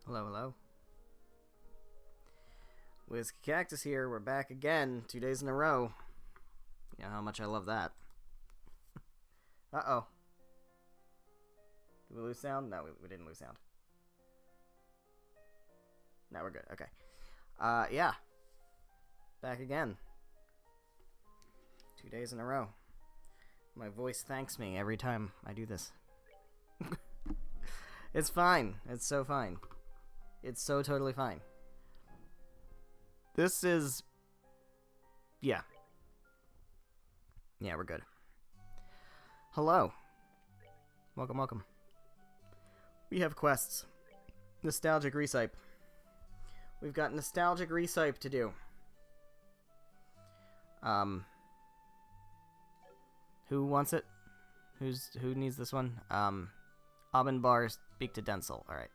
Hello, hello. Whiskey Cactus here. We're back again, 2 days in a row. You know how much I love that. Uh-oh. Did we lose sound? No, we didn't lose sound. No, we're good. Okay. Yeah. Back again. 2 days in a row. My voice thanks me every time I do this. It's fine. It's so fine. It's so totally fine. This is... Yeah. Yeah, we're good. Hello. Welcome, welcome. We have quests. Nostalgic Recipe. We've got Nostalgic Recipe to do. Who wants it? Who needs this one? Abenbar, speak to Denzel. Alright.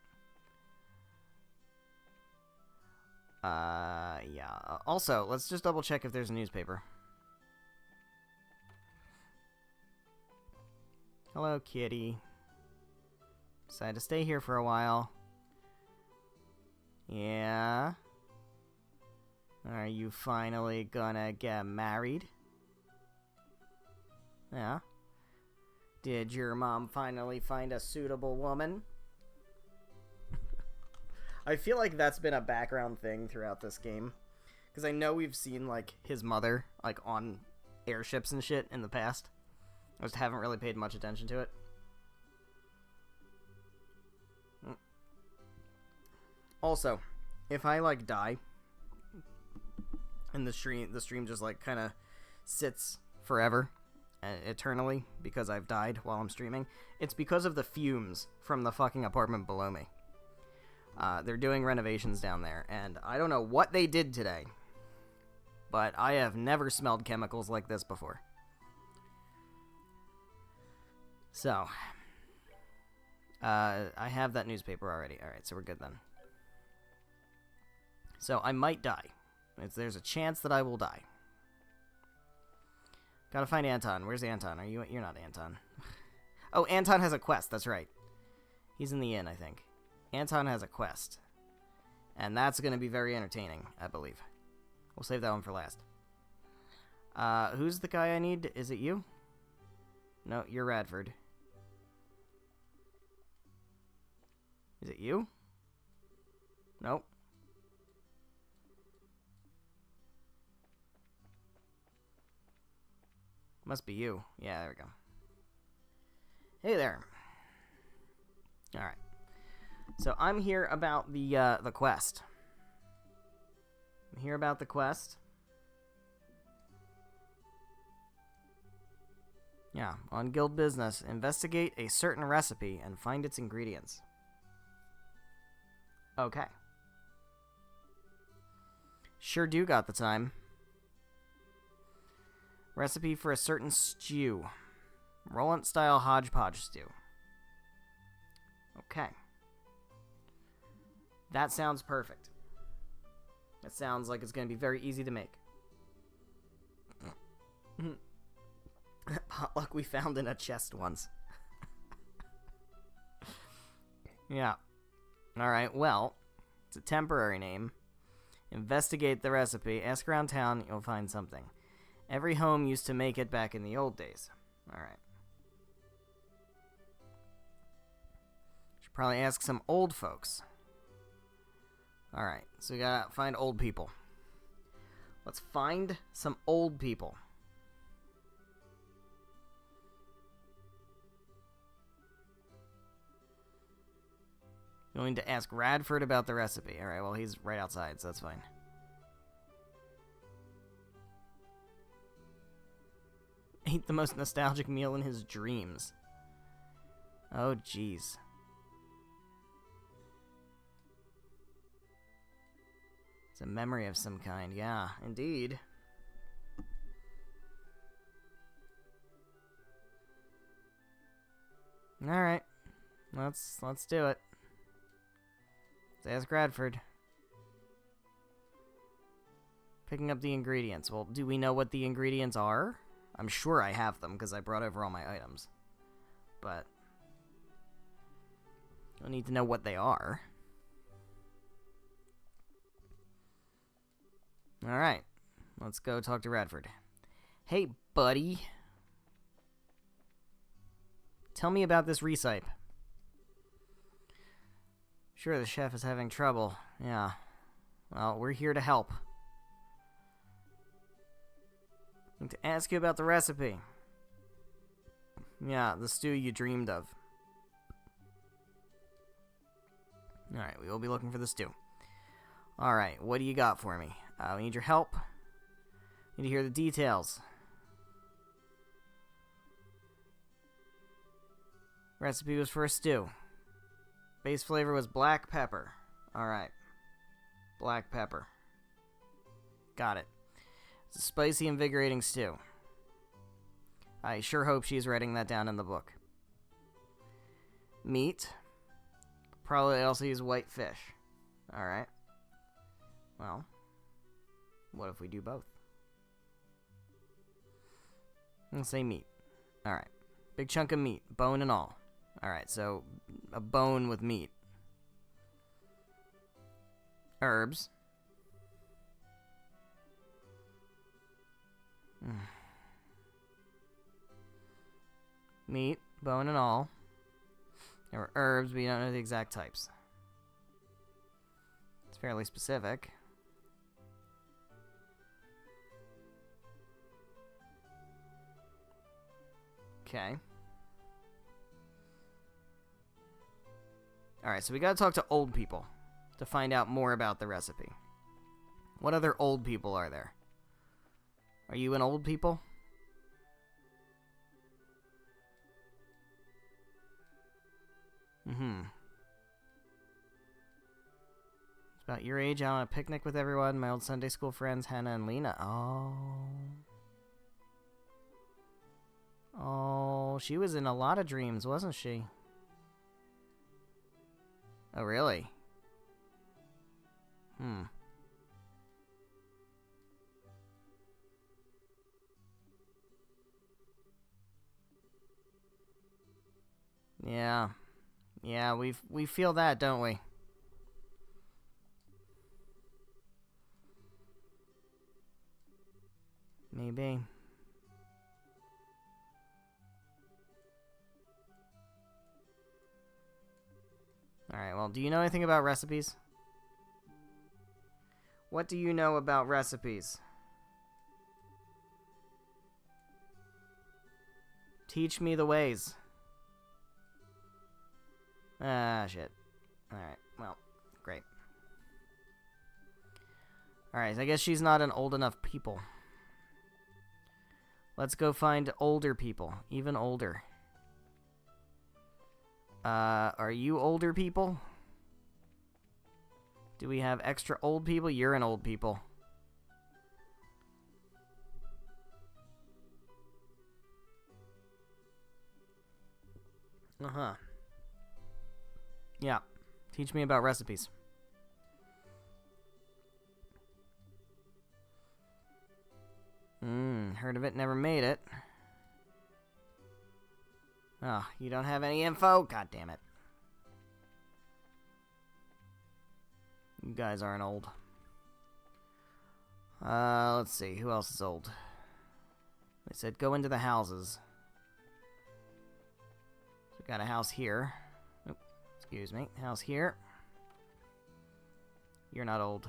Yeah. Also, let's just double check if there's a newspaper. Hello, kitty. Decided to stay here for a while. Yeah? Are you finally gonna get married? Yeah? Did your mom finally find a suitable woman? I feel like that's been a background thing throughout this game. Because I know we've seen, like, his mother, like, on airships and shit in the past. I just haven't really paid much attention to it. Also, if I, like, die, and the stream just, like, kind of sits forever, eternally, because I've died while I'm streaming, it's because of the fumes from the fucking apartment below me. They're doing renovations down there, and I don't know what they did today, but I have never smelled chemicals like this before. So, I have that newspaper already. Alright, so we're good then. So, I might die. There's a chance that I will die. Gotta find Anton. Where's Anton? You're not Anton. Oh, Anton has a quest, that's right. He's in the inn, I think. Anton has a quest. And that's going to be very entertaining, I believe. We'll save that one for last. Who's the guy I need? Is it you? No, you're Radford. Is it you? Nope. Must be you. Yeah, there we go. Hey there. Alright. So I'm here about the quest. I'm here about the quest. Yeah, on guild business, investigate a certain recipe and find its ingredients. Okay. Sure do got the time. Recipe for a certain stew. Roland style hodgepodge stew. Okay. That sounds perfect. That sounds like it's going to be very easy to make. Potluck we found in a chest once. Yeah. Alright, well, it's a temporary name. Investigate the recipe. Ask around town, you'll find something. Every home used to make it back in the old days. Alright. Should probably ask some old folks. Alright, so we gotta find old people. Let's find some old people. Going to ask Radford about the recipe. Alright, well, he's right outside, so that's fine. Ate the most nostalgic meal in his dreams. Oh, jeez. It's a memory of some kind. Yeah, indeed. Alright. Let's do it. Let's ask Radford. Picking up the ingredients. Well, do we know what the ingredients are? I'm sure I have them because I brought over all my items. But I need to know what they are. Alright. Let's go talk to Radford. Hey, buddy. Tell me about this recipe. Sure, the chef is having trouble. Yeah. Well, we're here to help. I need to ask you about the recipe. Yeah, the stew you dreamed of. Alright, we will be looking for the stew. Alright, what do you got for me? We need your help. Need to hear the details. Recipe was for a stew. Base flavor was black pepper. Alright. Black pepper. Got it. It's a spicy, invigorating stew. I sure hope she's writing that down in the book. Meat. Probably also use white fish. Alright. Well, what if we do both? Let's say meat. Alright. Big chunk of meat. Bone and all. Alright, so a bone with meat. Herbs. Meat, bone and all. There were herbs, but you don't know the exact types. It's fairly specific. Okay. Alright, so we gotta talk to old people to find out more about the recipe. What other old people are there? Are you an old people? It's about your age, out on a picnic with everyone. My old Sunday school friends, Hannah and Lena. Oh, she was in a lot of dreams, wasn't she? Oh, really? Yeah. Yeah, we feel that, don't we? Maybe. Alright, well, do you know anything about recipes? What do you know about recipes? Teach me the ways. Ah, shit. Alright, well, great. Alright, I guess she's not an old enough people. Let's go find older people. Even older. Are you older people? Do we have extra old people? You're an old people. Uh-huh. Yeah. Teach me about recipes. Heard of it, never made it. Oh, you don't have any info? God damn it. You guys aren't old. Let's see. Who else is old? They said go into the houses. So we got a house here. Oop, excuse me. House here. You're not old.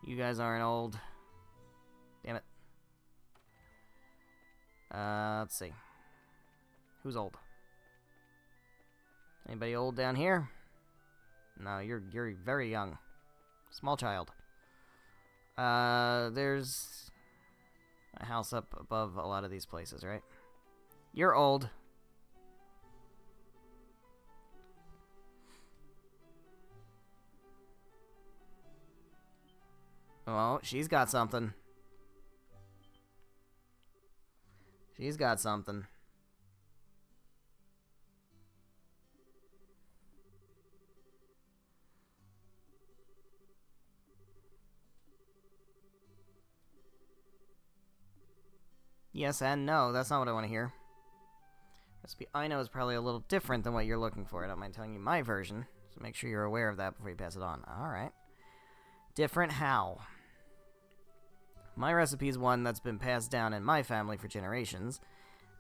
You guys aren't old. Damn it. Let's see. Who's old? Anybody old down here? No, you're very young. Small child. There's a house up above a lot of these places, right? You're old. Oh, she's got something. She's got something. Yes and no. That's not what I want to hear. Recipe I know is probably a little different than what you're looking for. I don't mind telling you my version. So make sure you're aware of that before you pass it on. Alright. Different how. My recipe is one that's been passed down in my family for generations.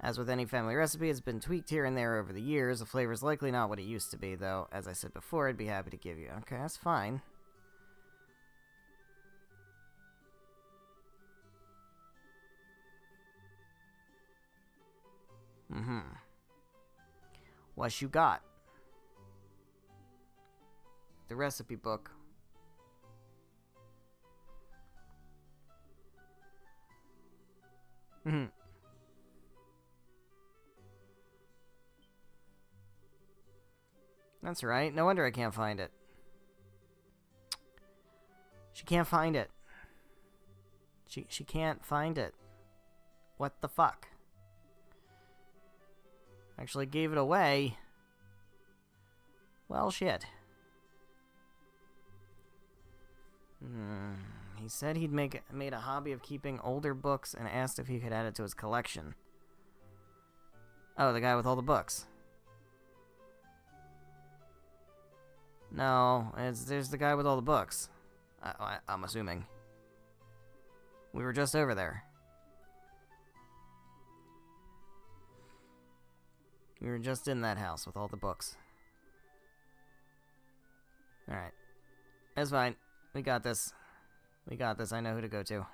As with any family recipe, it's been tweaked here and there over the years. The flavor's likely not what it used to be, though. As I said before, I'd be happy to give you. Okay, that's fine. What you got? The recipe book. That's right. No wonder I can't find it. She can't find it. She can't find it. What the fuck? Actually gave it away. Well, shit. He said he'd made a hobby of keeping older books and asked if he could add it to his collection. Oh, the guy with all the books. No, there's the guy with all the books. I'm assuming. We were just over there. We were just in that house with all the books. Alright. That's fine. We got this. We got this. I know who to go to.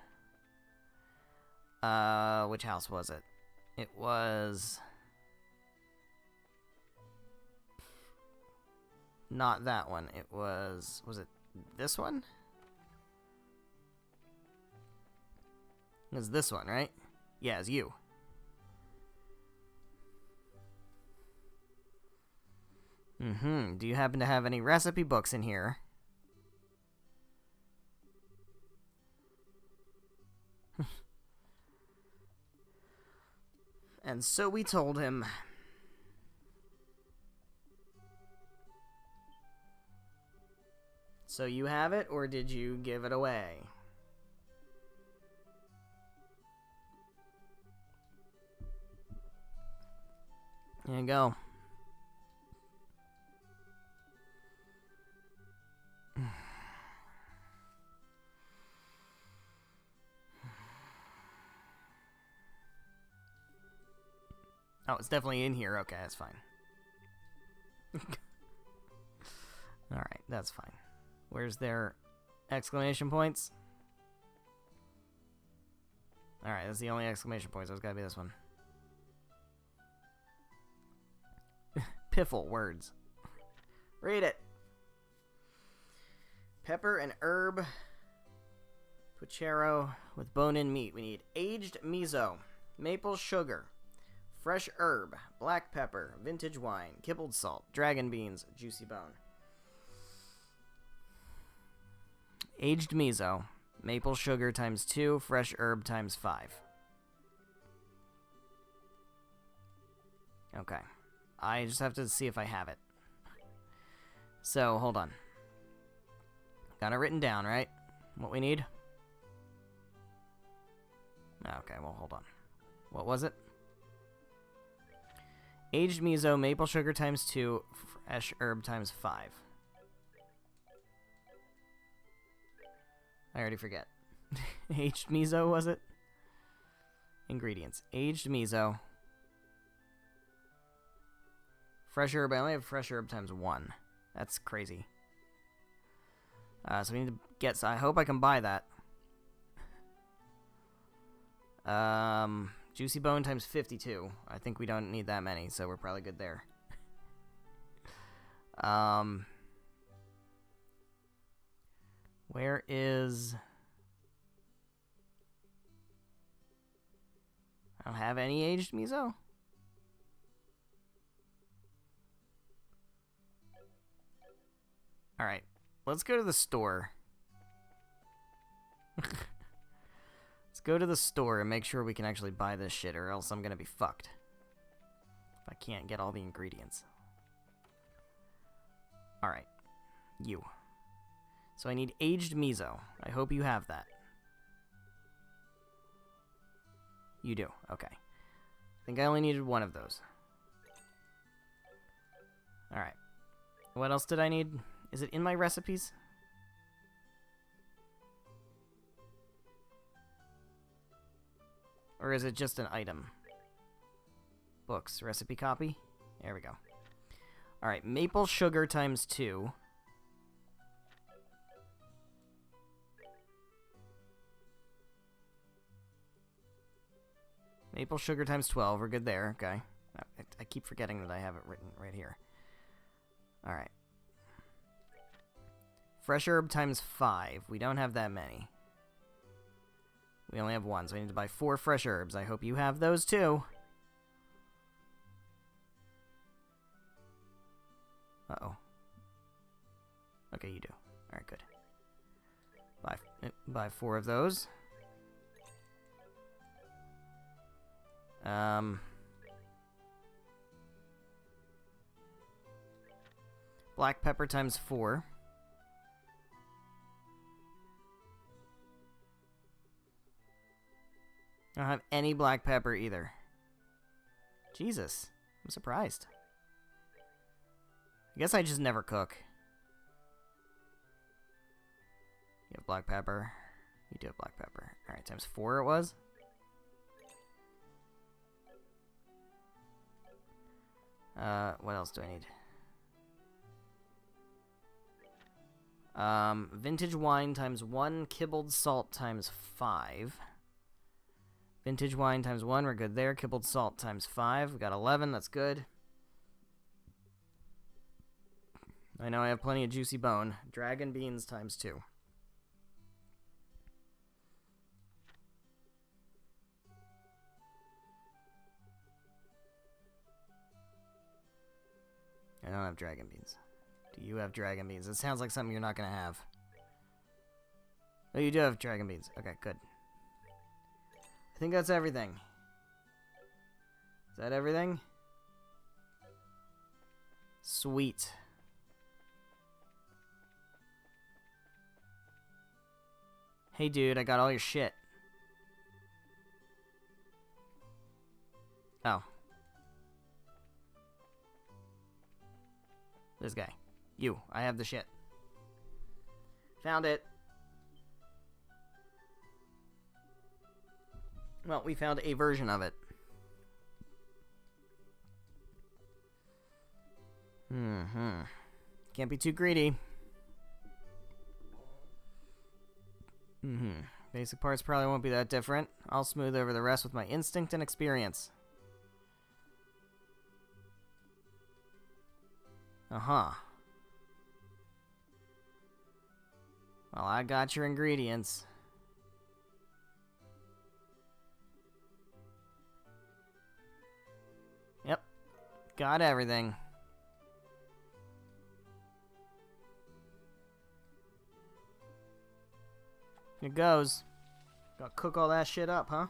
Which house was it? It was... not that one. It was... was it this one? It was this one, right? Yeah, it's you. Do you happen to have any recipe books in here? And so we told him. So you have it, or did you give it away? There you go. Oh, it's definitely in here. Okay, that's fine. Alright, that's fine. Where's their exclamation points? Alright, that's the only exclamation points. So it's gotta be this one. Piffle words. Read it. Pepper and herb. Puchero with bone-in meat. We need aged miso, maple sugar, fresh herb, black pepper, vintage wine, kibbled salt, dragon beans, juicy bone. Aged miso, maple sugar times 2, fresh herb times 5. Okay. I just have to see if I have it. So, hold on. Got it written down, right? What we need? Okay, well, hold on. What was it? Aged miso, maple sugar times 2, fresh herb times 5. I already forget. Aged miso, was it? Ingredients. Aged miso. Fresh herb. I only have fresh herb times 1. That's crazy. So we need to get... So I hope I can buy that. Juicy bone times 52. I think we don't need that many, so we're probably good there. Where is... I don't have any aged miso? Alright, let's go to the store. Let's go to the store and make sure we can actually buy this shit, or else I'm gonna be fucked. If I can't get all the ingredients. Alright. You. So I need aged miso. I hope you have that. You do. Okay. I think I only needed one of those. Alright. What else did I need? Is it in my recipes? Or is it just an item? Books. Recipe copy? There we go. Alright, maple sugar times 2. Maple sugar times 12. We're good there. Okay. I keep forgetting that I have it written right here. Alright. Fresh herb times 5. We don't have that many. We only have 1, so I need to buy 4 fresh herbs. I hope you have those too. Uh-oh. Okay, you do. Alright, good. Buy 4 of those. Black pepper times 4. I don't have any black pepper either. Jesus. I'm surprised. I guess I just never cook. You have black pepper. You do have black pepper. Alright, times 4 it was. What else do I need? Vintage wine times 1, kibbled salt times 5. Vintage wine times 1, we're good there. Kibbled salt times 5, we got 11, that's good. I know I have plenty of juicy bone. Dragon beans times 2. I don't have dragon beans. Do you have dragon beans? It sounds like something you're not going to have. Oh, you do have dragon beans. Okay, good. I think that's everything. Is that everything? Sweet. Hey, dude, I got all your shit. Oh. This guy. You. I have the shit. Found it. Well, we found a version of it. Can't be too greedy. Basic parts probably won't be that different. I'll smooth over the rest with my instinct and experience. Uh-huh. Well, I got your ingredients. Yep. Got everything. It goes. Gotta cook all that shit up, huh?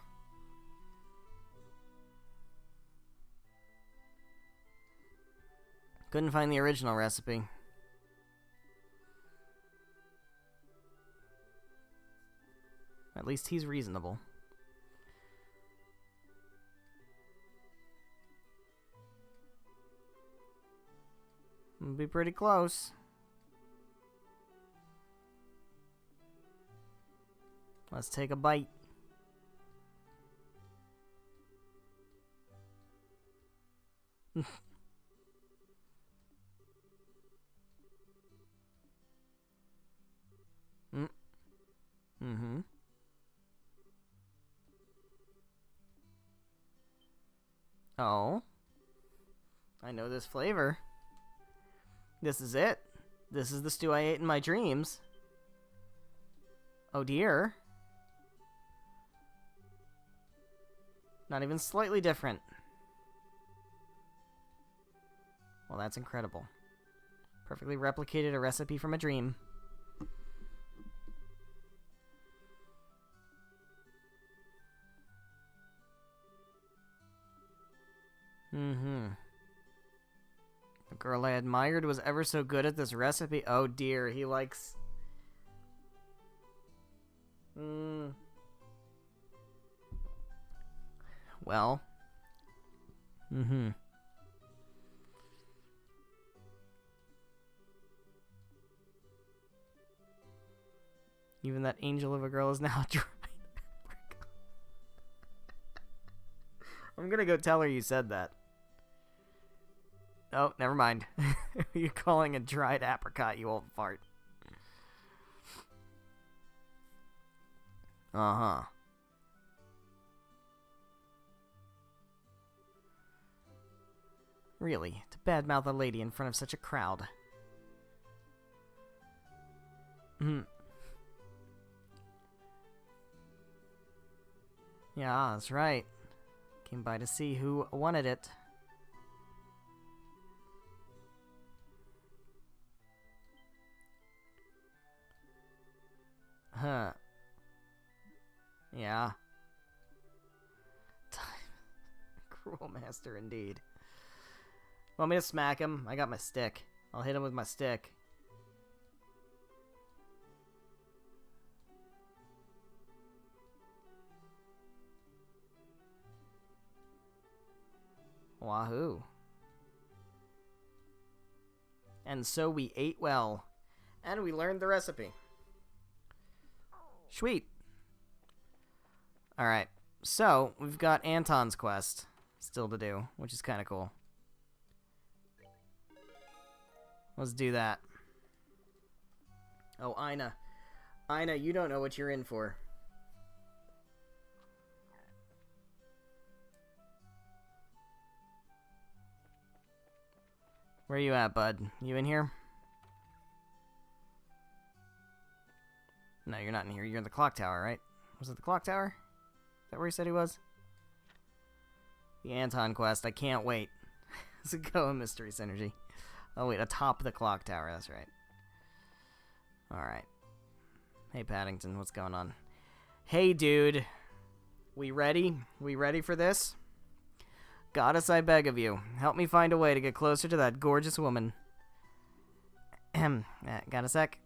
Couldn't find the original recipe. At least he's reasonable. It'll be pretty close. Let's take a bite. Oh. I know this flavor. This is it. This is the stew I ate in my dreams. Oh dear. Not even slightly different. Well, that's incredible. Perfectly replicated a recipe from a dream. The girl I admired was ever so good at this recipe. Oh dear, he likes... Well. Even that angel of a girl is now a dried apricot. I'm gonna go tell her you said that. Oh, never mind. You're calling a dried apricot, you old fart. Uh-huh. Really, to badmouth a lady in front of such a crowd. Hmm. Yeah, that's right. Came by to see who wanted it. Huh. Yeah. Cruel master indeed. Want me to smack him? I got my stick. I'll hit him with my stick. Wahoo. And so we ate well. And we learned the recipe. Sweet. Alright. So, we've got Anton's quest still to do, which is kind of cool. Let's do that. Oh, Ina. Ina, you don't know what you're in for. Where you at, bud? You in here? No, you're not in here. You're in the clock tower, right? Was it the clock tower? Is that where he said he was? The Anton quest. I can't wait. Let's go, Mystery Synergy. Oh, wait. Atop the clock tower. That's right. Alright. Hey, Paddington. What's going on? Hey, dude. We ready? We ready for this? Goddess, I beg of you. Help me find a way to get closer to that gorgeous woman. Got a sec?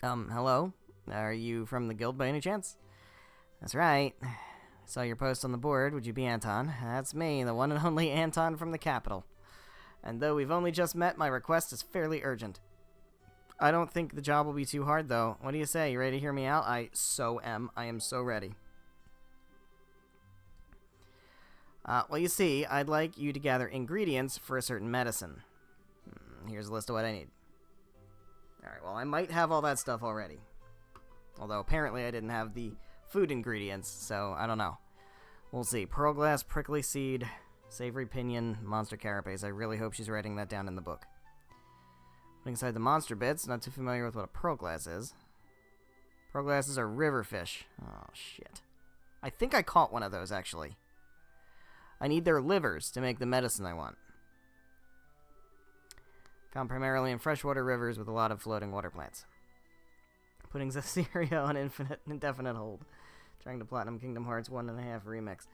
Hello? Are you from the guild by any chance? That's right. I saw your post on the board. Would you be Anton? That's me, the one and only Anton from the capital. And though we've only just met, my request is fairly urgent. I don't think the job will be too hard, though. What do you say? You ready to hear me out? I so am. I am so ready. Well, you see, I'd like you to gather ingredients for a certain medicine. Here's a list of what I need. Alright, well, I might have all that stuff already. Although, apparently, I didn't have the food ingredients, so I don't know. We'll see. Pearl glass, prickly seed, savory pinion, monster carapace. I really hope she's writing that down in the book. Putting aside the monster bits, not too familiar with what a pearl glass is. Pearl glasses are river fish. Oh, shit. I think I caught one of those, actually. I need their livers to make the medicine I want. Found primarily in freshwater rivers with a lot of floating water plants. Putting Zestiria on indefinite hold. Trying to Platinum Kingdom Hearts 1.5 remix.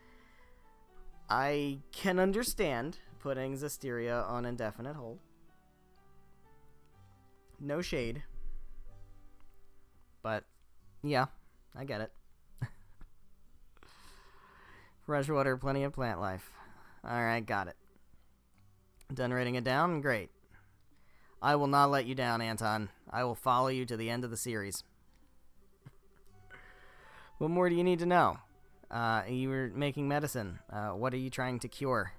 I can understand putting Zestiria on indefinite hold. No shade. But, yeah, I get it. Freshwater, plenty of plant life. Alright, got it. Done writing it down? Great. I will not let you down, Anton. I will follow you to the end of the series. What more do you need to know? You were making medicine. What are you trying to cure?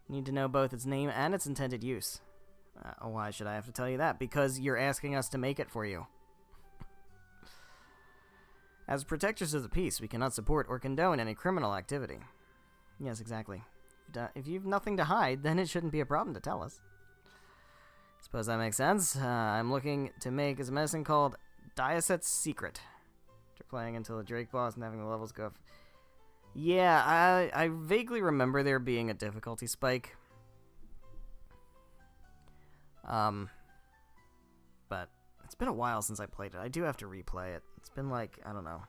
You need to know both its name and its intended use. Why should I have to tell you that? Because you're asking us to make it for you. As protectors of the peace, we cannot support or condone any criminal activity. Yes, exactly. If you've nothing to hide, then it shouldn't be a problem to tell us. Suppose that makes sense. I'm looking to make a medicine called Diaset's Secret. After playing until the Drake boss and having the levels go up. Yeah, I vaguely remember there being a difficulty spike. But it's been a while since I played it. I do have to replay it. It's been like, I don't know,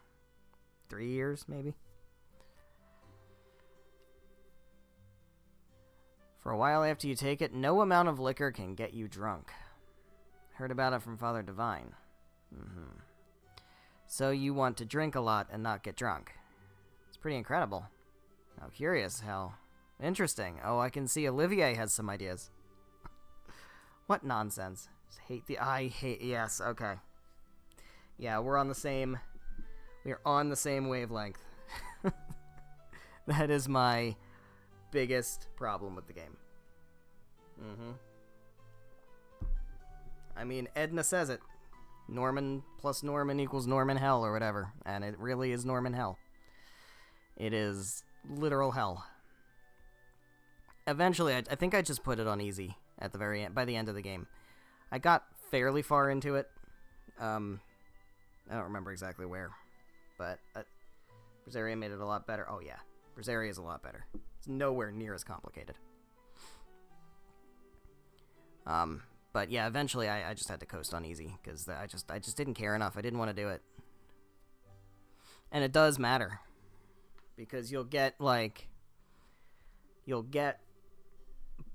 3 years maybe? For a while after you take it, no amount of liquor can get you drunk. Heard about it from Father Divine. So you want to drink a lot and not get drunk. It's pretty incredible. How curious, how interesting. Oh, I can see Olivier has some ideas. What nonsense. I hate, yes, okay. Yeah, we're on the same wavelength. That is my biggest problem with the game. I mean, Edna says it. Norman plus Norman equals Norman hell or whatever. And it really is Norman hell. It is literal hell. Eventually, I think I just put it on easy at the very end, by the end of the game. I got fairly far into it. I don't remember exactly where. But Berseria made it a lot better. Oh, yeah. Berseria is a lot better. It's nowhere near as complicated. But yeah, eventually I just had to coast on easy because I just didn't care enough. I didn't want to do it. And it does matter because you'll get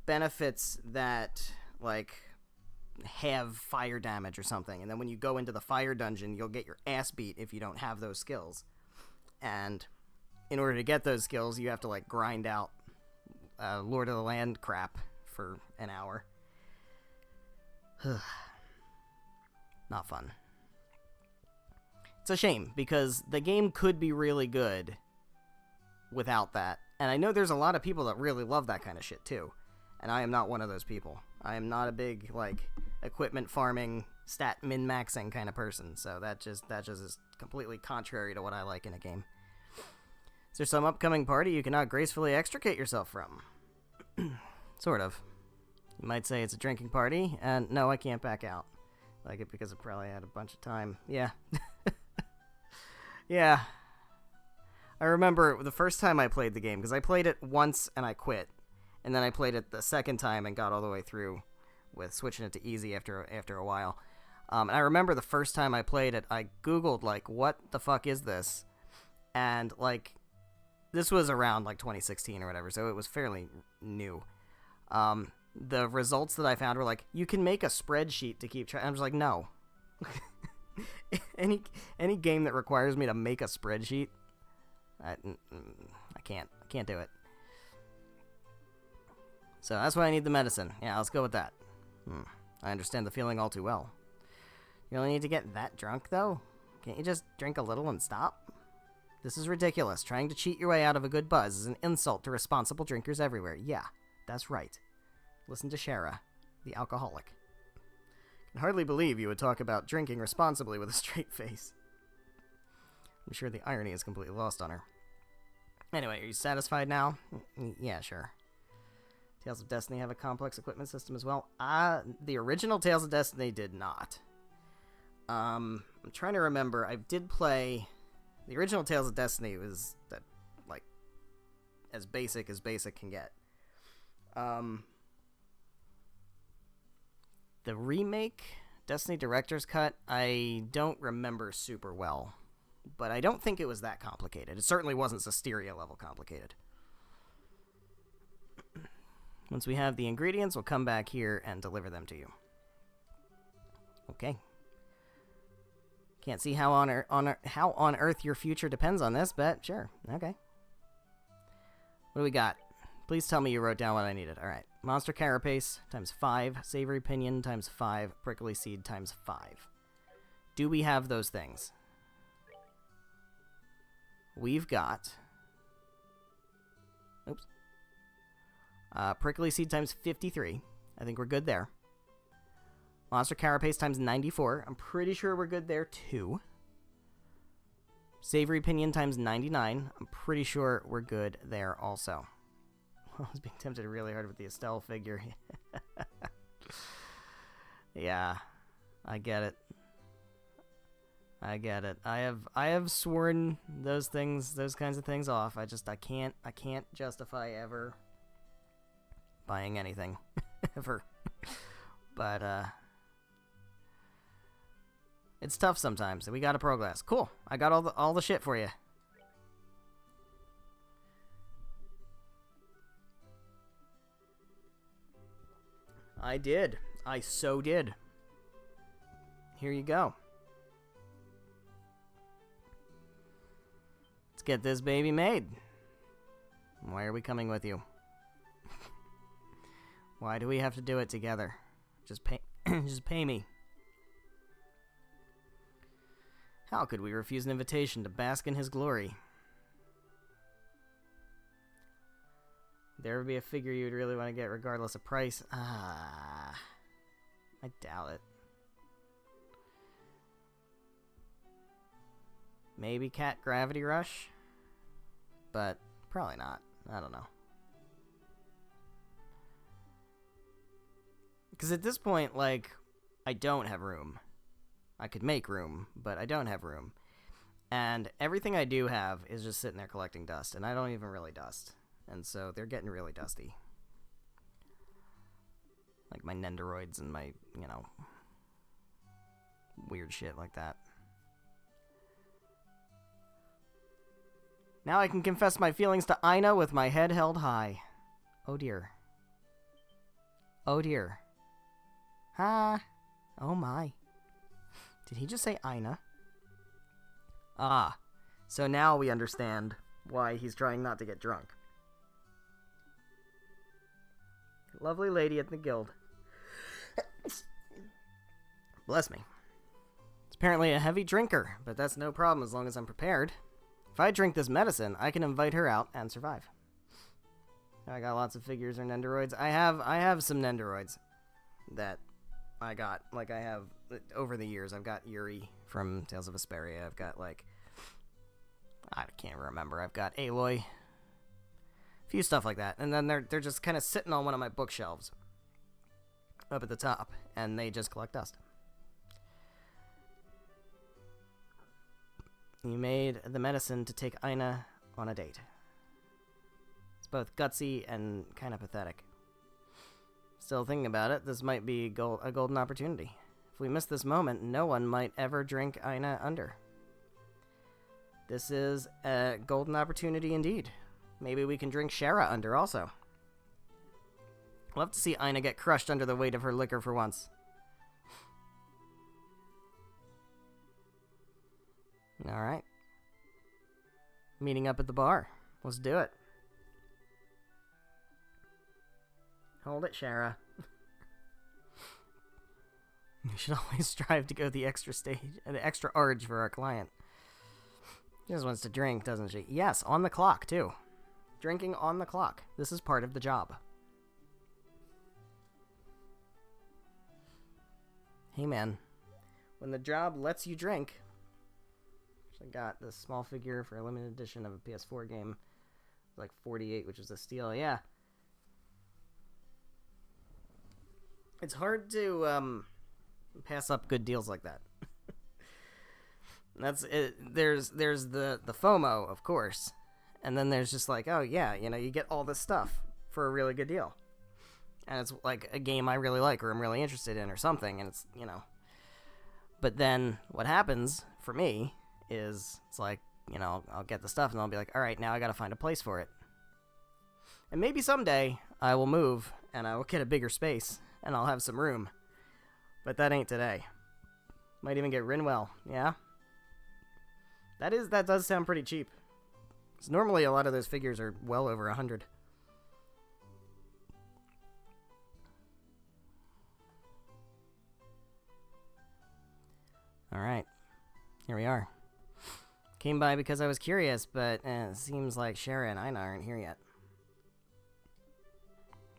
benefits that like have fire damage or something, and then when you go into the fire dungeon, you'll get your ass beat if you don't have those skills. And in order to get those skills, you have to like grind out Lord of the Land crap for an hour. Not fun. It's a shame, because the game could be really good without that. And I know there's a lot of people that really love that kind of shit, too. And I am not one of those people. I am not a big, like, equipment farming, stat min-maxing kind of person. So that just is completely contrary to what I like in a game. Is there some upcoming party you cannot gracefully extricate yourself from? Sort of. You might say it's a drinking party, and no, I can't back out. Like it because I probably had a bunch of time. Yeah. Yeah. I remember the first time I played the game, because I played it once and I quit. And then I played it the second time and got all the way through with switching it to easy after a while. And I remember the first time I played it, I Googled, like, what the fuck is this? And, like, this was around, like, 2016 or whatever, so it was fairly new. The results that I found were like, you can make a spreadsheet to keep track. I was like, no. any game that requires me to make a spreadsheet, I can't do it. So that's why I need the medicine. Yeah, let's go with that. I understand the feeling all too well. You only need to get that drunk, though? Can't you just drink a little and stop? This is ridiculous. Trying to cheat your way out of a good buzz is an insult to responsible drinkers everywhere. Yeah, that's right. Listen to Shara, the alcoholic. I can hardly believe you would talk about drinking responsibly with a straight face. I'm sure the irony is completely lost on her. Anyway, are you satisfied now? Yeah, sure. Tales of Destiny have a complex equipment system as well. The original Tales of Destiny did not. I'm trying to remember. I did play... The original Tales of Destiny was, like, as basic can get. The remake, Destiny Director's Cut, I don't remember super well. But I don't think it was that complicated. It certainly wasn't Systeria level complicated. Once we have the ingredients, we'll come back here and deliver them to you. Okay. Can't see how on earth your future depends on this, but sure. Okay. What do we got? Please tell me you wrote down what I needed. All right. Monster Carapace times 5. Savory Pinion times 5. Prickly Seed times 5. Do we have those things? We've got... Oops. Prickly Seed times 53. I think we're good there. Monster Carapace times 94. I'm pretty sure we're good there, too. Savory Pinion times 99. I'm pretty sure we're good there, also. I was being tempted really hard with the Estelle figure. Yeah, I get it. I get it. I have sworn those kinds of things off. I can't justify ever buying anything ever. But it's tough sometimes. We got a Pro Glass. Cool. I got all the shit for you. I did. I so did. Here you go. Let's get this baby made. Why are we coming with you? Why do we have to do it together? Just Just pay me. How could we refuse an invitation to bask in his glory? There would be a figure you would really want to get regardless of price. I doubt it. Maybe Cat Gravity Rush? But probably not. I don't know. Because at this point, like, I don't have room. I could make room, but I don't have room. And everything I do have is just sitting there collecting dust, and I don't even really dust. And so they're getting really dusty. Like my Nendoroids and my, you know, weird shit like that. Now I can confess my feelings to Aina with my head held high. Oh dear. Oh dear. Ah. Oh my. Did he just say Aina? Ah. So now we understand why he's trying not to get drunk. Lovely lady at the guild. Bless me. It's apparently a heavy drinker, but that's no problem as long as I'm prepared. If I drink this medicine, I can invite her out and survive. I got lots of figures or Nendoroids. I have some Nendoroids that I got. Like, I have, over the years, I've got Yuri from Tales of Vesperia. I've got, like, I can't remember. I've got Aloy. A few stuff like that. And then they're just kind of sitting on one of my bookshelves up at the top, and they just collect dust. You made the medicine to take Aina on a date. It's both gutsy and kind of pathetic. Still thinking about it, this might be a golden opportunity. If we miss this moment, no one might ever drink Aina under. This is a golden opportunity indeed. Maybe we can drink Shara under also. Love to see Aina get crushed under the weight of her liquor for once. Alright. Meeting up at the bar. Let's do it. Hold it, Shara. We should always strive to go the extra arge for our client. She just wants to drink, doesn't she? Yes, on the clock, too. Drinking on the clock. This is part of the job. Hey, man. When the job lets you drink... I got this small figure for a limited edition of a PS4 game. Like 48, which is a steal. Yeah. It's hard to pass up good deals like that. That's it. There's the FOMO, of course. And then there's just like, oh yeah, you know, you get all this stuff for a really good deal. And it's like a game I really like or I'm really interested in or something, and it's, you know. But then what happens for me is it's like, you know, I'll get the stuff and I'll be like, all right, now I got to find a place for it. And maybe someday I will move and I will get a bigger space and I'll have some room. But that ain't today. Might even get Rinwell, yeah? That does sound pretty cheap. 'Cause normally a lot of those figures are well over 100. All right. Here we are. Came by because I was curious, but it seems like Shara and Aina aren't here yet.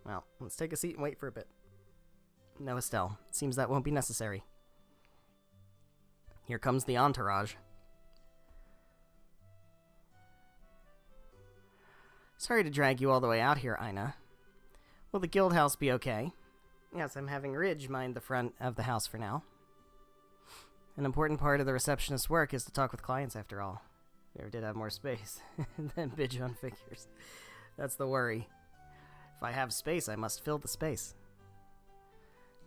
Well, let's take a seat and wait for a bit. No, Estelle. Seems that won't be necessary. Here comes the entourage. Sorry to drag you all the way out here, Aina. Will the guild house be okay? Yes, I'm having Ridge mind the front of the house for now. An important part of the receptionist's work is to talk with clients, after all. We ever did have more space than bidge on figures. That's the worry. If I have space, I must fill the space.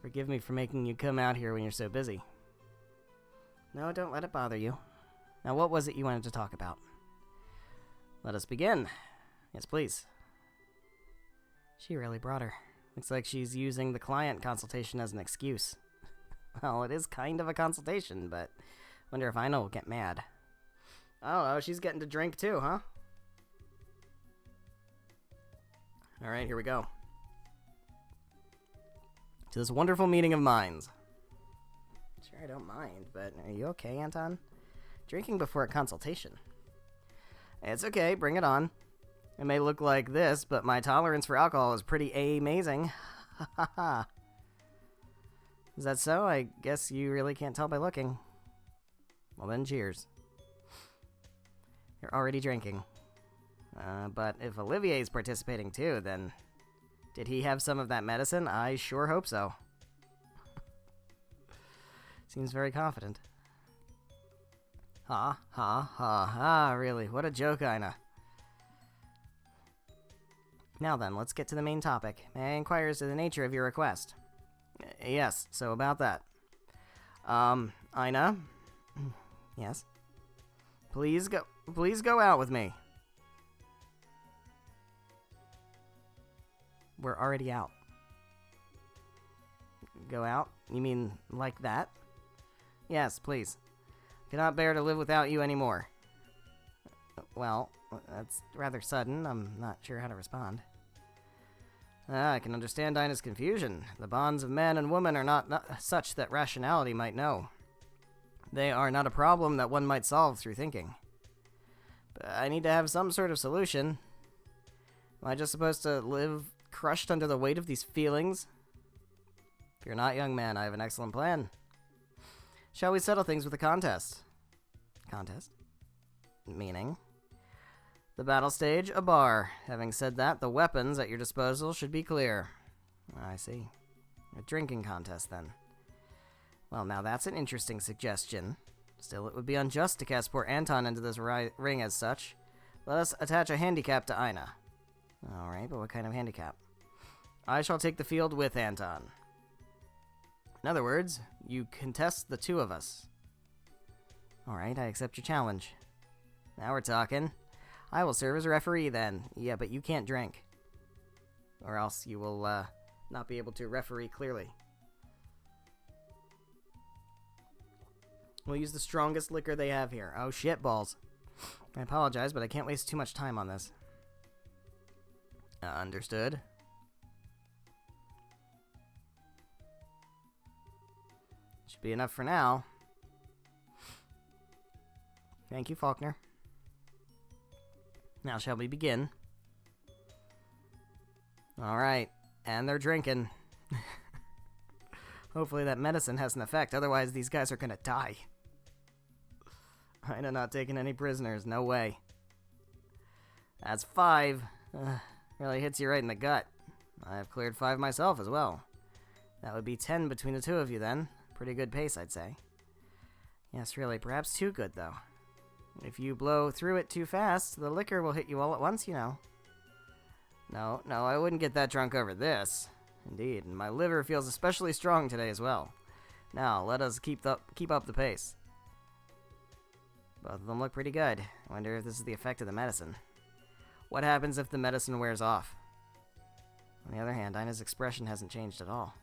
Forgive me for making you come out here when you're so busy. No, don't let it bother you. Now, what was it you wanted to talk about? Let us begin. Yes, please. She really brought her. Looks like she's using the client consultation as an excuse. Well, it is kind of a consultation, but wonder if Aina will get mad. Oh, she's getting to drink too, huh? Alright, here we go. to this wonderful meeting of minds. Sure, I don't mind, but are you okay, Anton? Drinking before a consultation. It's okay, bring it on. It may look like this, but my tolerance for alcohol is pretty amazing. Ha ha ha. Is that so? I guess you really can't tell by looking. Well then, cheers. You're already drinking. But if Olivier's participating too, then... Did he have some of that medicine? I sure hope so. Seems very confident. Ha, ha, ha, ha, really, what a joke, Aina. Now then, let's get to the main topic. May I inquire as to the nature of your request? Yes, so about that. Aina? Yes? Please go out with me. We're already out. Go out? You mean like that? Yes, please. Cannot bear to live without you anymore. Well, that's rather sudden. I'm not sure how to respond. I can understand Dinah's confusion. The bonds of man and woman are not such that rationality might know. They are not a problem that one might solve through thinking. But I need to have some sort of solution. Am I just supposed to live crushed under the weight of these feelings? If you're not, young man, I have an excellent plan. Shall we settle things with a contest? Contest? Meaning? The battle stage, a bar. Having said that, the weapons at your disposal should be clear. I see. A drinking contest, then. Well, now that's an interesting suggestion. Still, it would be unjust to cast poor Anton into this ring as such. Let us attach a handicap to Aina. Alright, but what kind of handicap? I shall take the field with Anton. In other words, you contest the two of us. Alright, I accept your challenge. Now we're talking. I will serve as referee then. Yeah, but you can't drink. Or else you will not be able to referee clearly. We'll use the strongest liquor they have here. Oh shit balls. I apologize, but I can't waste too much time on this. Understood. Should be enough for now. Thank you, Faulkner. Now shall we begin? Alright, and they're drinking. Hopefully that medicine has an effect, otherwise these guys are gonna die. I'm not taking any prisoners, no way. That's 5. Really hits you right in the gut. I've cleared 5 myself as well. That would be 10 between the two of you then. Pretty good pace, I'd say. Yes, really, perhaps too good, though. If you blow through it too fast, the liquor will hit you all at once, you know. No, I wouldn't get that drunk over this. Indeed, and my liver feels especially strong today as well. Now, let us keep up the pace. Both of them look pretty good. I wonder if this is the effect of the medicine. What happens if the medicine wears off? On the other hand, Ina's expression hasn't changed at all.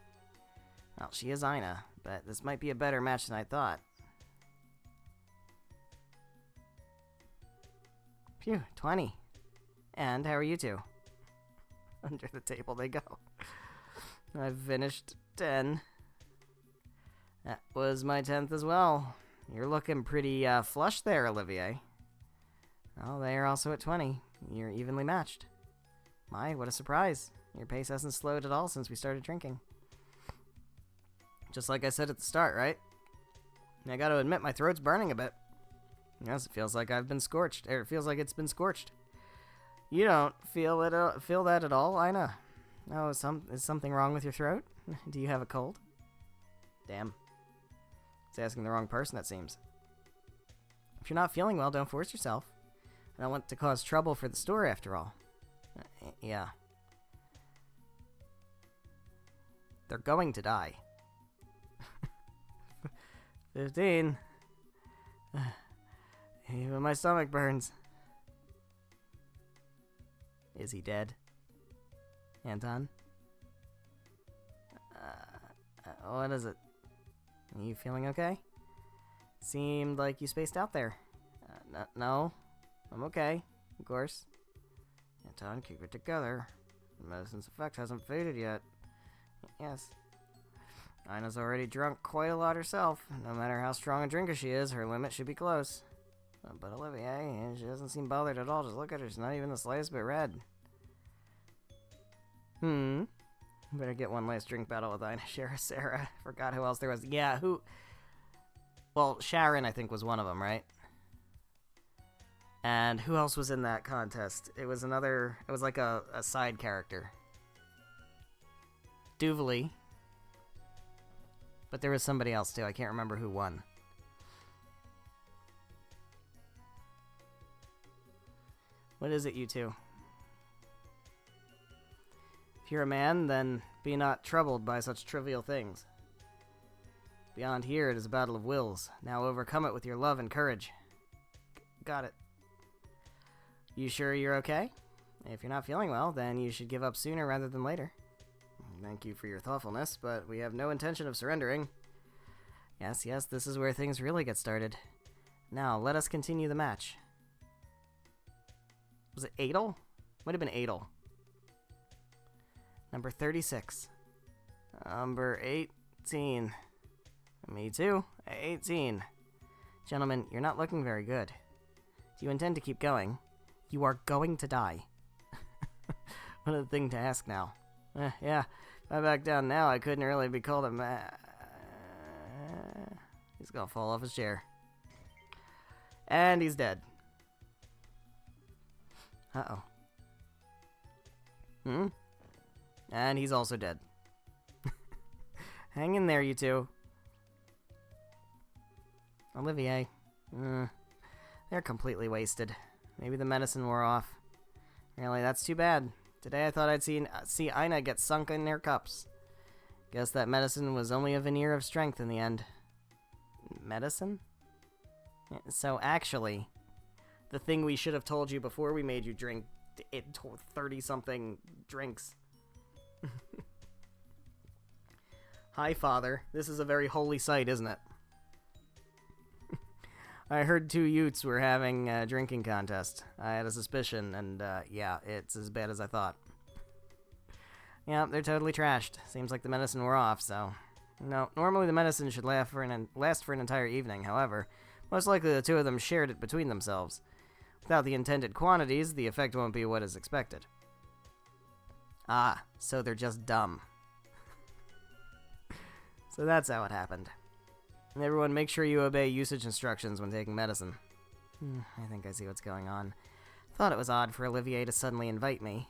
Well, she is Ina, but this might be a better match than I thought. Phew, 20. And how are you two? Under the table they go. I've finished 10. That was my 10th as well. You're looking pretty flush there, Olivier. Oh, they are also at 20. You're evenly matched. My, what a surprise. Your pace hasn't slowed at all since we started drinking. Just like I said at the start, right? I gotta admit, my throat's burning a bit. Yes, it feels like I've been scorched. Or it feels like it's been scorched. You don't feel that at all, Ina? Oh, is something wrong with your throat? Do you have a cold? Damn. It's asking the wrong person, it seems. If you're not feeling well, don't force yourself. I don't want to cause trouble for the store, after all. Yeah. They're going to die. 15. Even my stomach burns. Is he dead? Anton? What is it? Are you feeling okay? Seemed like you spaced out there. No. I'm okay, of course. Anton, keep it together. The medicine's effect hasn't faded yet. Yes. Ina's already drunk quite a lot herself. No matter how strong a drinker she is, her limit should be close. But Olivia, she doesn't seem bothered at all. Just look at her. She's not even the slightest bit red. Better get one last drink battle with Ina. Sarah. Forgot who else there was. Yeah, who... Well, Sharon, I think, was one of them, right? And who else was in that contest? It was another... It was like a side character. Duvally. But there was somebody else, too. I can't remember who won. What is it, you two? If you're a man, then be not troubled by such trivial things. Beyond here, it is a battle of wills. Now overcome it with your love and courage. Got it. You sure you're okay? If you're not feeling well, then you should give up sooner rather than later. Thank you for your thoughtfulness, but we have no intention of surrendering. Yes, this is where things really get started. Now, let us continue the match. Was it Adel? Might have been Adel. Number 36. Number 18. Me too. 18. Gentlemen, you're not looking very good. Do you intend to keep going? You are going to die. What a thing to ask now. Yeah, if I back down now, I couldn't really be called a He's gonna fall off his chair. And he's dead. Uh-oh. And he's also dead. Hang in there, you two. Olivier. They're completely wasted. Maybe the medicine wore off. Really, that's too bad. Today I thought I'd see Ina get sunk in their cups. Guess that medicine was only a veneer of strength in the end. Medicine? So actually, the thing we should have told you before we made you drink 30-something drinks. Hi, Father. This is a very holy sight, isn't it? I heard 2 Utes were having a drinking contest. I had a suspicion, and yeah, it's as bad as I thought. Yeah, they're totally trashed. Seems like the medicine wore off, so... No, normally the medicine should last for an entire evening, however. Most likely the 2 of them shared it between themselves. Without the intended quantities, the effect won't be what is expected. Ah, so they're just dumb. So that's how it happened. Everyone, make sure you obey usage instructions when taking medicine. I think I see what's going on. Thought it was odd for Olivier to suddenly invite me.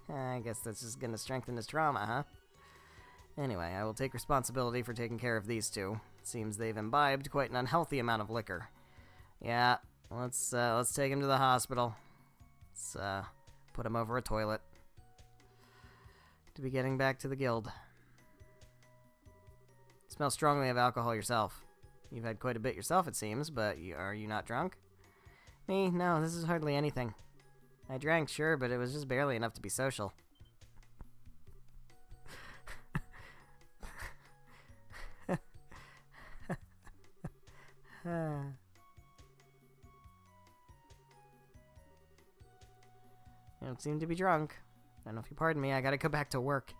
I guess that's just gonna strengthen his trauma, huh? Anyway, I will take responsibility for taking care of these 2. Seems they've imbibed quite an unhealthy amount of liquor. Yeah, let's take him to the hospital. Let's put him over a toilet. To be getting back to the guild. Smell strongly of alcohol yourself. You've had quite a bit yourself, it seems, but are you not drunk? Me? No, this is hardly anything. I drank, sure, but it was just barely enough to be social. You don't seem to be drunk. I don't know if you pardon me, I gotta go back to work.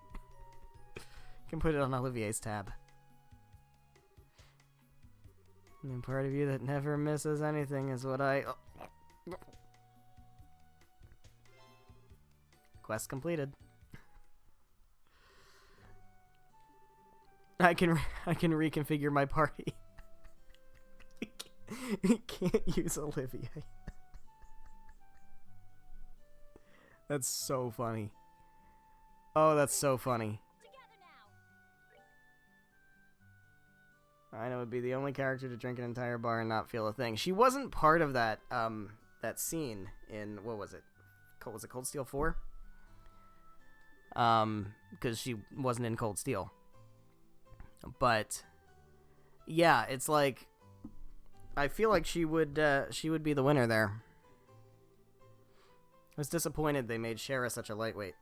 You can put it on Olivier's tab. And part of you that never misses anything is what I... Quest completed. I can reconfigure my party. You can't use Olivier. That's so funny. Oh, that's so funny. Ina would be the only character to drink an entire bar and not feel a thing. She wasn't part of that that scene in, what was it? Was it Cold Steel 4? Because she wasn't in Cold Steel. But yeah, it's like I feel like she would be the winner there. I was disappointed they made Shara such a lightweight.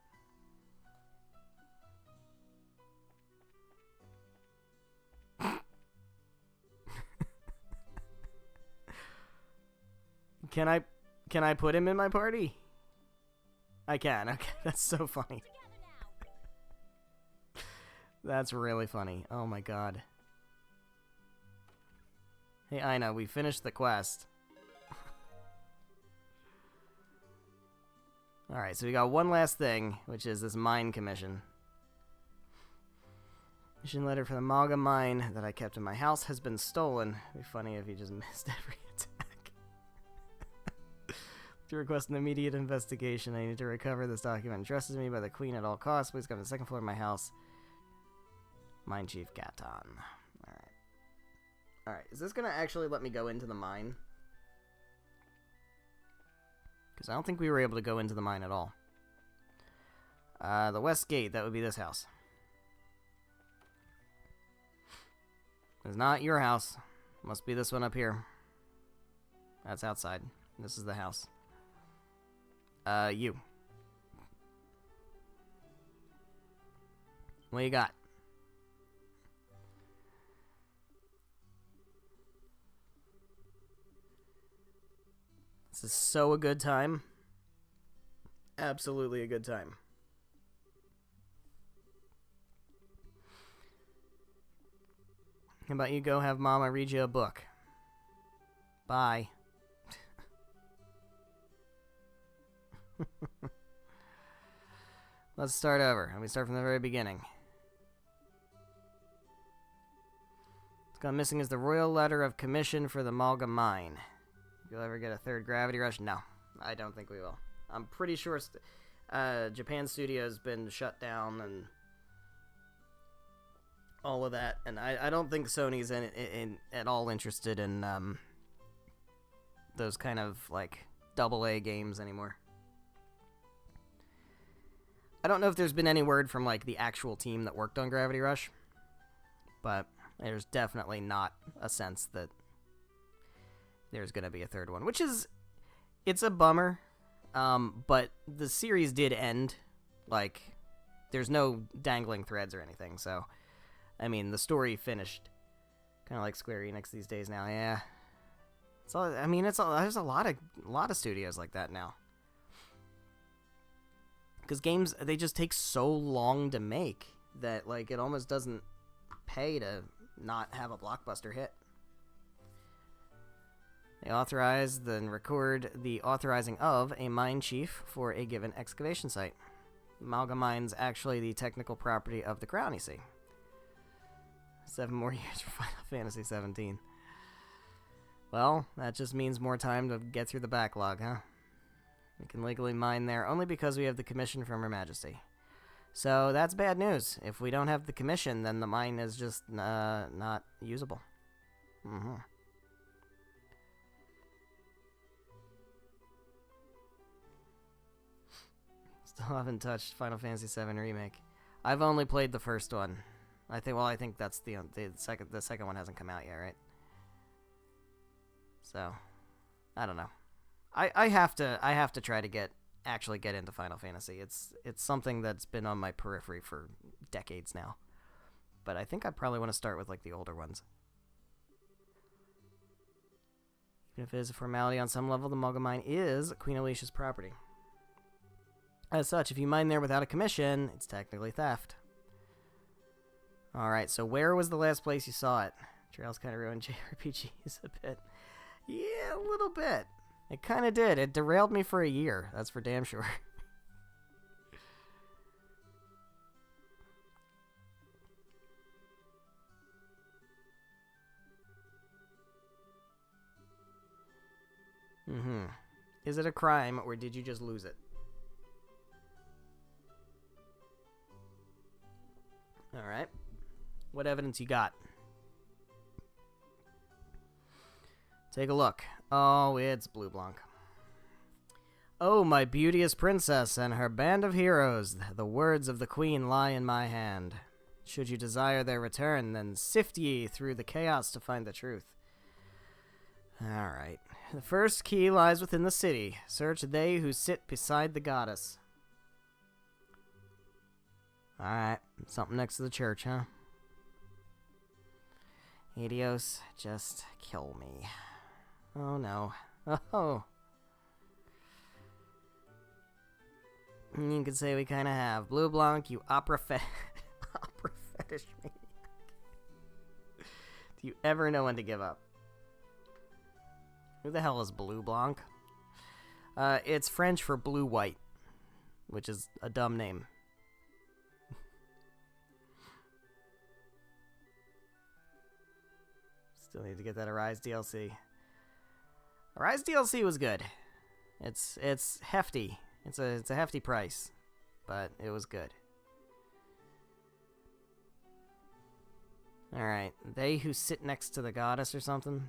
Can I put him in my party? I can. Okay, that's so funny. That's really funny. Oh my god. Hey, Aina, we finished the quest. Alright, so we got one last thing, which is this mine commission. Mission letter for the Malga mine that I kept in my house has been stolen. It'd be funny if you just missed every attack. To request an immediate investigation, I need to recover this document entrusted to me by the Queen at all costs. Please come to the second floor of my house. Mine Chief Gaton. Alright. Alright, is this going to actually let me go into the mine? Because I don't think we were able to go into the mine at all. The west gate, that would be this house. It's not your house. Must be this one up here. That's outside. This is the house. You. What you got? This is so a good time. Absolutely a good time. How about you go have Mama read you a book? Bye. Let's start over. Let me start from the very beginning. What's gone missing is the royal letter of commission for the Malga mine. You'll ever get a third gravity rush? No, I don't think we will. I'm pretty sure Japan Studio's been shut down and all of that, and I don't think Sony's at all interested in those kind of like AA games anymore. I don't know if there's been any word from like the actual team that worked on Gravity Rush, but there's definitely not a sense that there's gonna be a third one, which is, it's a bummer, but the series did end. Like, there's no dangling threads or anything, so I mean, the story finished. Kind of like Square Enix these days now, yeah. It's all, I mean, there's a lot of studios like that now. Because games, they just take so long to make that, like, it almost doesn't pay to not have a blockbuster hit. They authorize and record the authorizing of a mine chief for a given excavation site. Malga Mine's actually the technical property of the Crown, you see. 7 more years for Final Fantasy 17. Well, that just means more time to get through the backlog, huh? We can legally mine there only because we have the commission from Her Majesty. So that's bad news. If we don't have the commission, then the mine is just not usable. Still haven't touched Final Fantasy VII Remake. I've only played the first one. I think that's the second one hasn't come out yet, right? So, I don't know. I have to try to actually get into Final Fantasy. It's something that's been on my periphery for decades now. But I think I probably want to start with like the older ones. Even if it is a formality on some level, the Malga Mine is Queen Alicia's property. As such, if you mine there without a commission, it's technically theft. Alright, so where was the last place you saw it? Trails kind of ruined JRPGs a bit. Yeah, a little bit. It kind of did. It derailed me for a year. That's for damn sure. Is it a crime, or did you just lose it? Alright. What evidence you got? Take a look. Oh, it's Blue Blanc. Oh, my beauteous princess and her band of heroes, the words of the queen lie in my hand. Should you desire their return, then sift ye through the chaos to find the truth. Alright. The first key lies within the city. Search they who sit beside the goddess. Alright. Something next to the church, huh? Adios, just kill me. Oh no. Oh. You could say we kind of have. Blue Blanc, you opera fetish British maniac. Do you ever know when to give up? Who the hell is Blue Blanc? It's French for blue-white, which is a dumb name. Still need to get that Arise DLC. Arise DLC was good. It's hefty. It's a hefty price, but it was good. All right, they who sit next to the goddess or something.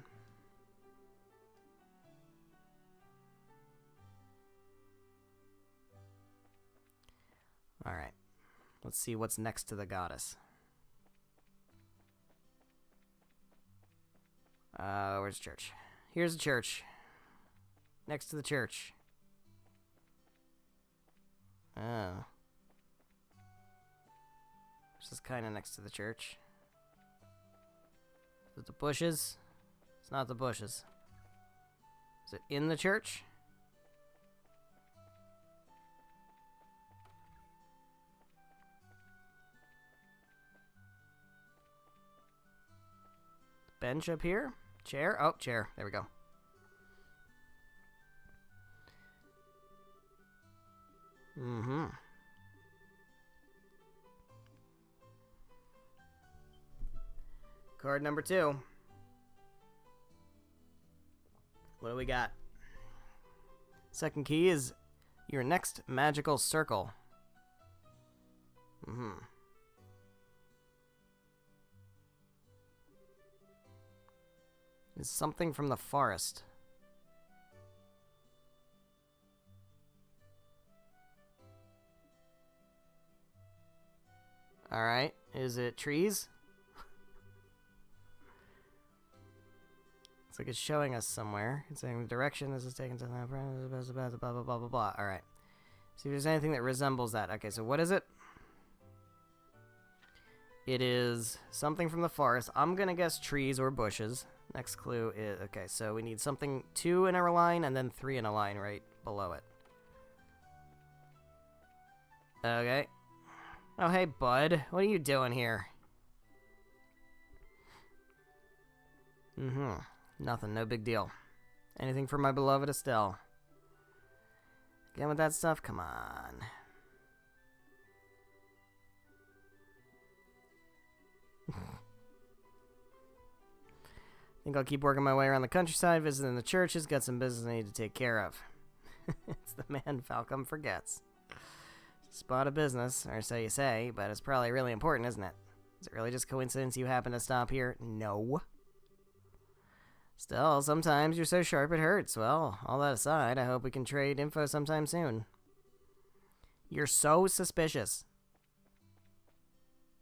All right, let's see what's next to the goddess. Where's the church? Here's the church. Next to the church. Oh. This is kind of next to the church. Is it the bushes? It's not the bushes. Is it in the church? Bench up here? Chair? Oh, chair. There we go. Mm-hmm. Card number 2. What do we got? Second key is your next magical circle. Mm-hmm. Is something from the forest. Alright. Is it trees? It's like it's showing us somewhere. It's saying the direction this is taken to blah blah blah blah blah blah. Alright. See if there's anything that resembles that. Okay, so what is it? It is something from the forest. I'm gonna guess trees or bushes. Next clue is... Okay, so we need something 2 in a line and then 3 in a line right below it. Okay. Oh, hey, bud. What are you doing here? Mm-hmm. Nothing. No big deal. Anything for my beloved Estelle. Again with that stuff? Come on. I think I'll keep working my way around the countryside, visiting the churches, got some business I need to take care of. It's the man Falcom forgets. Spot a business, or so you say, but it's probably really important, isn't it? Is it really just coincidence you happen to stop here? No. Still, sometimes you're so sharp it hurts. Well, all that aside, I hope we can trade info sometime soon. You're so suspicious.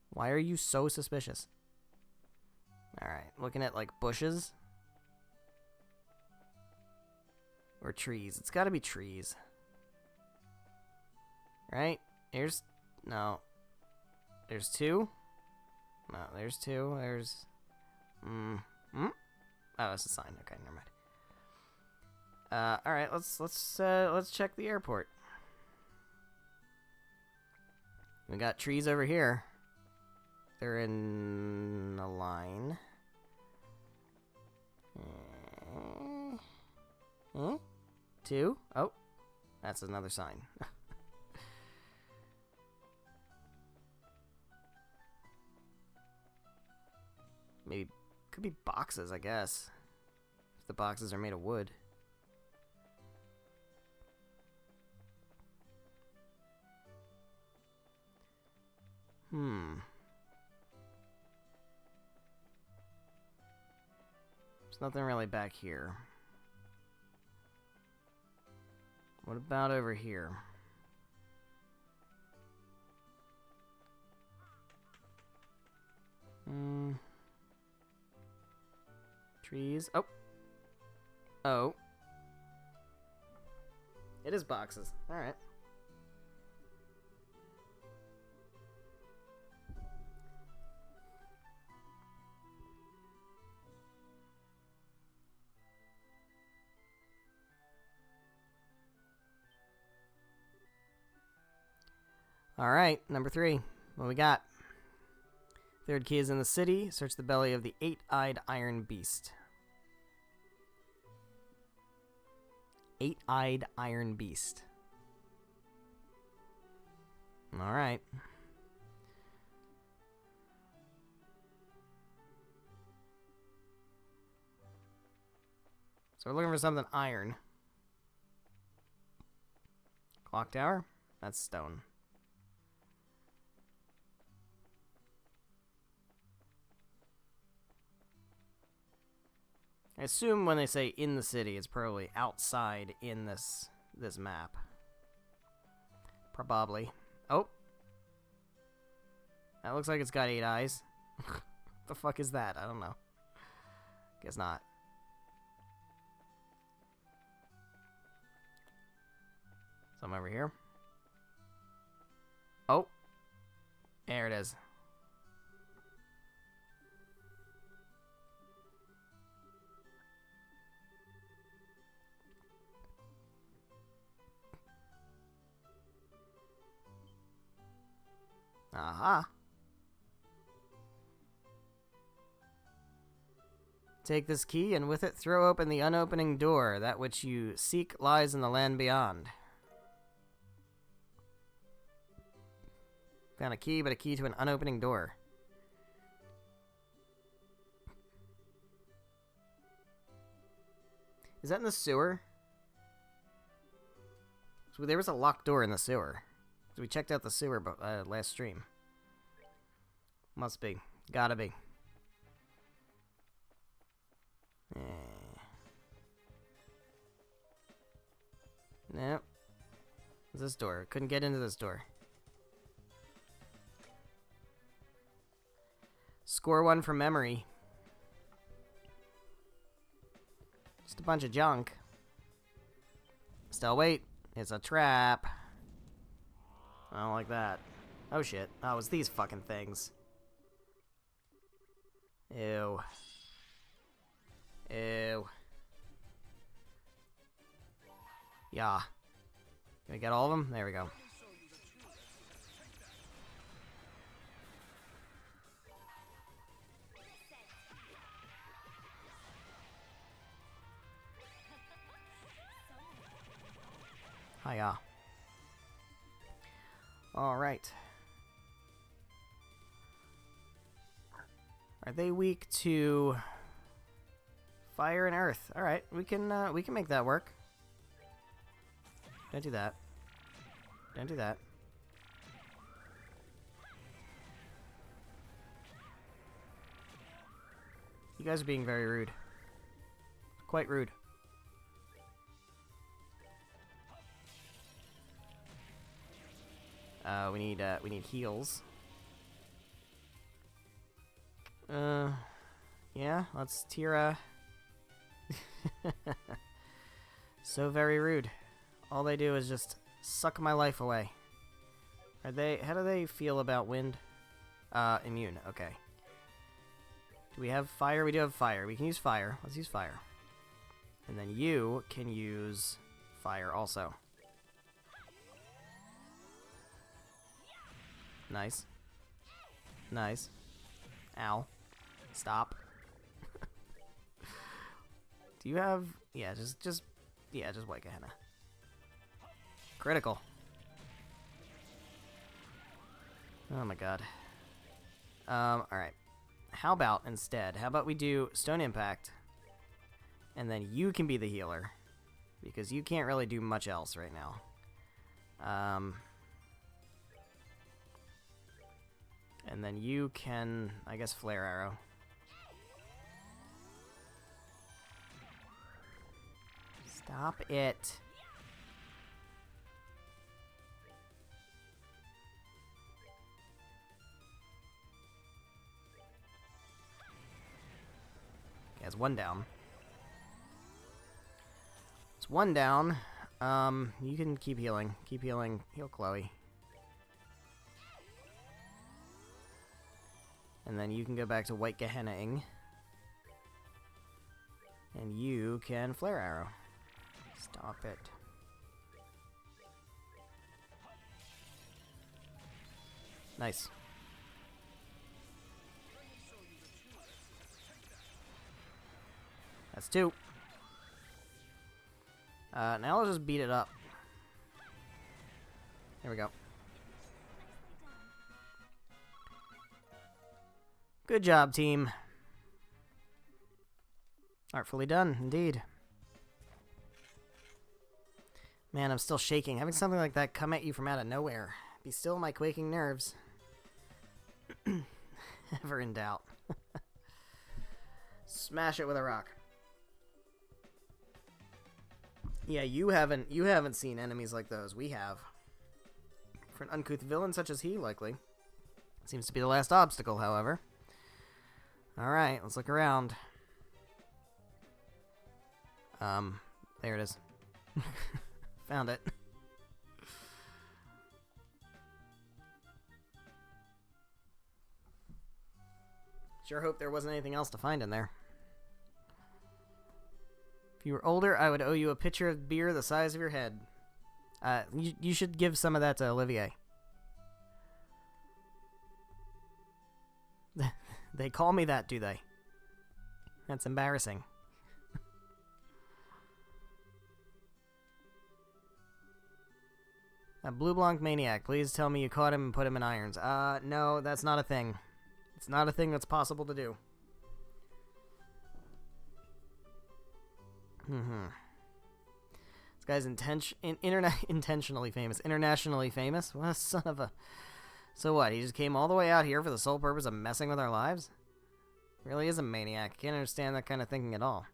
Why are you so suspicious? Alright, looking at, like, bushes? Or trees. It's gotta be trees. Right? Here's... No. There's 2? No, there's 2. There's... Oh, it's a sign. Okay, never mind. Alright, let's check the airport. We got trees over here. They're in a line. 2? Oh, that's another sign. Maybe, could be boxes, I guess. If the boxes are made of wood. There's nothing really back here. What about over here? Trees. Oh. Oh. It is boxes. Alright. Alright, number 3. What we got? Third key is in the city. Search the belly of the 8-eyed iron beast. 8-eyed iron beast. Alright. So we're looking for something iron. Clock tower? That's stone. I assume when they say in the city, it's probably outside in this map. Probably. Oh. That looks like it's got 8 eyes. What the fuck is that? I don't know. Guess not. Some over here. Oh. There it is. Aha. Take this key, and with it throw open the unopening door. That which you seek lies in the land beyond. Found a key, but a key to an unopening door. Is that in the sewer? So there was a locked door in the sewer. So we checked out the sewer last stream. Must be. Gotta be. Nope. This door. Couldn't get into this door. Score 1 from memory. Just a bunch of junk. Still wait. It's a trap. I don't like that. Oh shit. Oh, it's these fucking things. Ew. Ew. Yeah. Can we get all of them? There we go. Hiya. Alright. Are they weak to fire and earth? Alright, we can make that work. Don't do that. Don't do that. You guys are being very rude. Quite rude. We need heals. Yeah, let's Tira. So very rude. All they do is just suck my life away. How do they feel about wind? Immune, okay. Do we have fire? We do have fire. We can use fire. Let's use fire. And then you can use fire also. Nice. Nice. Ow. Stop. Do you have... Yeah, just White Gehenna. Critical. Oh my god. Alright. How about instead, how about we do Stone Impact, and then you can be the healer, because you can't really do much else right now. And then you can, I guess, Flare Arrow. Stop it. Okay, it's one down. It's one down. You can keep healing. Keep healing. Heal Chloe. And then you can go back to White Gehenna-ing. And you can Flare Arrow. Stop it. Nice. That's 2. Now I'll just beat it up. There we go. Good job, team. Artfully done, indeed. Man, I'm still shaking. Having something like that come at you from out of nowhere. Be still my quaking nerves. Ever in doubt. Smash it with a rock. Yeah, you haven't seen enemies like those. We have. For an uncouth villain such as he, likely. Seems to be the last obstacle, however. Alright, let's look around. There it is. Found it. Sure hope there wasn't anything else to find in there. If you were older, I would owe you a pitcher of beer the size of your head. You should give some of that to Olivier. They call me that, do they? That's embarrassing. A Blue Blanc maniac, please tell me you caught him and put him in irons. No, that's not a thing. It's not a thing that's possible to do. This guy's intentionally famous. Internationally famous? What a son of a... So what, he just came all the way out here for the sole purpose of messing with our lives? Really is a maniac. Can't understand that kind of thinking at all.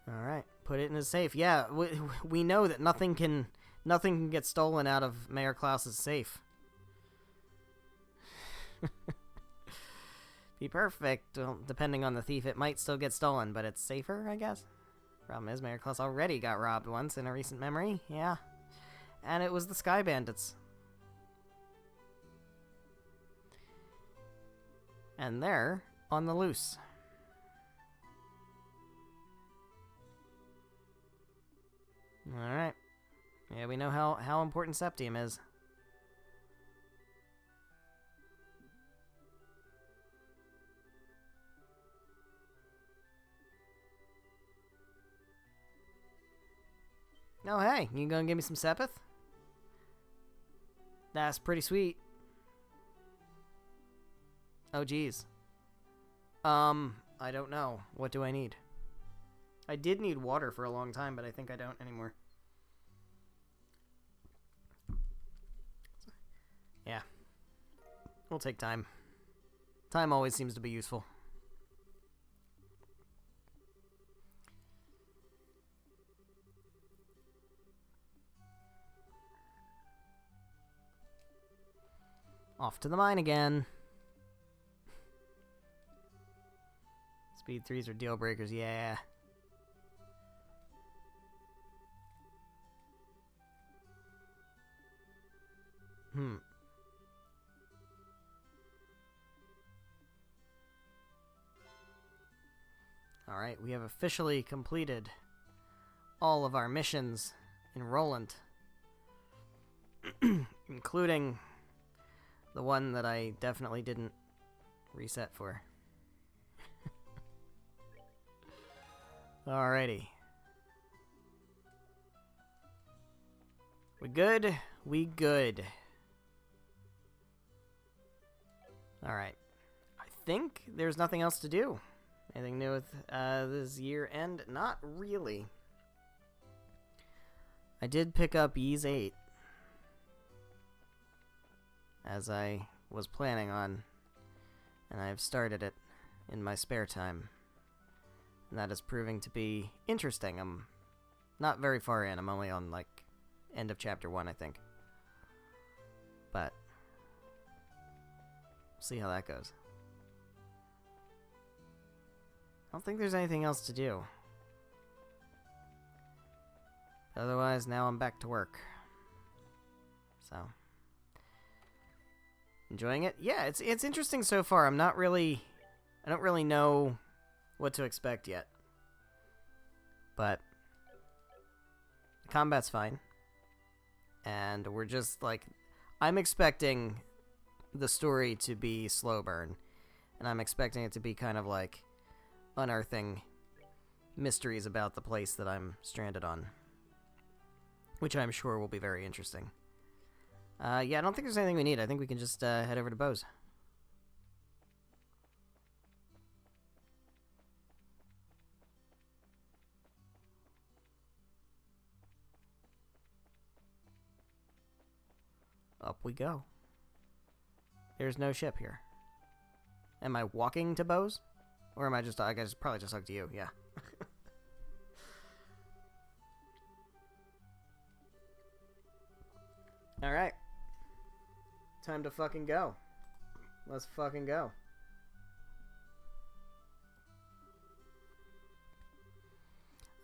Alright, put it in his safe. Yeah, we know that nothing can get stolen out of Mayor Klaus's safe. Be perfect. Well, depending on the thief, it might still get stolen, but it's safer, I guess. Problem is, Mayor Klaus already got robbed once in a recent memory. Yeah. And it was the Sky Bandits. And they're on the loose. Alright. Yeah, we know how important Septium is. Oh, hey, you gonna give me some Sepith? That's pretty sweet. Oh, geez. I don't know. What do I need? I did need water for a long time, but I think I don't anymore. Yeah. We'll take time. Time always seems to be useful. Off to the mine again. Speed 3s are deal breakers, yeah. Alright, we have officially completed all of our missions in Roland. Including the one that I definitely didn't reset for. Alrighty. We good? We good. Alright. I think there's nothing else to do. Anything new with this year end? Not really. I did pick up Ys 8. As I was planning on. And I've started it in my spare time. And that is proving to be interesting. I'm not very far in. I'm only on, like, end of chapter 1, I think. But we'll see how that goes. I don't think there's anything else to do. Otherwise, now I'm back to work. So, enjoying it? Yeah, it's interesting so far. I don't really know what to expect yet. But the combat's fine. and we're just like, I'm expecting the story to be slow burn, and I'm expecting it to be kind of like unearthing mysteries about the place that I'm stranded on, which I'm sure will be very interesting. Yeah, I don't think there's anything we need. I think we can just head over to Bose. Up we go. There's no ship here. Am I walking to Bose? Or am I just... I guess probably just talk to you, yeah. Alright. Time to fucking go. Let's fucking go.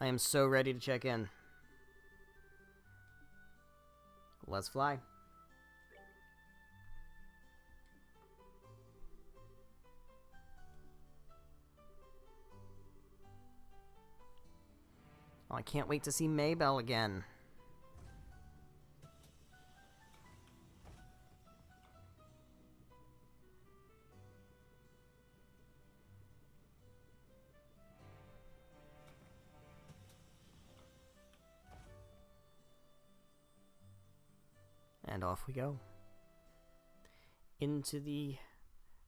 I am so ready to check in. Let's fly. Oh, I can't wait to see Maybell again. And off we go. Into the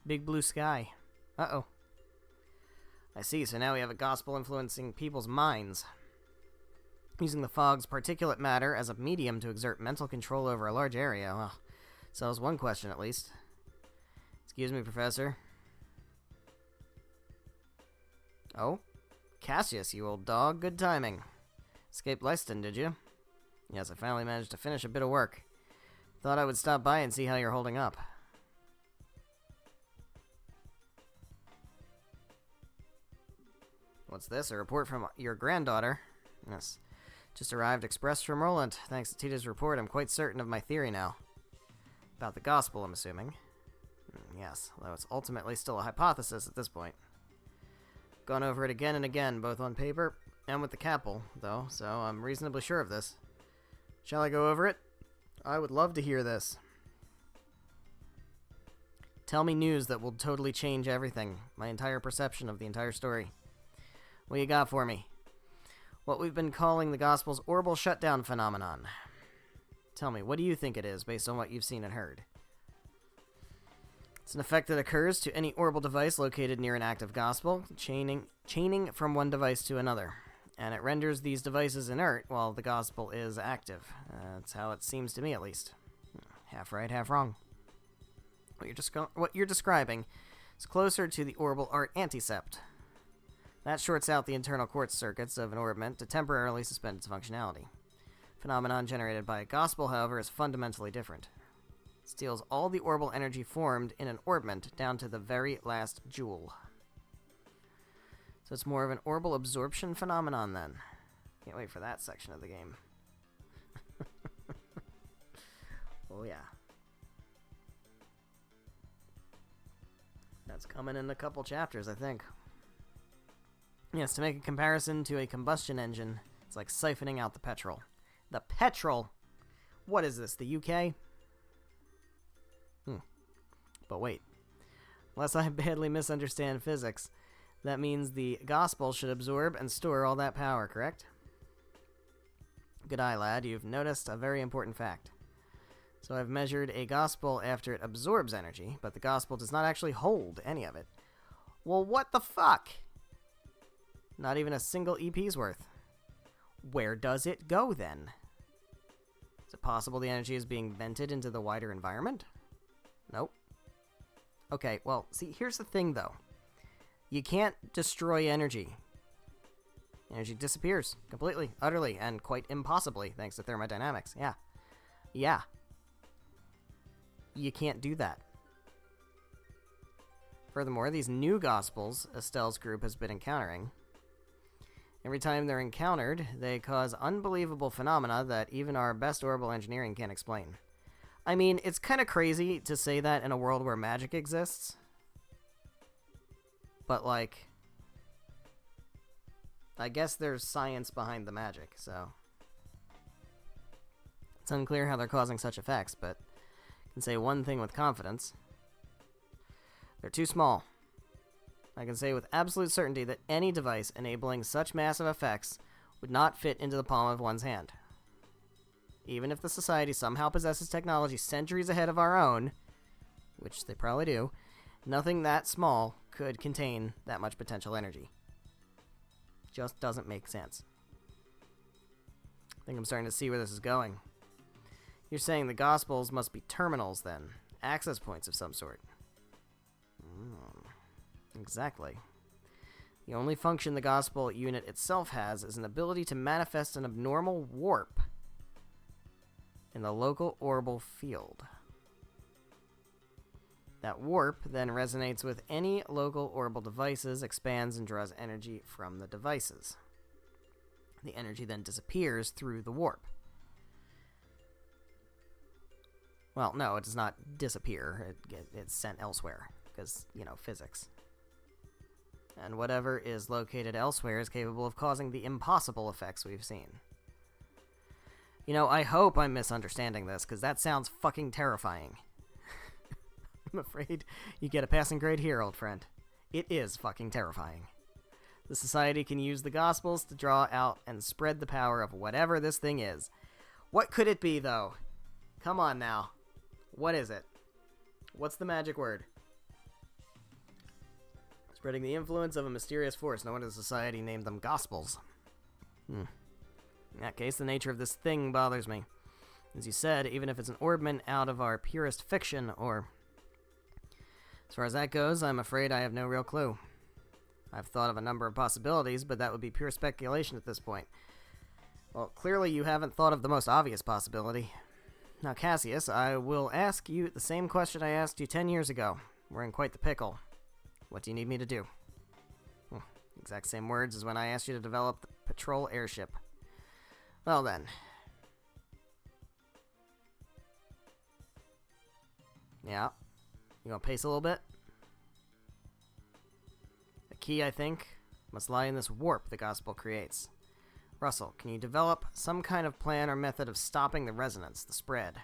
big blue sky. Uh-oh. I see, so now we have a gospel influencing people's minds. Using the fog's particulate matter as a medium to exert mental control over a large area. Well, solves one question at least. Excuse me, Professor. Oh? Cassius, you old dog. Good timing. Escaped Lyston, did you? Yes, I finally managed to finish a bit of work. Thought I would stop by and see how you're holding up. What's this? A report from your granddaughter? Yes. Just arrived express from Roland. Thanks to Tita's report, I'm quite certain of my theory now. About the gospel, I'm assuming. Yes, though it's ultimately still a hypothesis at this point. Gone over it again and again, both on paper and with the Capel, though, so I'm reasonably sure of this. Shall I go over it? I would love to hear this. Tell me news that will totally change everything, my entire perception of the entire story. What you got for me? What we've been calling the Gospel's orbital shutdown phenomenon. Tell me, what do you think it is, based on what you've seen and heard? It's an effect that occurs to any orbital device located near an active Gospel, chaining from one device to another. And it renders these devices inert while the Gospel is active. That's how it seems to me, at least. Half right, half wrong. What you're describing is closer to the orbital art anticept. That shorts out the internal quartz circuits of an orbment to temporarily suspend its functionality. Phenomenon generated by a Gospel, however, is fundamentally different. It steals all the orbital energy formed in an orbment down to the very last joule. So it's more of an orbital absorption phenomenon, then. Can't wait for that section of the game. Oh, yeah. That's coming in a couple chapters, I think. Yes, to make a comparison to a combustion engine, it's like siphoning out the petrol. The petrol? What is this, the UK? But wait. Unless I badly misunderstand physics, that means the Gospel should absorb and store all that power, correct? Good eye, lad. You've noticed a very important fact. So I've measured a Gospel after it absorbs energy, but the Gospel does not actually hold any of it. Well, what the fuck? Not even a single EP's worth. Where does it go, then? Is it possible the energy is being vented into the wider environment? Nope. Okay, well, see, here's the thing, though. You can't destroy energy. Energy disappears completely, utterly, and quite impossibly, thanks to thermodynamics. Yeah. Yeah. You can't do that. Furthermore, these new Gospels Estelle's group has been encountering, every time they're encountered, they cause unbelievable phenomena that even our best orbital engineering can't explain. I mean, it's kind of crazy to say that in a world where magic exists. But, like, I guess there's science behind the magic, so. It's unclear how they're causing such effects, but I can say one thing with confidence. They're too small. I can say with absolute certainty that any device enabling such massive effects would not fit into the palm of one's hand. Even if the Society somehow possesses technology centuries ahead of our own, which they probably do, nothing that small could contain that much potential energy. Just doesn't make sense. I think I'm starting to see where this is going. You're saying the Gospels must be terminals, then. Access points of some sort. Exactly. The only function the Gospel unit itself has is an ability to manifest an abnormal warp in the local orbital field. That warp then resonates with any local orbital devices, expands, and draws energy from the devices. The energy then disappears through the warp. Well, no, it does not disappear. It's sent elsewhere, because, physics. And whatever is located elsewhere is capable of causing the impossible effects we've seen. I hope I'm misunderstanding this, because that sounds fucking terrifying. I'm afraid you get a passing grade here, old friend. It is fucking terrifying. The Society can use the Gospels to draw out and spread the power of whatever this thing is. What could it be, though? Come on now. What is it? What's the magic word? Spreading the influence of a mysterious force. No wonder the Society named them Gospels. In that case, the nature of this thing bothers me. As you said, even if it's an orbment out of our purest fiction, or... As far as that goes, I'm afraid I have no real clue. I've thought of a number of possibilities, but that would be pure speculation at this point. Well, clearly you haven't thought of the most obvious possibility. Now, Cassius, I will ask you the same question I asked you 10 years ago. We're in quite the pickle. What do you need me to do? Exact same words as when I asked you to develop the patrol airship. Well then. Yeah. You gonna pace a little bit? The key, I think, must lie in this warp the Gospel creates. Russell, can you develop some kind of plan or method of stopping the resonance, the spread?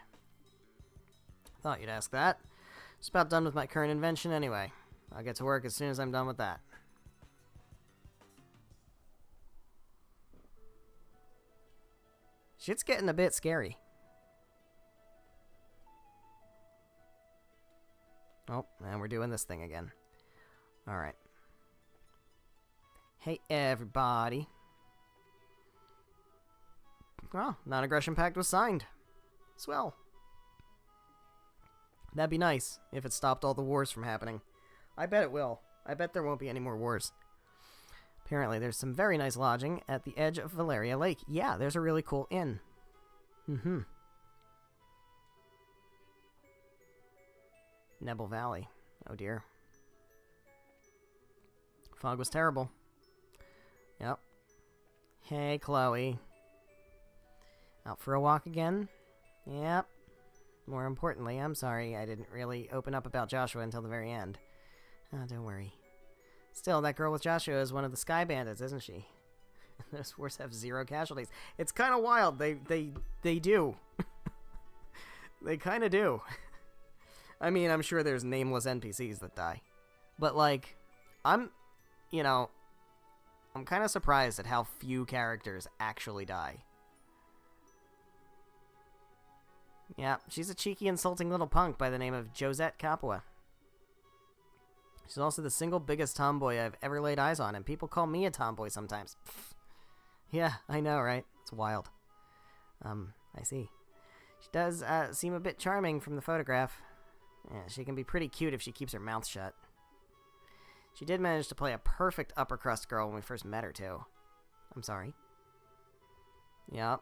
Thought you'd ask that. Just about done with my current invention anyway. I'll get to work as soon as I'm done with that. Shit's getting a bit scary. Oh, and we're doing this thing again. Alright. Hey, everybody. Oh, non-aggression pact was signed. Swell. That'd be nice if it stopped all the wars from happening. I bet it will. I bet there won't be any more wars. Apparently, there's some very nice lodging at the edge of Valeria Lake. Yeah, there's a really cool inn. Nebel Valley. Oh dear. Fog was terrible. Yep. Hey, Chloe. Out for a walk again? Yep. More importantly, I'm sorry I didn't really open up about Joshua until the very end. Oh, don't worry. Still, that girl with Joshua is one of the Sky Bandits, isn't she? Those wars have 0 casualties. It's kind of wild. They do. They kind of do. I mean, I'm sure there's nameless NPCs that die. But, like, I'm kind of surprised at how few characters actually die. Yeah, she's a cheeky, insulting little punk by the name of Josette Capua. She's also the single biggest tomboy I've ever laid eyes on, and people call me a tomboy sometimes. Yeah, I know, right? It's wild. I see. She does seem a bit charming from the photograph. Yeah, she can be pretty cute if she keeps her mouth shut. She did manage to play a perfect upper crust girl when we first met her, too. I'm sorry. Yep.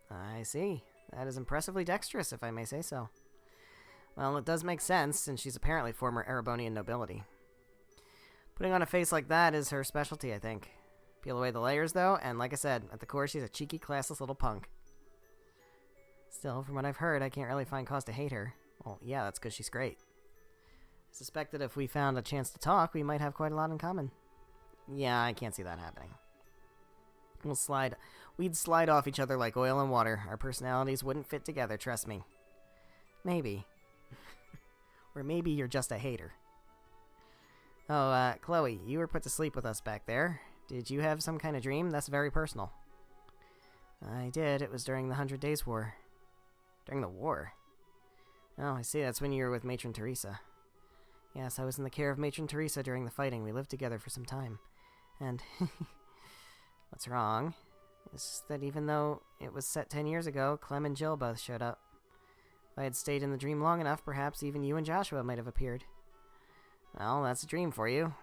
I see. That is impressively dexterous, if I may say so. Well, it does make sense, since she's apparently former Erebonian nobility. Putting on a face like that is her specialty, I think. Peel away the layers, though, and like I said, at the core she's a cheeky, classless little punk. Still, from what I've heard, I can't really find cause to hate her. Well, yeah, that's because she's great. I suspect that if we found a chance to talk, we might have quite a lot in common. Yeah, I can't see that happening. We'd slide off each other like oil and water. Our personalities wouldn't fit together, trust me. Maybe. Or maybe you're just a hater. Oh, Chloe, you were put to sleep with us back there. Did you have some kind of dream? That's very personal. I did. It was during the 100 Days War. During the war? Oh, I see. That's when you were with Matron Teresa. Yes, I was in the care of Matron Teresa during the fighting. We lived together for some time. And what's wrong is that even though it was set 10 years ago, Clem and Jill both showed up. If I had stayed in the dream long enough, perhaps even you and Joshua might have appeared. Well, that's a dream for you.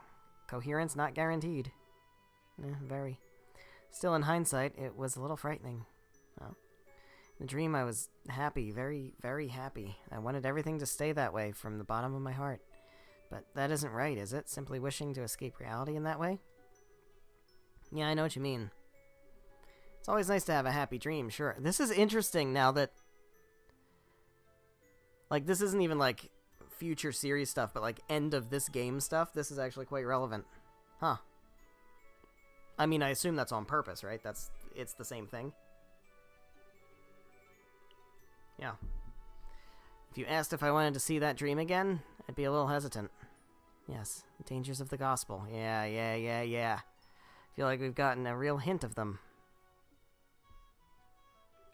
Coherence not guaranteed. Very. Still, in hindsight, it was a little frightening. Well, in the dream, I was happy, very, very happy. I wanted everything to stay that way from the bottom of my heart. But that isn't right, is it? Simply wishing to escape reality in that way? Yeah, I know what you mean. It's always nice to have a happy dream, sure. This is interesting now that... Like, this isn't even, like, future series stuff, but, like, end of this game stuff. This is actually quite relevant. Huh. I mean, I assume that's on purpose, right? It's the same thing. Yeah. If you asked if I wanted to see that dream again, I'd be a little hesitant. Yes, the dangers of the gospel. Yeah. Feel like we've gotten a real hint of them.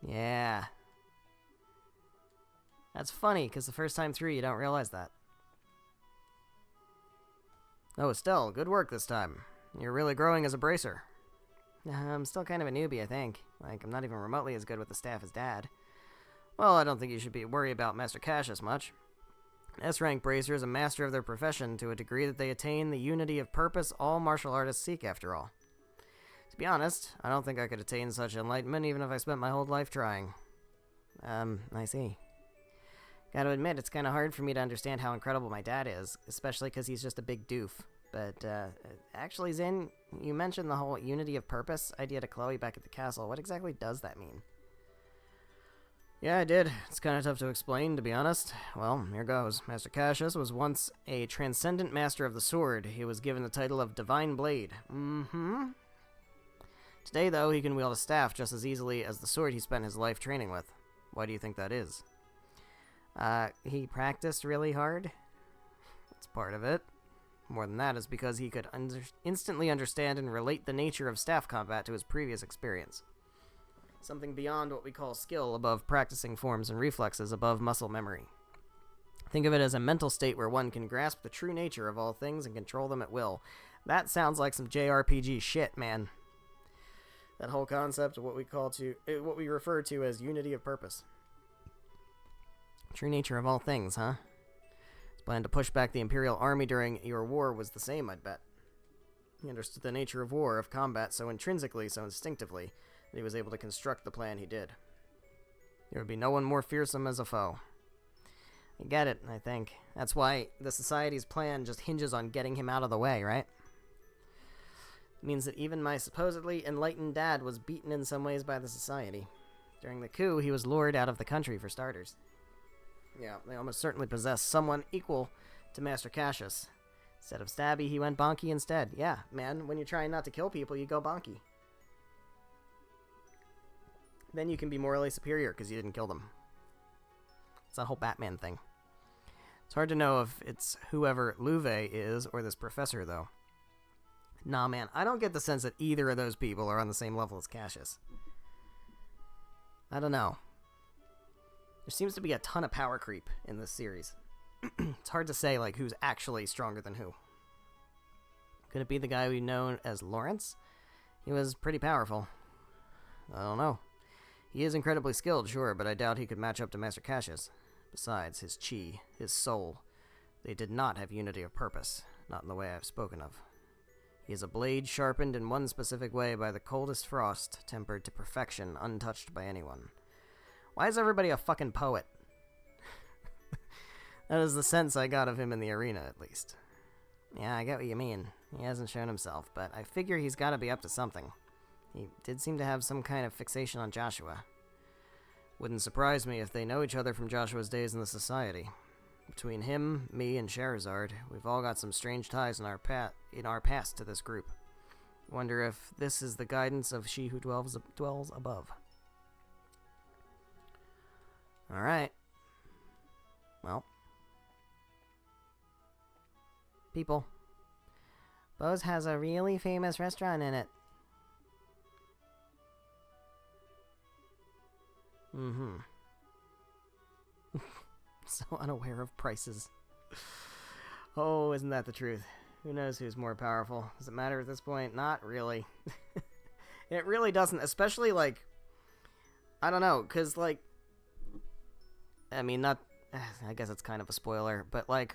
Yeah. That's funny, because the first time through you don't realize that. Oh, Estelle, good work this time. You're really growing as a bracer. I'm still kind of a newbie, I think. Like, I'm not even remotely as good with the staff as Dad. Well, I don't think you should be worried about Master Cassius much. An S-rank bracer is a master of their profession to a degree that they attain the unity of purpose all martial artists seek, after all. To be honest, I don't think I could attain such enlightenment even if I spent my whole life trying. I see. Gotta admit, it's kind of hard for me to understand how incredible my dad is, especially because he's just a big doof. But, actually, Zin, you mentioned the whole unity of purpose idea to Chloe back at the castle. What exactly does that mean? Yeah, I did. It's kind of tough to explain, to be honest. Well, here goes. Master Cassius was once a transcendent master of the sword. He was given the title of Divine Blade. Today, though, he can wield a staff just as easily as the sword he spent his life training with. Why do you think that is? He practiced really hard. That's part of it. More than that is because he could instantly understand and relate the nature of staff combat to his previous experience. Something beyond what we call skill, above practicing forms and reflexes, above muscle memory. Think of it as a mental state where one can grasp the true nature of all things and control them at will. That sounds like some JRPG shit, man. That whole concept of what we refer to as unity of purpose. True nature of all things, huh? His plan to push back the Imperial army during your war was the same, I'd bet. He understood the nature of war, of combat, so intrinsically, so instinctively, that he was able to construct the plan he did. There would be no one more fearsome as a foe. I get it, I think. That's why the Society's plan just hinges on getting him out of the way, right? It means that even my supposedly enlightened dad was beaten in some ways by the Society. During the coup, he was lured out of the country, for starters. Yeah, they almost certainly possessed someone equal to Master Cassius. Instead of stabby, he went bonky instead. Yeah, man, when you're trying not to kill people, you go bonky. Then you can be morally superior because you didn't kill them. It's that whole Batman thing. It's hard to know if it's whoever Louvet is or this professor, though. Nah, man, I don't get the sense that either of those people are on the same level as Cassius. I don't know. There seems to be a ton of power creep in this series. It's hard to say, like, who's actually stronger than who. Could it be the guy we know as Lawrence? He was pretty powerful. I don't know. He is incredibly skilled, sure, but I doubt he could match up to Master Cassius. Besides, his chi, his soul, they did not have unity of purpose, not in the way I've spoken of. He is a blade sharpened in one specific way by the coldest frost, tempered to perfection, untouched by anyone. Why is everybody a fucking poet? That is the sense I got of him in the arena, at least. Yeah, I get what you mean. He hasn't shown himself, but I figure he's got to be up to something. He did seem to have some kind of fixation on Joshua. Wouldn't surprise me if they know each other from Joshua's days in the Society. Between him, me, and Scheherazade, we've all got some strange ties in our past to this group. Wonder if this is the guidance of she who dwells above. Alright. Well. People. Bose has a really famous restaurant in it. Mm-hmm. So unaware of prices. Oh, isn't that the truth? Who knows who's more powerful? Does it matter at this point? Not really. It really doesn't, especially, like, I don't know, because, like, I mean, not, I guess it's kind of a spoiler, but, like,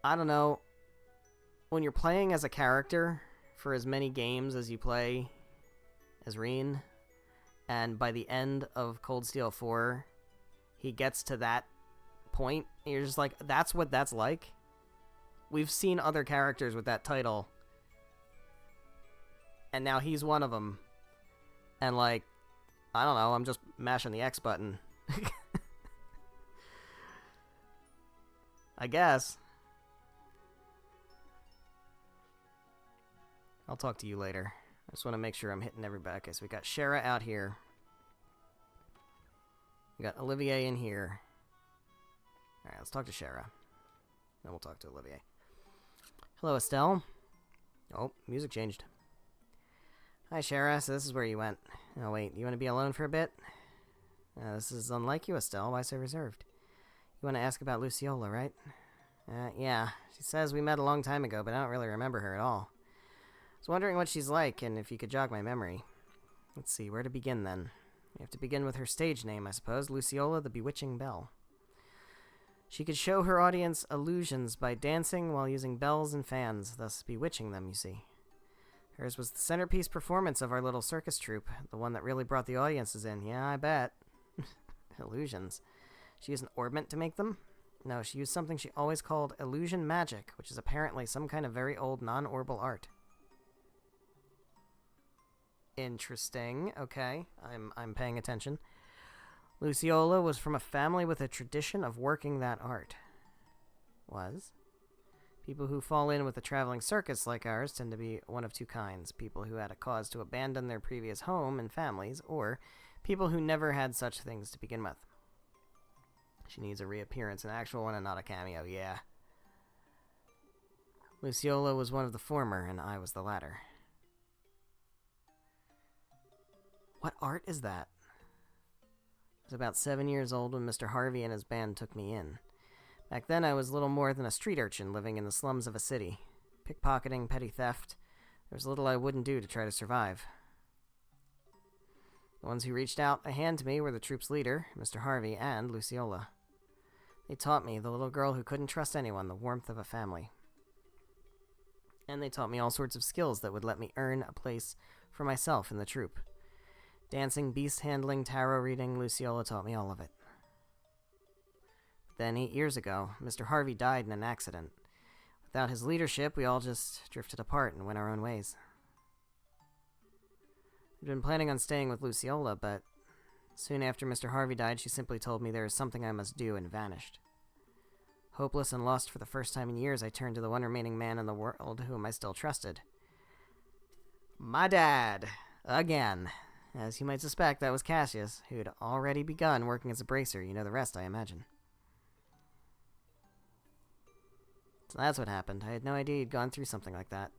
I don't know, when you're playing as a character for as many games as you play as Reen, and by the end of Cold Steel 4, he gets to that point, and you're just like, that's what that's like? We've seen other characters with that title, and now he's one of them, and, like, I don't know, I'm just mashing the X button. I guess. I'll talk to you later. I just want to make sure I'm hitting everybody. Okay, so we got Shara out here. We got Olivier in here. Alright, let's talk to Shara. Then we'll talk to Olivier. Hello, Estelle. Oh, music changed. Hi, Shara. So this is where you went. Oh, wait. You want to be alone for a bit? This is unlike you, Estelle. Why so reserved? You want to ask about Luciola, right? Yeah. She says we met a long time ago, but I don't really remember her at all. I was wondering what she's like, and if you could jog my memory. Let's see, where to begin, then? We have to begin with her stage name, I suppose. Luciola the Bewitching Belle. She could show her audience illusions by dancing while using bells and fans, thus bewitching them, you see. Hers was the centerpiece performance of our little circus troupe, the one that really brought the audiences in. Yeah, I bet. Illusions. She used an orbment to make them? No, she used something she always called illusion magic, which is apparently some kind of very old non-orbal art. Interesting. Okay, I'm paying attention. Luciola was from a family with a tradition of working that art. Was? People who fall in with a traveling circus like ours tend to be one of two kinds. People who had a cause to abandon their previous home and families, or people who never had such things to begin with. She needs a reappearance, an actual one and not a cameo, yeah. Luciola was one of the former, and I was the latter. What art is that? I was about 7 years old when Mr. Harvey and his band took me in. Back then I was little more than a street urchin living in the slums of a city. Pickpocketing, petty theft. There was little I wouldn't do to try to survive. The ones who reached out a hand to me were the troop's leader, Mr. Harvey, and Luciola. They taught me, the little girl who couldn't trust anyone, the warmth of a family. And they taught me all sorts of skills that would let me earn a place for myself in the troop. Dancing, beast handling, tarot reading, Luciola taught me all of it. But then 8 years ago, Mr. Harvey died in an accident. Without his leadership, we all just drifted apart and went our own ways. I'd been planning on staying with Luciola, but soon after Mr. Harvey died, she simply told me there is something I must do and vanished. Hopeless and lost for the first time in years, I turned to the one remaining man in the world whom I still trusted. My dad. Again. As you might suspect, that was Cassius, who had already begun working as a bracer. You know the rest, I imagine. So that's what happened. I had no idea he'd gone through something like that.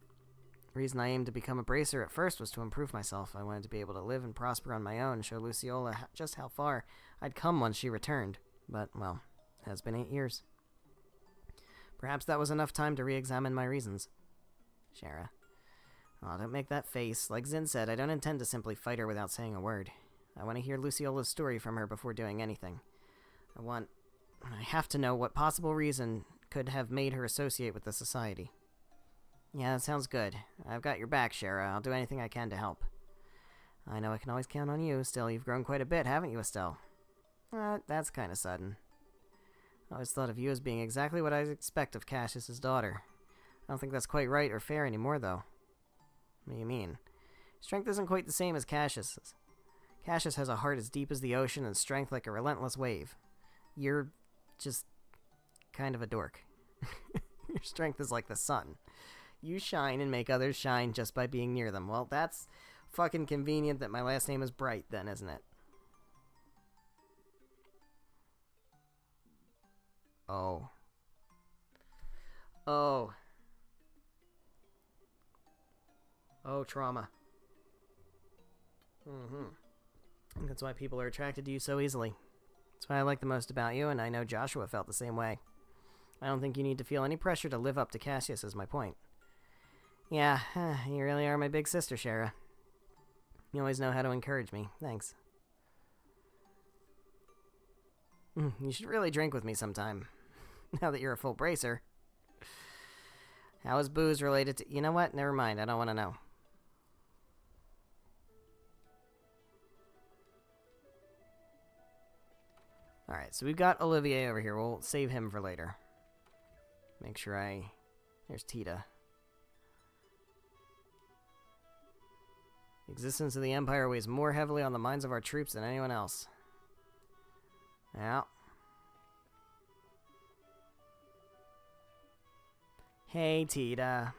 The reason I aimed to become a bracer at first was to improve myself. I wanted to be able to live and prosper on my own, show Luciola just how far I'd come once she returned. But, well, it has been 8 years. Perhaps that was enough time to re-examine my reasons. Shara. Oh, don't make that face. Like Zin said, I don't intend to simply fight her without saying a word. I want to hear Luciola's story from her before doing anything. I have to know what possible reason could have made her associate with the society. Yeah, that sounds good. I've got your back, Shara. I'll do anything I can to help. I know I can always count on you. Still, you've grown quite a bit, haven't you, Estelle? That's kind of sudden. I always thought of you as being exactly what I'd expect of Cassius's daughter. I don't think that's quite right or fair anymore, though. What do you mean? Strength isn't quite the same as Cassius's. Cassius has a heart as deep as the ocean and strength like a relentless wave. You're just kind of a dork. Your strength is like the sun. You shine and make others shine just by being near them. Well, that's fucking convenient that my last name is Bright then, isn't it? Oh. Oh. Oh, trauma. Mm-hmm. That's why people are attracted to you so easily. That's what I like the most about you, and I know Joshua felt the same way. I don't think you need to feel any pressure to live up to Cassius, is my point. Yeah, you really are my big sister, Shara. You always know how to encourage me. Thanks. You should really drink with me sometime, now that you're a full bracer. How is booze related to... You know what? Never mind, I don't want to know. Alright, so we've got Olivier over here. We'll save him for later. Make sure I... There's Tita. The existence of the Empire weighs more heavily on the minds of our troops than anyone else. Yeah. Hey, Tita.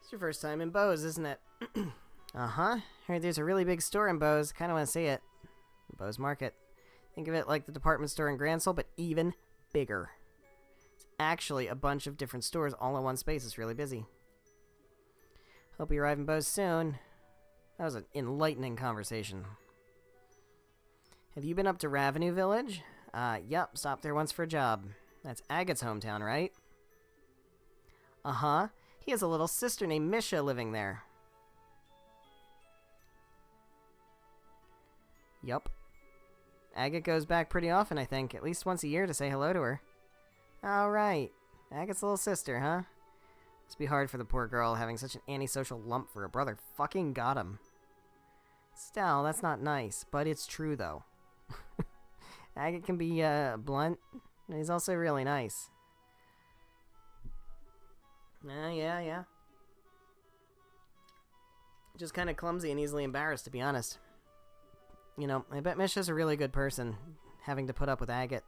It's your first time in Bose, isn't it? Uh-huh. Heard there's a really big store in Bose. Kind of want to see it. Bose Market. Think of it like the department store in Gransel, but even bigger. It's actually a bunch of different stores all in one space. It's really busy. Hope you arrive in Bose soon. That was an enlightening conversation. Have you been up to Ravenue Village? Yep. Stopped there once for a job. That's Agate's hometown, right? Uh-huh. He has a little sister named Misha living there. Yup. Agate goes back pretty often, I think. At least once a year to say hello to her. Alright. Agate's little sister, huh? Must be hard for the poor girl having such an antisocial lump for a brother. Fucking got him. Still, that's not nice. But it's true, though. Agate can be, blunt. And he's also really nice. Yeah. Just kind of clumsy and easily embarrassed, to be honest. You know, I bet Misha's a really good person, having to put up with Agate.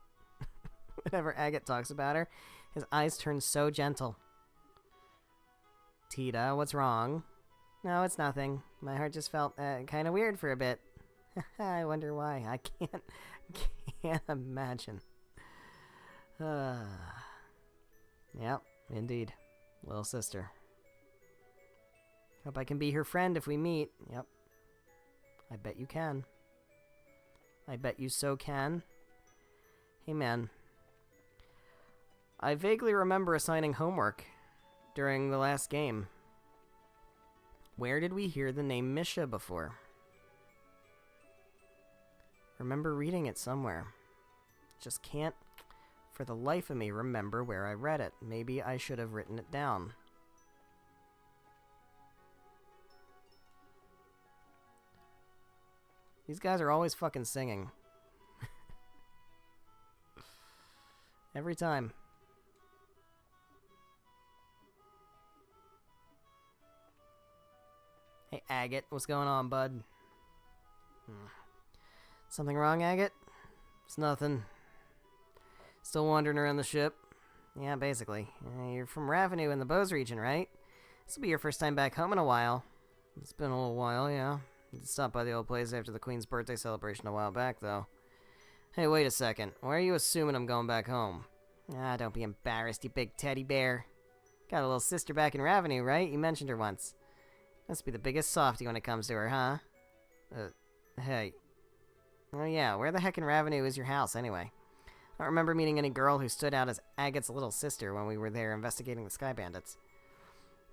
Whenever Agate talks about her, his eyes turn so gentle. Tita, what's wrong? No, it's nothing. My heart just felt kind of weird for a bit. I wonder why. I can't imagine. Yep, indeed. Little sister. Hope I can be her friend if we meet. Yep. I bet you can. I bet you so can. Hey, man. I vaguely remember assigning homework during the last game. Where did we hear the name Misha before? Remember reading it somewhere. Just can't, for the life of me, remember where I read it. Maybe I should have written it down. These guys are always fucking singing. Every time. Hey, Agate, what's going on, bud? Something wrong, Agate? It's nothing. Still wandering around the ship? Yeah, basically. You're from Ravenue in the Bose region, right? This will be your first time back home in a while. It's been a little while, yeah. Stopped by the old place after the Queen's birthday celebration a while back, though. Hey, wait a second. Why are you assuming I'm going back home? Ah, don't be embarrassed, you big teddy bear. Got a little sister back in Ravenue, right? You mentioned her once. Must be the biggest softie when it comes to her, huh? Hey. Oh yeah, where the heck in Ravenue is your house, anyway? I don't remember meeting any girl who stood out as Agate's little sister when we were there investigating the Sky Bandits.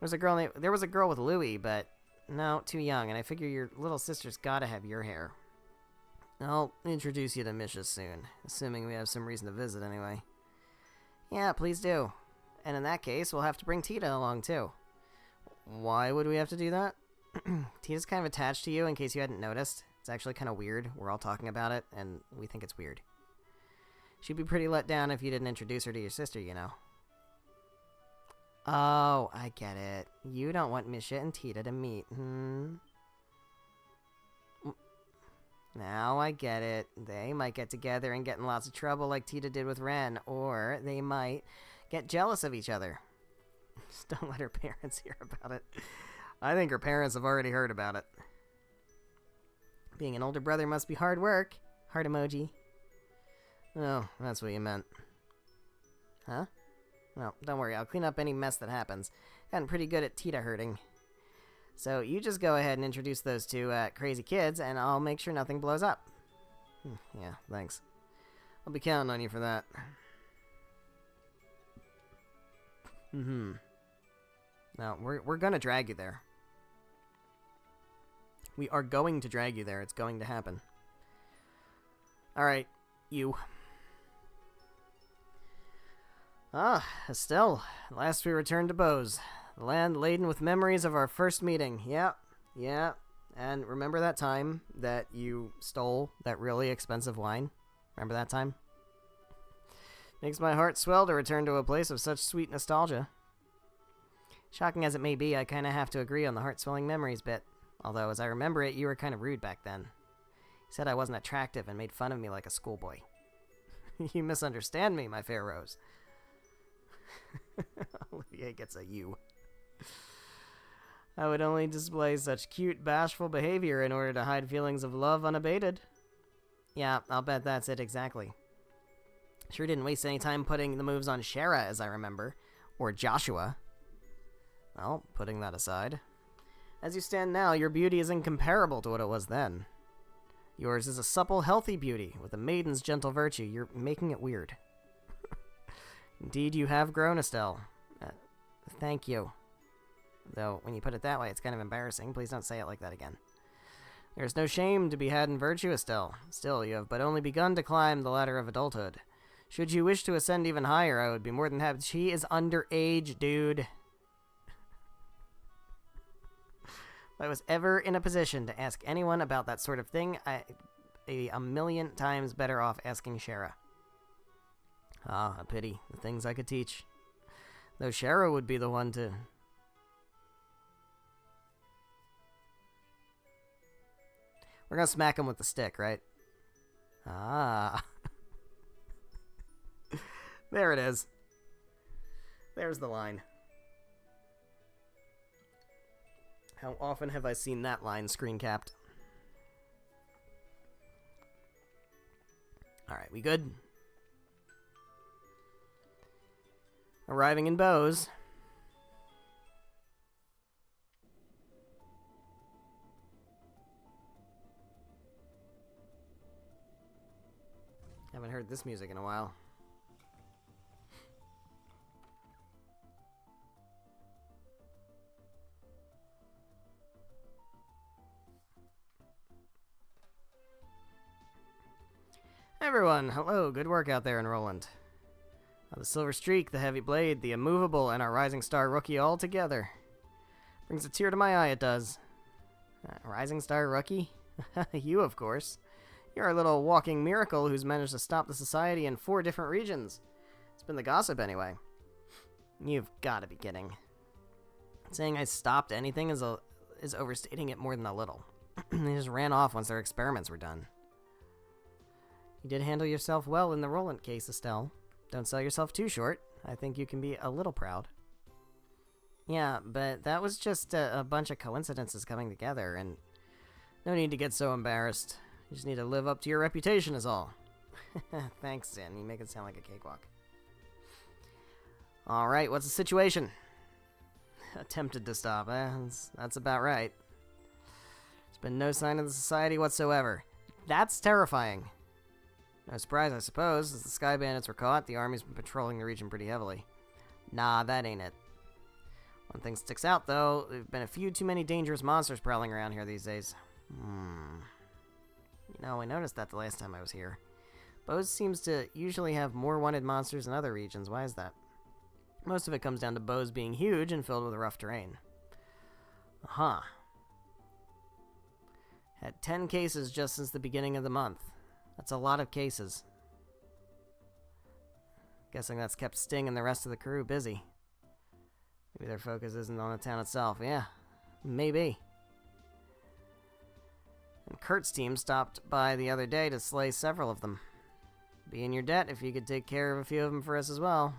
There was a girl with Louis, but no, too young, and I figure your little sister's gotta have your hair. I'll introduce you to Misha soon, assuming we have some reason to visit anyway. Yeah, please do. And in that case, we'll have to bring Tita along, too. Why would we have to do that? Tita's kind of attached to you, in case you hadn't noticed. It's actually kind of weird. We're all talking about it, and we think it's weird. She'd be pretty let down if you didn't introduce her to your sister, you know. Oh, I get it. You don't want Misha and Tita to meet, Now I get it. They might get together and get in lots of trouble like Tita did with Ren, or they might get jealous of each other. Just don't let her parents hear about it. I think her parents have already heard about it. Being an older brother must be hard work. Heart emoji. Oh, that's what you meant. Huh? Well, don't worry, I'll clean up any mess that happens. Gotten pretty good at Tita herding. So you just go ahead and introduce those two crazy kids, and I'll make sure nothing blows up. Yeah, thanks. I'll be counting on you for that. Now, we're gonna drag you there. We are going to drag you there. It's going to happen. Alright, you. Ah, Estelle. Last we returned to Bose. The land laden with memories of our first meeting. Yeah. And remember that time that you stole that really expensive wine? Remember that time? Makes my heart swell to return to a place of such sweet nostalgia. Shocking as it may be, I kinda have to agree on the heart-swelling memories bit. Although, as I remember it, you were kind of rude back then. You said I wasn't attractive and made fun of me like a schoolboy. You misunderstand me, my fair rose. Olivier gets a U. I would only display such cute, bashful behavior in order to hide feelings of love unabated. Yeah, I'll bet that's it exactly. Sure didn't waste any time putting the moves on Shara, as I remember. Or Joshua. Well, putting that aside. As you stand now, your beauty is incomparable to what it was then. Yours is a supple, healthy beauty, with a maiden's gentle virtue. You're making it weird. Indeed, you have grown, Estelle. Thank you. Though, when you put it that way, it's kind of embarrassing. Please don't say it like that again. There's no shame to be had in virtue, Estelle. Still, you have but only begun to climb the ladder of adulthood. Should you wish to ascend even higher, I would be more than happy. She is underage, dude. If I was ever in a position to ask anyone about that sort of thing, I'd be a million times better off asking Shara. Ah, a pity. The things I could teach. Though Shara would be the one to... We're gonna smack him with the stick, right? Ah. There it is. There's the line. How often have I seen that line screen capped? Alright, we good? Arriving in Bose. Haven't heard this music in a while. Everyone, hello, good work out there in Roland. The Silver Streak, the Heavy Blade, the Immovable, and our Rising Star Rookie all together. Brings a tear to my eye, it does. Rising Star Rookie? You, of course. You're a little walking miracle who's managed to stop the society in 4 different regions. It's been the gossip, anyway. You've got to be kidding. Saying I stopped anything is overstating it more than a little. They just ran off once their experiments were done. You did handle yourself well in the Roland case, Estelle. Don't sell yourself too short. I think you can be a little proud. Yeah, but that was just a bunch of coincidences coming together, and no need to get so embarrassed. You just need to live up to your reputation is all. Thanks, Zin. You make it sound like a cakewalk. Alright, what's the situation? Attempted to stop, eh? That's about right. There's been no sign of the society whatsoever. That's terrifying. No surprise, I suppose. As the Sky Bandits were caught, the army's been patrolling the region pretty heavily. Nah, that ain't it. One thing sticks out, though. There have been a few too many dangerous monsters prowling around here these days. You know, I noticed that the last time I was here. Bose seems to usually have more wanted monsters than other regions. Why is that? Most of it comes down to Bose being huge and filled with rough terrain. Huh. Had 10 cases just since the beginning of the month. That's a lot of cases. Guessing that's kept Sting and the rest of the crew busy. Maybe their focus isn't on the town itself. Yeah, maybe. And Kurt's team stopped by the other day to slay several of them. Be in your debt if you could take care of a few of them for us as well.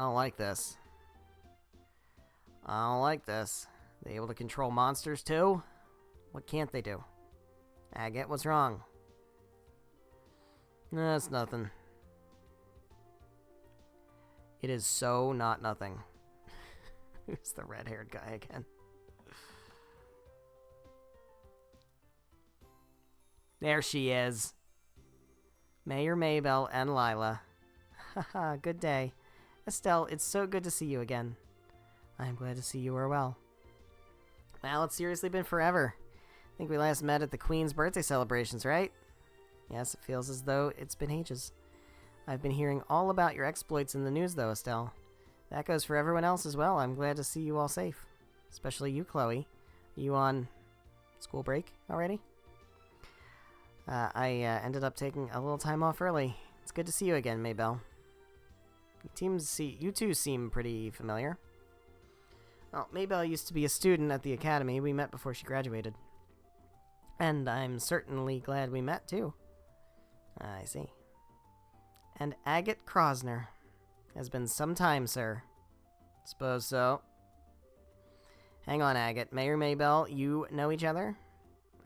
I don't like this. I don't like this. They able to control monsters too? What can't they do? Agate, what's wrong? No, it's nothing. It is so not nothing. Who's the red-haired guy again? There she is. Mayor Maybelle and Lila. Haha, good day. Estelle, it's so good to see you again. I'm glad to see you are well. Well, it's seriously been forever. I think we last met at the Queen's birthday celebrations, right? Yes, it feels as though it's been ages. I've been hearing all about your exploits in the news, though, Estelle. That goes for everyone else as well. I'm glad to see you all safe. Especially you, Chloe. Are you on school break already? I ended up taking a little time off early. It's good to see you again, Maybelle. You two seem pretty familiar. Well, Maybelle used to be a student at the academy. We met before she graduated. And I'm certainly glad we met, too. I see. And Agate Krosner. Has been some time, sir. Suppose so. Hang on, Agate. Mayor Maybelle, you know each other?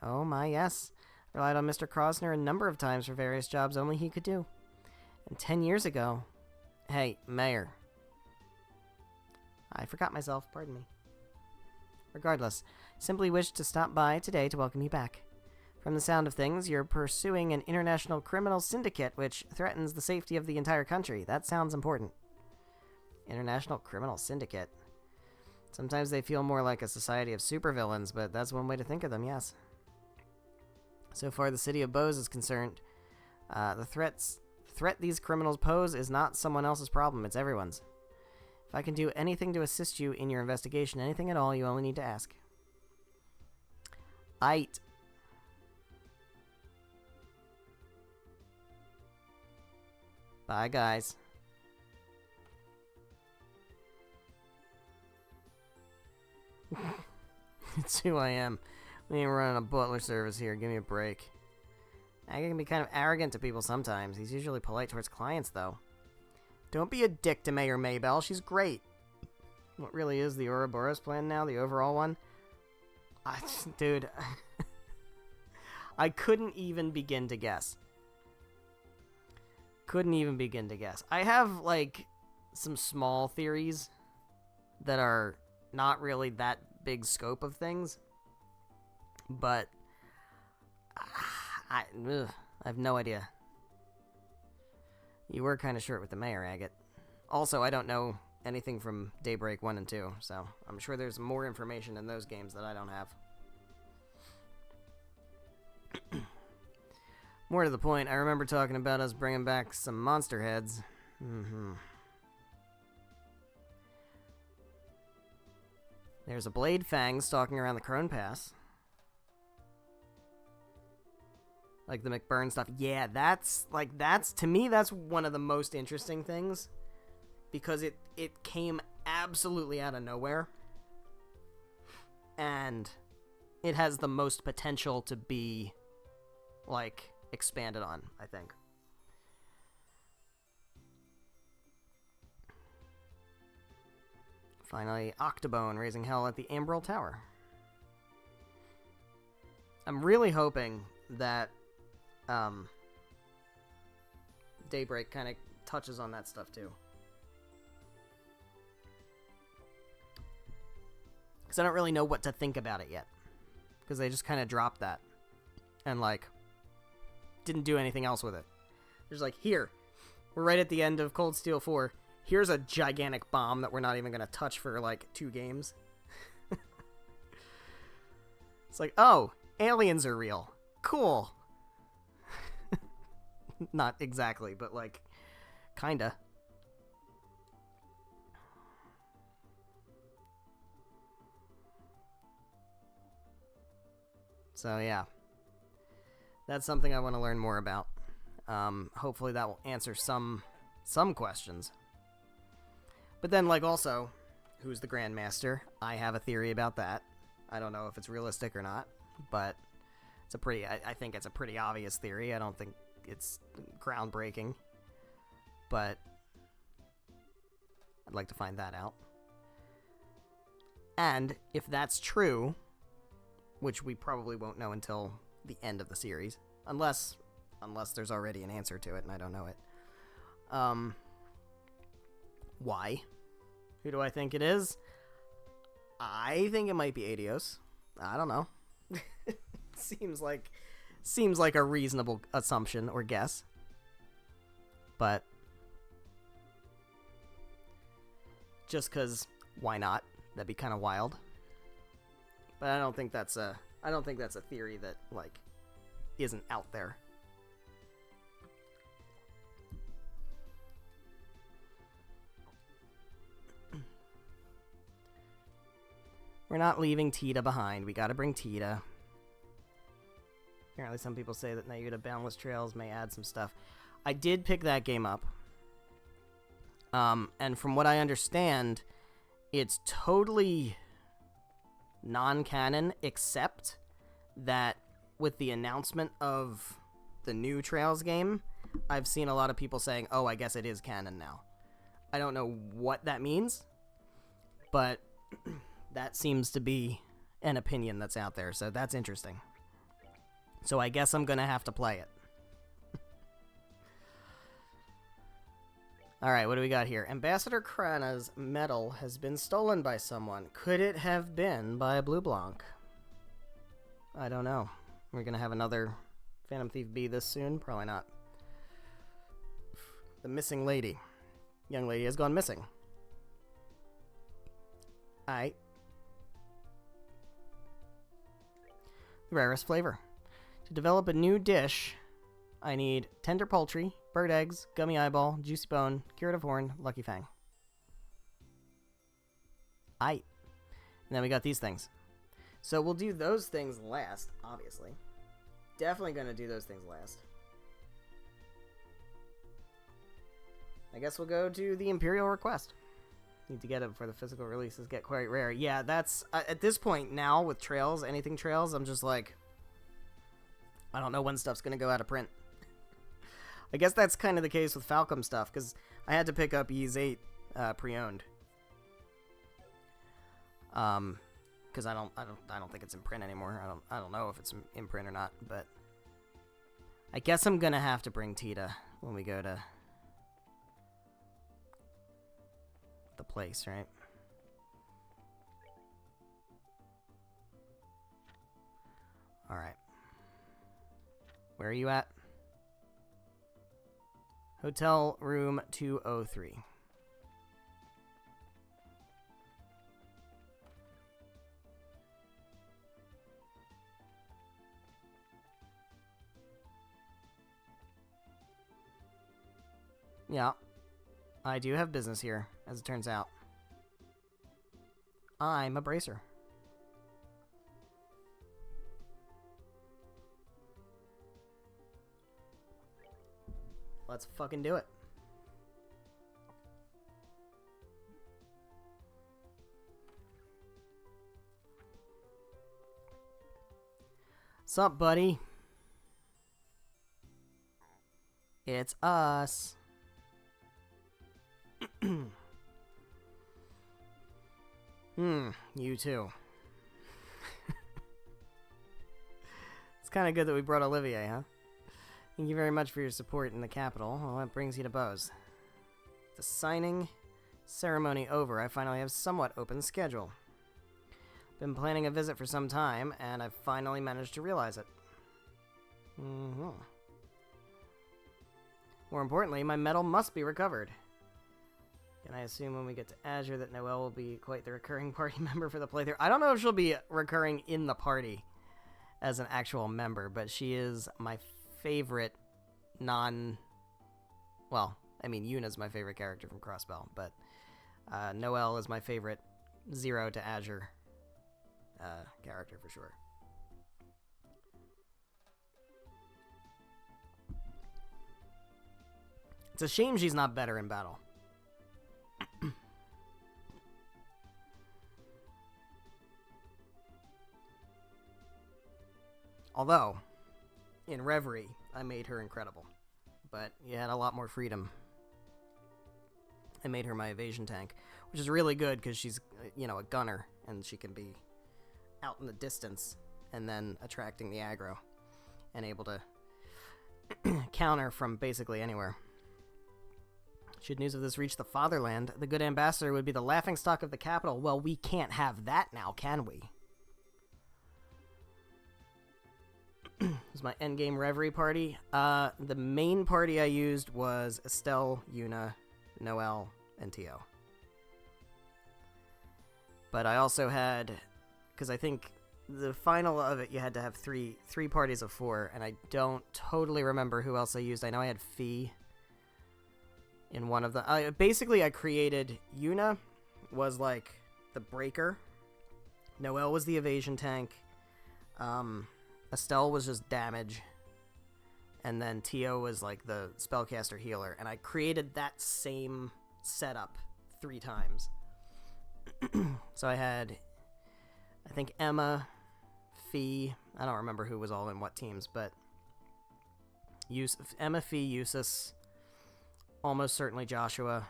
Oh my, yes. Relied on Mr. Krosner a number of times for various jobs only he could do. And 10 years ago... Hey, Mayor. I forgot myself, pardon me. Regardless, simply wished to stop by today to welcome you back. From the sound of things, you're pursuing an international criminal syndicate which threatens the safety of the entire country. That sounds important. International criminal syndicate. Sometimes they feel more like a society of supervillains, but that's one way to think of them, yes. So far, the city of Bose is concerned. The threat these criminals pose is not someone else's problem, it's everyone's. If I can do anything to assist you in your investigation, anything at all, you only need to ask. Aight. Bye, guys. It's who I am. We ain't running a butler service here. Give me a break. I can be kind of arrogant to people sometimes. He's usually polite towards clients, though. Don't be a dick to Mayor Maybelle. She's great. What really is the Ouroboros plan now? The overall one? Dude. I couldn't even begin to guess. Couldn't even begin to guess. I have, like, some small theories that are not really that big scope of things. But I have no idea. You were kind of short with the mayor, Agate. Also, I don't know anything from Daybreak 1 and 2, so I'm sure there's more information in those games that I don't have. More to the point, I remember talking about us bringing back some monster heads. There's a Blade Fang stalking around the Crone Pass. Like the McBurn stuff. Yeah, that's to me, that's one of the most interesting things. Because it came absolutely out of nowhere. And it has the most potential to be, like, expanded on, I think. Finally, Octobone raising hell at the Ambrel Tower. I'm really hoping that Daybreak kind of touches on that stuff too. Because I don't really know what to think about it yet. Because they just kind of dropped that. And, like, didn't do anything else with it. There's like, here, we're right at the end of Cold Steel 4. Here's a gigantic bomb that we're not even going to touch for, like, 2 games. It's like, oh, aliens are real. Cool. Not exactly, but, like, kinda. So, yeah. That's something I want to learn more about. Hopefully that will answer some questions. But then, like, also, who's the Grandmaster? I have a theory about that. I don't know if it's realistic or not, but it's a pretty, I think it's a pretty obvious theory. I don't think it's groundbreaking. But I'd like to find that out. And if that's true, which we probably won't know until the end of the series, unless there's already an answer to it and I don't know it. Why? Who do I think it is? I think it might be Adios. I don't know. Seems like a reasonable assumption or guess. But just cuz why not? That'd be kind of wild. But I don't think that's a theory that like isn't out there. We're not leaving Tita behind. We gotta bring Tita. Apparently some people say that Nayuta Boundless Trails may add some stuff. I did pick that game up. And from what I understand, it's totally non-canon, except that with the announcement of the new Trails game, I've seen a lot of people saying, oh, I guess it is canon now. I don't know what that means, but that seems to be an opinion that's out there, so that's interesting. So I guess I'm gonna have to play it. Alright, what do we got here? Ambassador Krana's medal has been stolen by someone. Could it have been by Blue Blanc? I don't know. We're gonna have another Phantom Thief B this soon? Probably not. The missing lady. Young lady has gone missing. Aight. The rarest flavor. To develop a new dish, I need tender poultry, bird eggs, gummy eyeball, juicy bone, curative horn, lucky fang. Aight. And then we got these things. So we'll do those things last, obviously. Definitely going to do those things last. I guess we'll go to the Imperial Request. Need to get it before the physical releases get quite rare. Yeah, that's... at this point now, with Trails, anything Trails, I'm just like... I don't know when stuff's going to go out of print. I guess that's kind of the case with Falcom stuff, because I had to pick up Ys 8 pre-owned. Because I don't think it's in print anymore. I don't know if it's in print or not, but I guess I'm gonna have to bring Tita when we go to the place, right? All right. Where are you at? Hotel room 203. Yeah, I do have business here, as it turns out. I'm a bracer. Let's fucking do it. Sup, buddy? It's us. You too. It's kind of good that we brought Olivier, huh? Thank you very much for your support in the capital. Well, that brings you to Bose. The signing ceremony over, I finally have somewhat open schedule. Been planning a visit for some time, and I've finally managed to realize it. More importantly, my medal must be recovered. Can I assume when we get to Azure that Noelle will be quite the recurring party member for the playthrough? I don't know if she'll be recurring in the party as an actual member, but she is my favorite well, I mean, Yuna's my favorite character from Crossbell, but Noelle is my favorite Zero to Azure character for sure. It's a shame she's not better in battle. Although, in Reverie, I made her incredible. But you had a lot more freedom I made her my evasion tank, which is really good because she's, you know, a gunner, and she can be out in the distance and then attracting the aggro and able to counter from basically anywhere. Should news of this reach the fatherland, the good ambassador would be the laughingstock of the capital. Well, we can't have that now, can we? This is my endgame reverie party. The main party I used was Estelle, Yuna, Noelle, and Tio. But I also had, because I think the final of it, you had to have three parties of 4, and I don't totally remember who else I used. I know I had Fee in one of the... basically, I created... Yuna was, like, the breaker. Noelle was the evasion tank. Estelle was just damage. And then Tio was, like, the spellcaster healer. And I created that same setup 3 times. So I had, I think, Emma, Fee, I don't remember who was all in what teams, but Emma, Fee, Eustace, almost certainly Joshua.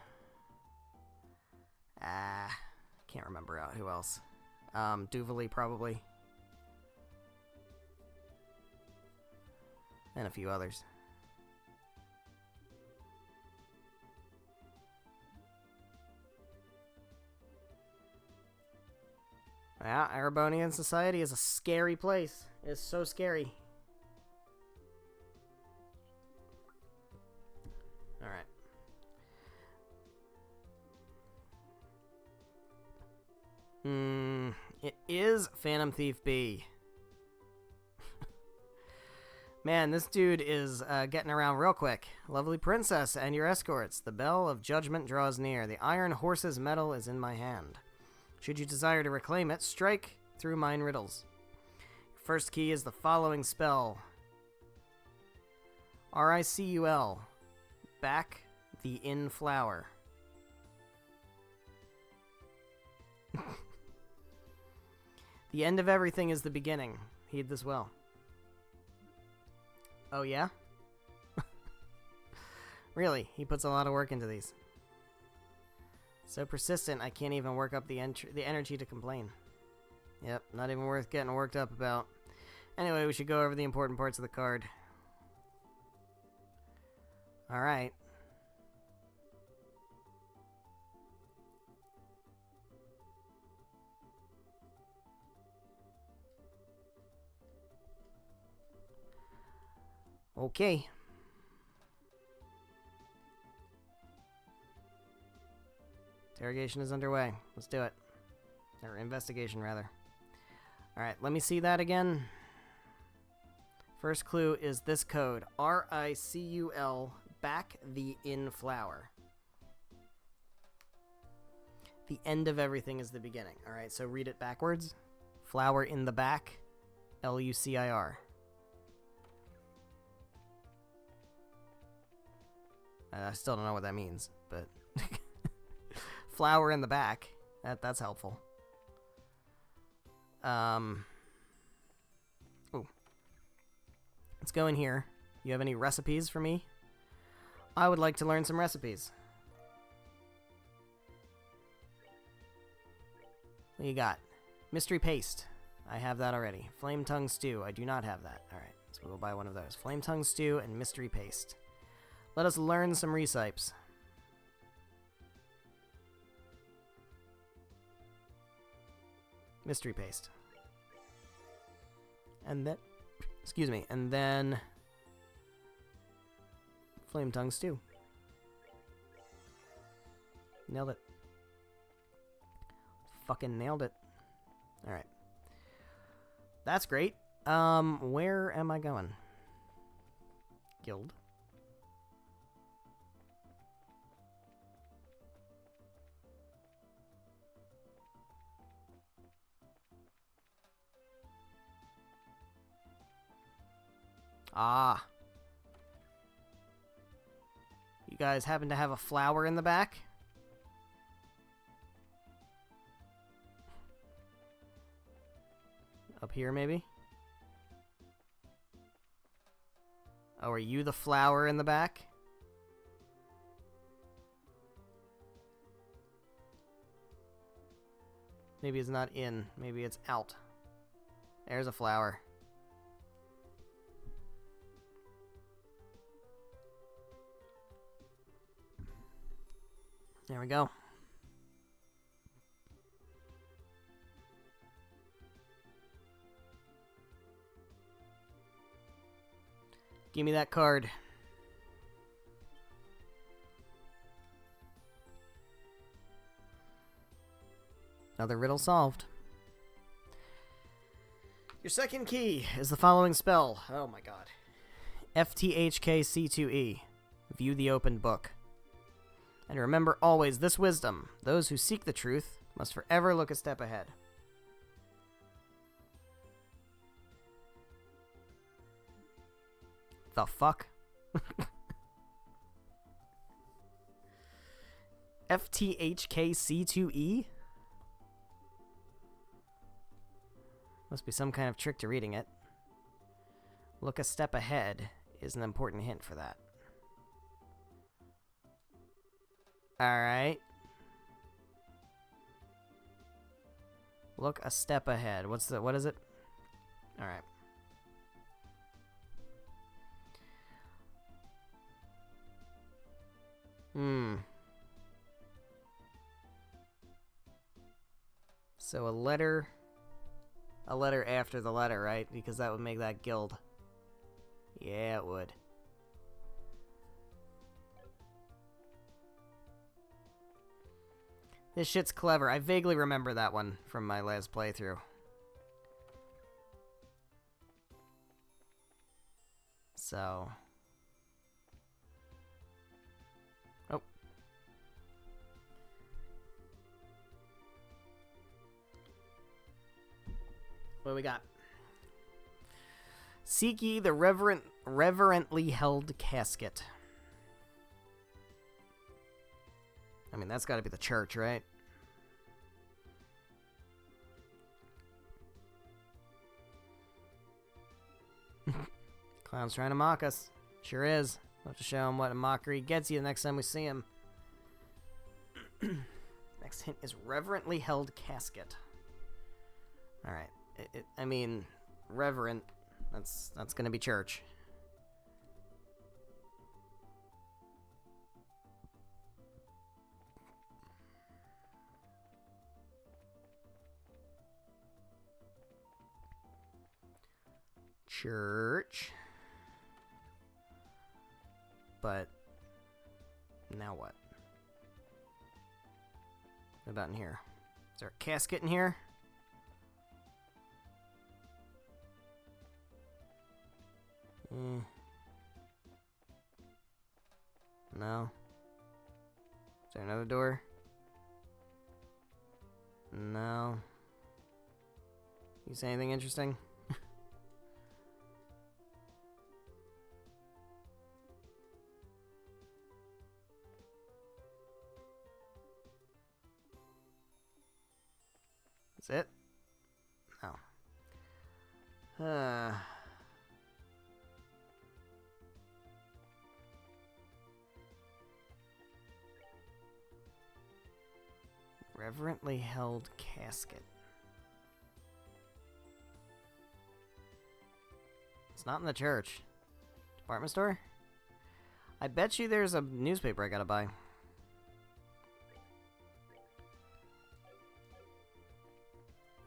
Can't remember who else. Duvali, probably. And a few others. Yeah, Erebonian society is a scary place. It's so scary. Alright. It is Phantom Thief B. Man, this dude is getting around real quick. Lovely princess and your escorts. The bell of judgment draws near. The iron horse's metal is in my hand. Should you desire to reclaim it, strike through mine riddles. First key is the following spell. Ricul. Back the in flower. The end of everything is the beginning. Heed this well. Oh, yeah? Really, he puts a lot of work into these. So persistent, I can't even work up the energy to complain. Yep, not even worth getting worked up about. Anyway, we should go over the important parts of the card. Alright. Okay. Interrogation is underway. Let's do it. Or investigation, rather. Alright, let me see that again. First clue is this code. Ricul, back the in flower. The end of everything is the beginning. Alright, so read it backwards. Flower in the back. Lucir. I still don't know what that means, but... Flower in the back. That's helpful. Ooh. Let's go in here. You have any recipes for me? I would like to learn some recipes. What you got? Mystery paste. I have that already. Flame tongue stew. I do not have that. Alright, so we'll buy one of those. Flame tongue stew and mystery paste. Let us learn some recipes. Mystery paste. And then... Excuse me. And then... Flame tongue stew. Nailed it. Fucking nailed it. Alright. That's great. Where am I going? Guild. Ah. You guys happen to have a flower in the back? Up here, maybe? Oh, are you the flower in the back? Maybe it's not in. Maybe it's out. There's a flower. There we go. Give me that card. Another riddle solved. Your second key is the following spell. Oh my god. FTHKC2E. View the open book. And remember always this wisdom. Those who seek the truth must forever look a step ahead. The fuck? FTHKC2E? Must be some kind of trick to reading it. Look a step ahead is an important hint for that. Alright. Look a step ahead. What is it? Alright. So a letter after the letter, right? Because that would make that guild. Yeah, it would. This shit's clever. I vaguely remember that one from my last playthrough. So... oh. What do we got? Seek ye the reverently held casket. I mean, that's got to be the church, right? Clown's trying to mock us. Sure is. We'll have to show him what a mockery gets you the next time we see him. Next hint is reverently held casket. Alright. I mean, reverent. That's gonna be church. Church. But now what? What about in here? Is there a casket in here? No. Is there another door? No. You say anything interesting? That's it? No. Reverently held casket. It's not in the church. Department store? I bet you there's a newspaper I gotta buy.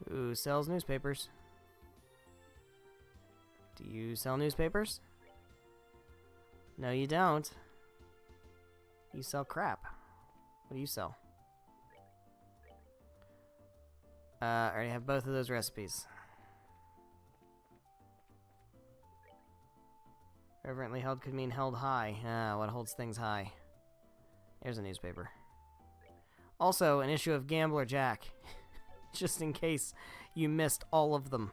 Who sells newspapers? Do you sell newspapers? No, you don't. You sell crap. What do you sell? I already have both of those recipes. Reverently held could mean held high. What holds things high? There's a newspaper. Also, an issue of Gambler Jack. Just in case you missed all of them.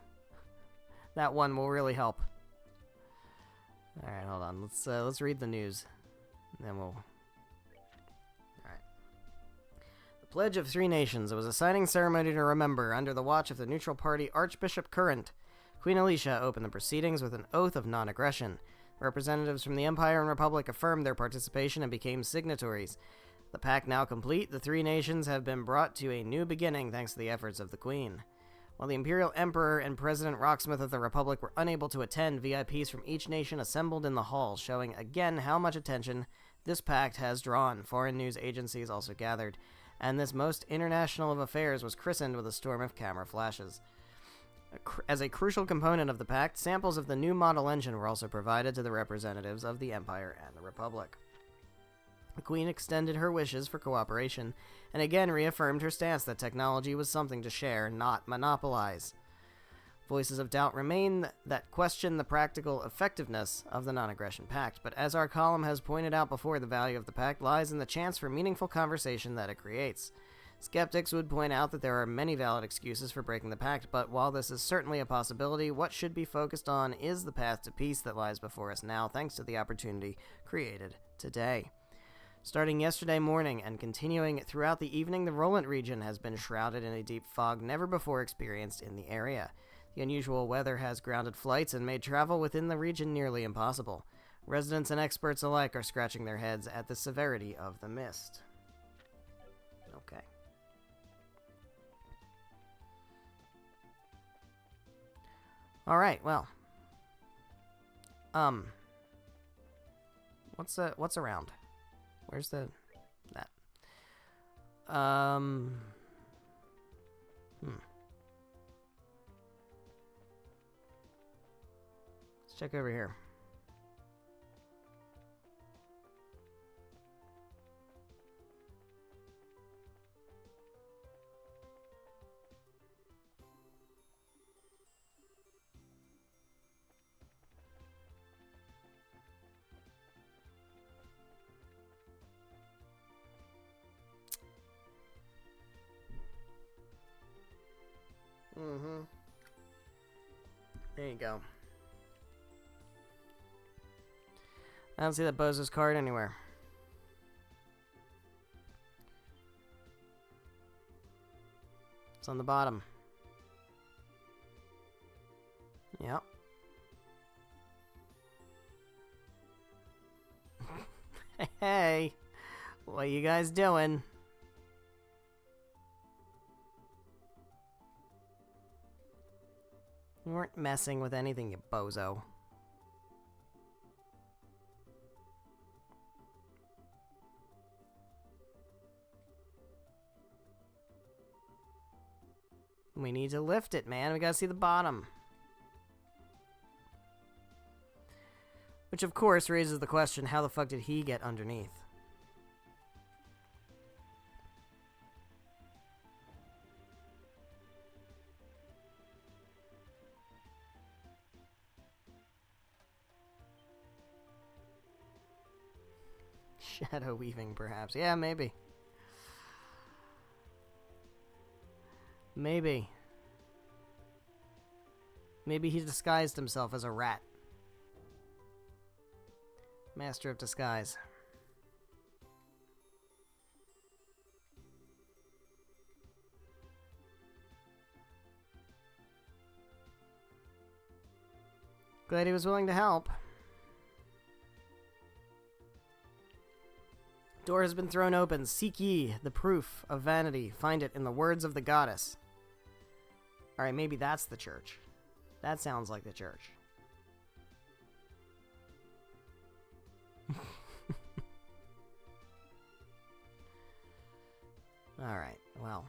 That one will really help. Alright, hold on. Let's read the news. And then we'll... Alright. The Pledge of Three Nations. It was a signing ceremony to remember. Under the watch of the neutral party Archbishop Current, Queen Alicia opened the proceedings with an oath of non-aggression. Representatives from the Empire and Republic affirmed their participation and became signatories. The pact now complete, the three nations have been brought to a new beginning thanks to the efforts of the Queen. While the Imperial Emperor and President Rocksmith of the Republic were unable to attend, VIPs from each nation assembled in the hall, showing again how much attention this pact has drawn. Foreign news agencies also gathered, and this most international of affairs was christened with a storm of camera flashes. As a crucial component of the pact, samples of the new model engine were also provided to the representatives of the Empire and the Republic. The Queen extended her wishes for cooperation, and again reaffirmed her stance that technology was something to share, not monopolize. Voices of doubt remain that question the practical effectiveness of the Non-Aggression Pact, but as our column has pointed out before, the value of the pact lies in the chance for meaningful conversation that it creates. Skeptics would point out that there are many valid excuses for breaking the pact, but while this is certainly a possibility, what should be focused on is the path to peace that lies before us now, thanks to the opportunity created today. Starting yesterday morning and continuing throughout the evening, the Roland region has been shrouded in a deep fog never before experienced in the area. The unusual weather has grounded flights and made travel within the region nearly impossible. Residents and experts alike are scratching their heads at the severity of the mist. Okay. Alright, well. What's around? Where's that? Let's check over here. There you go. I don't see that Bozo's card anywhere. It's on the bottom. Yep. Hey, what you guys doing? You weren't messing with anything, you bozo. We need to lift it, man. We gotta see the bottom. Which, of course, raises the question, how the fuck did he get underneath? Shadow weaving, perhaps. Yeah, maybe. Maybe. Maybe he disguised himself as a rat. Master of disguise. Glad he was willing to help. Door has been thrown open. Seek ye the proof of vanity. Find it in the words of the goddess. Alright, maybe that's the church. That sounds like the church. Alright, well.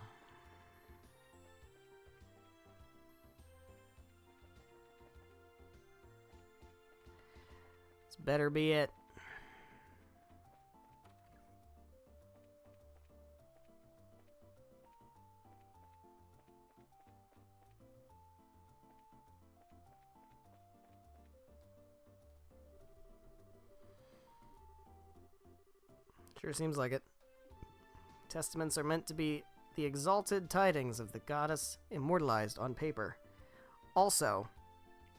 This better be it. Sure seems like it. Testaments are meant to be the exalted tidings of the goddess immortalized on paper. Also,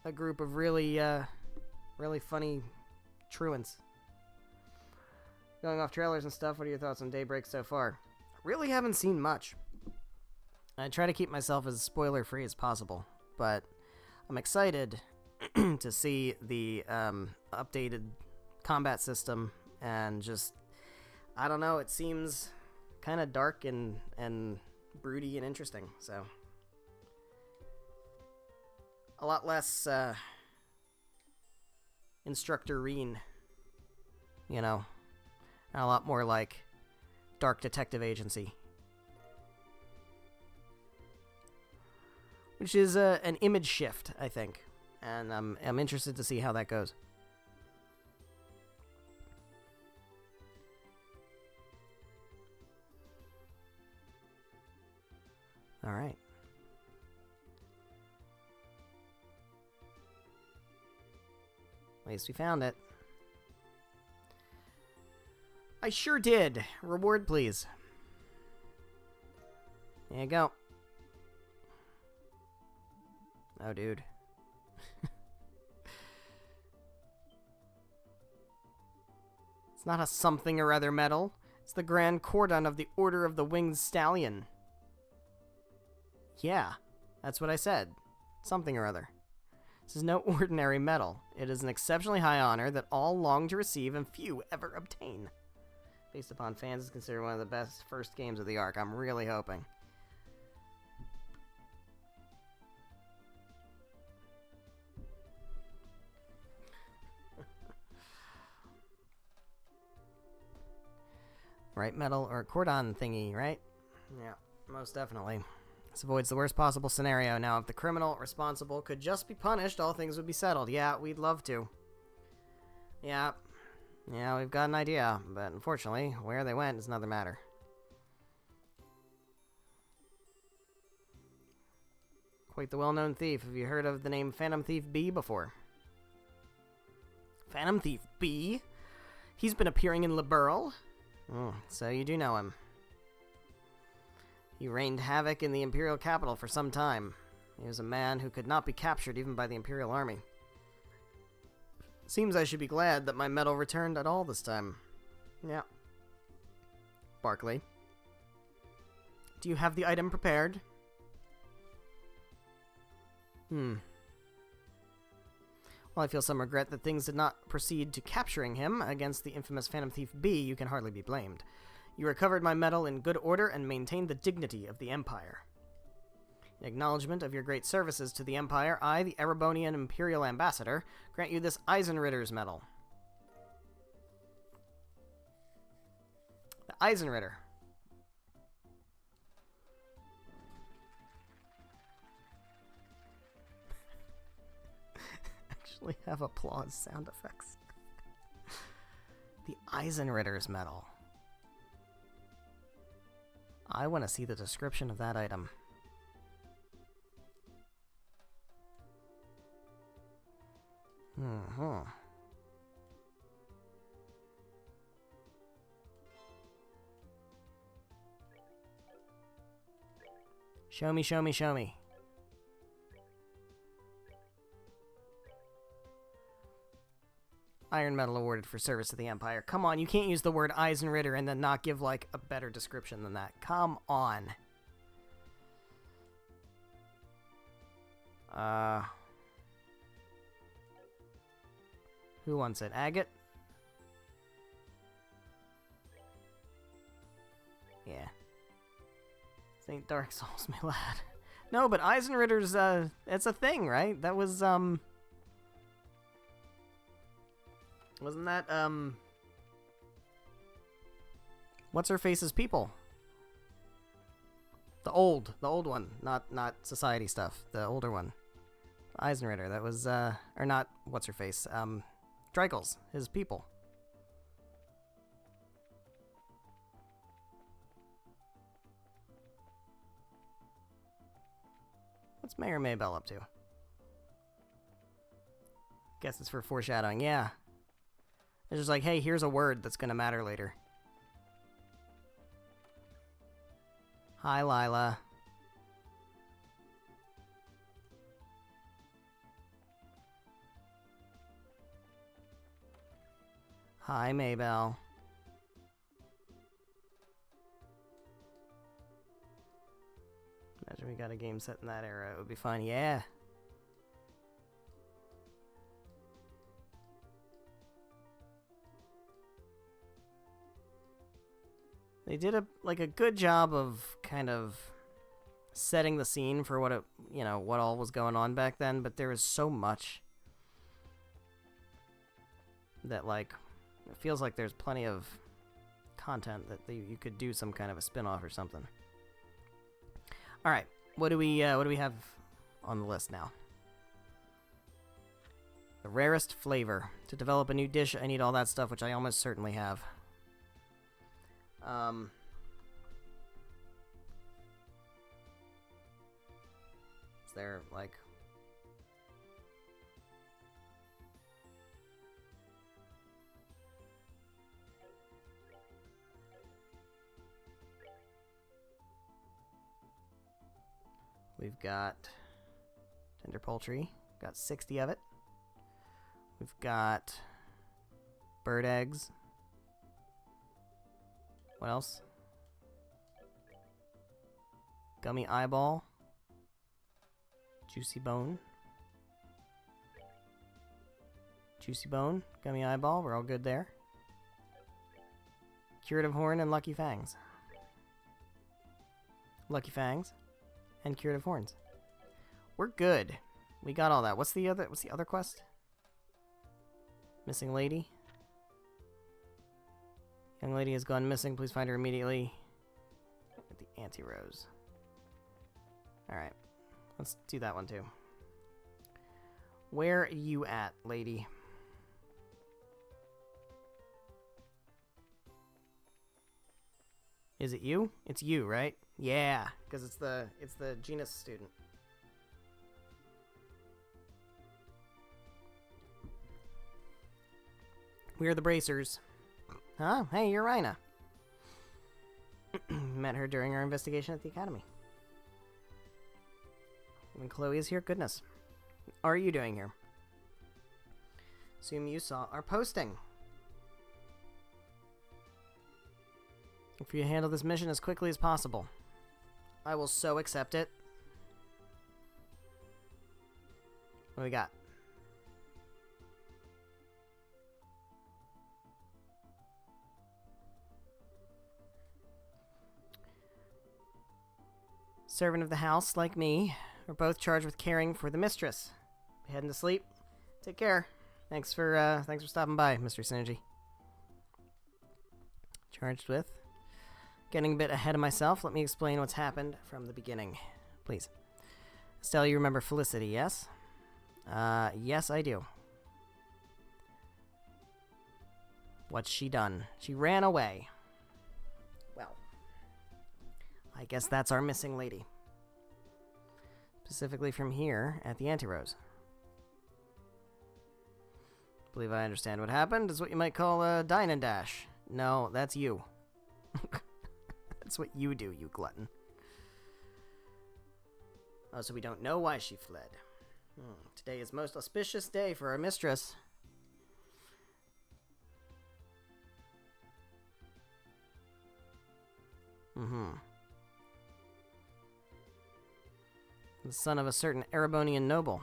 a group of really funny truants. Going off trailers and stuff, what are your thoughts on Daybreak so far? Really haven't seen much. I try to keep myself as spoiler-free as possible, but I'm excited to see the updated combat system and just I don't know, it seems kind of dark and broody and interesting, so a lot less Instructor Reen, you know, and a lot more like Dark Detective Agency, which is an image shift, I think, and I'm interested to see how that goes. All right. At least we found it. I sure did. Reward, please. There you go. Oh, dude. It's not a something or other medal. It's the Grand Cordon of the Order of the Winged Stallion. Yeah, that's what I said. Something or other. This is no ordinary medal. It is an exceptionally high honor that all long to receive and few ever obtain. Based upon fans, it's considered one of the best first games of the arc. I'm really hoping. Right medal or cordon thingy, right? Yeah, most definitely. This avoids the worst possible scenario. Now, if the criminal responsible could just be punished, all things would be settled. Yeah, we'd love to. Yeah, we've got an idea, but unfortunately, where they went is another matter. Quite the well-known thief. Have you heard of the name Phantom Thief B before? Phantom Thief B? He's been appearing in Liberl? Oh, so you do know him. He reigned havoc in the Imperial capital for some time. He was a man who could not be captured even by the Imperial army. Seems I should be glad that my medal returned at all this time. Yeah. Barclay. Do you have the item prepared? Well, I feel some regret that things did not proceed to capturing him. Against the infamous Phantom Thief B, you can hardly be blamed. You recovered my medal in good order and maintained the dignity of the Empire. In acknowledgement of your great services to the Empire, I, the Erebonian Imperial Ambassador, grant you this Eisenritter's medal. The Eisenritter. Actually have applause sound effects. The Eisenritter's medal. I want to see the description of that item. Show me, show me, show me. Iron Medal awarded for service to the Empire. Come on, you can't use the word Eisenritter and then not give, like, a better description than that. Come on. Who wants it? Agate? Yeah. This ain't Dark Souls, my lad. No, but Eisenritter's, it's a thing, right? That was, wasn't that, what's-her-face's people? The old one, not society stuff, the older one. Eisenritter, that was, or not what's-her-face, Dreigels, his people. What's Mayor Maybell up to? Guess it's for foreshadowing, yeah. It's just like, hey, here's a word that's gonna matter later. Hi, Lila. Hi, Maybell. Imagine we got a game set in that era. It would be fun. Yeah. They did a good job of kind of setting the scene for what what all was going on back then, but there is so much that it feels like there's plenty of content that you could do some kind of a spin-off or something. All right, what do we have on the list now? The rarest flavor. To develop a new dish, I need all that stuff, which I almost certainly have. Is there, we've got tender poultry. Got 60 of it. We've got bird eggs. What else? Gummy eyeball. Juicy bone. Juicy bone. Gummy eyeball. We're all good there. Curative horn and lucky fangs. Lucky fangs and curative horns. We're good. We got all that. What's the other quest? Missing lady. Young lady has gone missing. Please find her immediately at the Anti-Rose. Alright. Let's do that one too. Where are you at, lady? Is it you? It's you, right? Yeah, because it's the genus student. We are the Bracers. Huh? Hey, you're Rhina. Met her during our investigation at the academy. When Chloe is here, goodness. What are you doing here? Assume you saw our posting. If you handle this mission as quickly as possible, I will so accept it. What do we got? Servant of the house, like me, are both charged with caring for the mistress. Heading to sleep. Take care. Thanks for stopping by, Mr. Synergy. Charged with getting a bit ahead of myself. Let me explain what's happened from the beginning, please. Estelle, you remember Felicity, yes? Yes, I do. What's she done? She ran away. Well, I guess that's our missing lady. Specifically from here at the Anti-Rose. Believe I understand what happened. It's what you might call a dine and dash. No, that's you. That's what you do, you glutton. Oh, so we don't know why she fled. Today is most auspicious day for our mistress. The son of a certain Erebonian noble.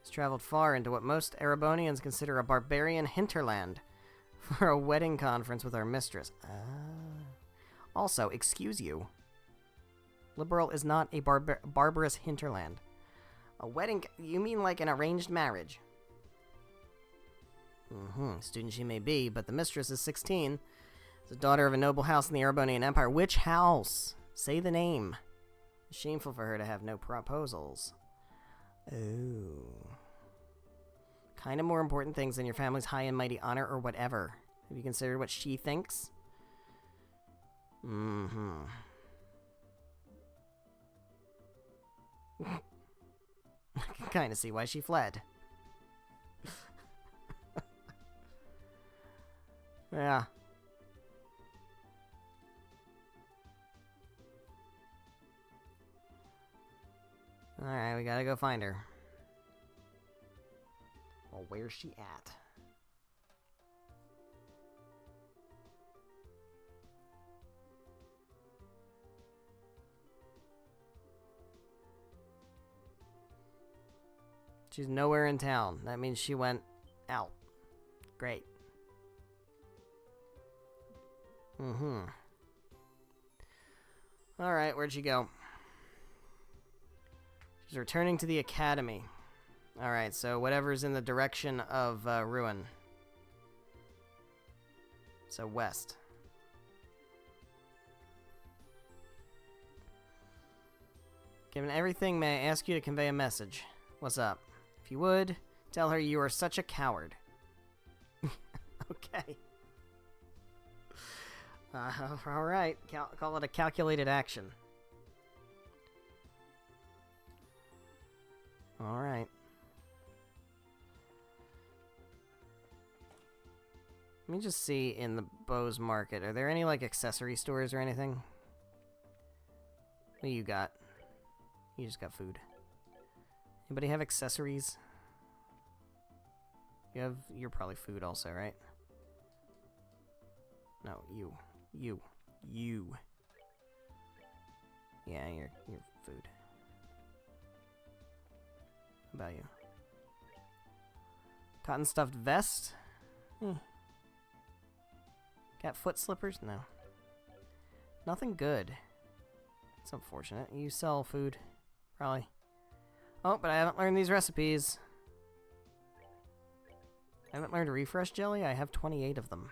He's traveled far into what most Erebonians consider a barbarian hinterland for a wedding conference with our mistress. Also, excuse you. Liberal is not a barbarous hinterland. A wedding... You mean like an arranged marriage? Student she may be, but the mistress is 16. The daughter of a noble house in the Erebonian Empire. Which house? Say the name. Shameful for her to have no proposals. Oh. Kind of more important things than your family's high and mighty honor or whatever. Have you considered what she thinks? I can kind of see why she fled. Yeah. Alright, we gotta go find her. Well, where's she at? She's nowhere in town. That means she went out. Great. Mm-hmm. Alright, where'd she go? She's returning to the academy. Alright, so whatever's in the direction of Ruin. So west. Given everything, may I ask you to convey a message? What's up? If you would, tell her you are such a coward. Okay. Alright, call it a calculated action. Alright. Let me just see in the Bose Market. Are there any, like, accessory stores or anything? What do you got? You just got food. Anybody have accessories? You're probably food also, right? No, you. Yeah, you're food. How about you? Cotton stuffed vest? Got foot slippers? No. Nothing good. It's unfortunate. You sell food, probably. Oh, but I haven't learned these recipes. I haven't learned refresh jelly? I have 28 of them.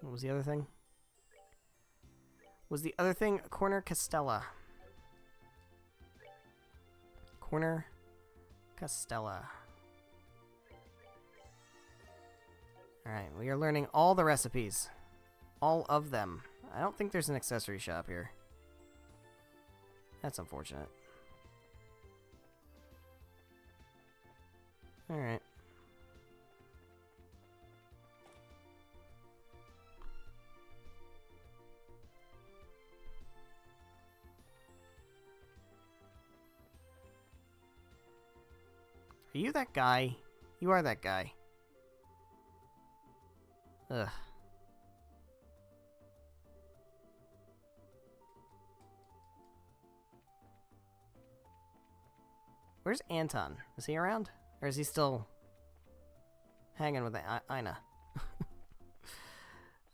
What was the other thing? Was the other thing Corner Castella? Corner Castella. Alright, we are learning all the recipes. All of them. I don't think there's an accessory shop here. That's unfortunate. Alright. Are you that guy? You are that guy. Ugh. Where's Anton? Is he around? Or is he still hanging with Aina?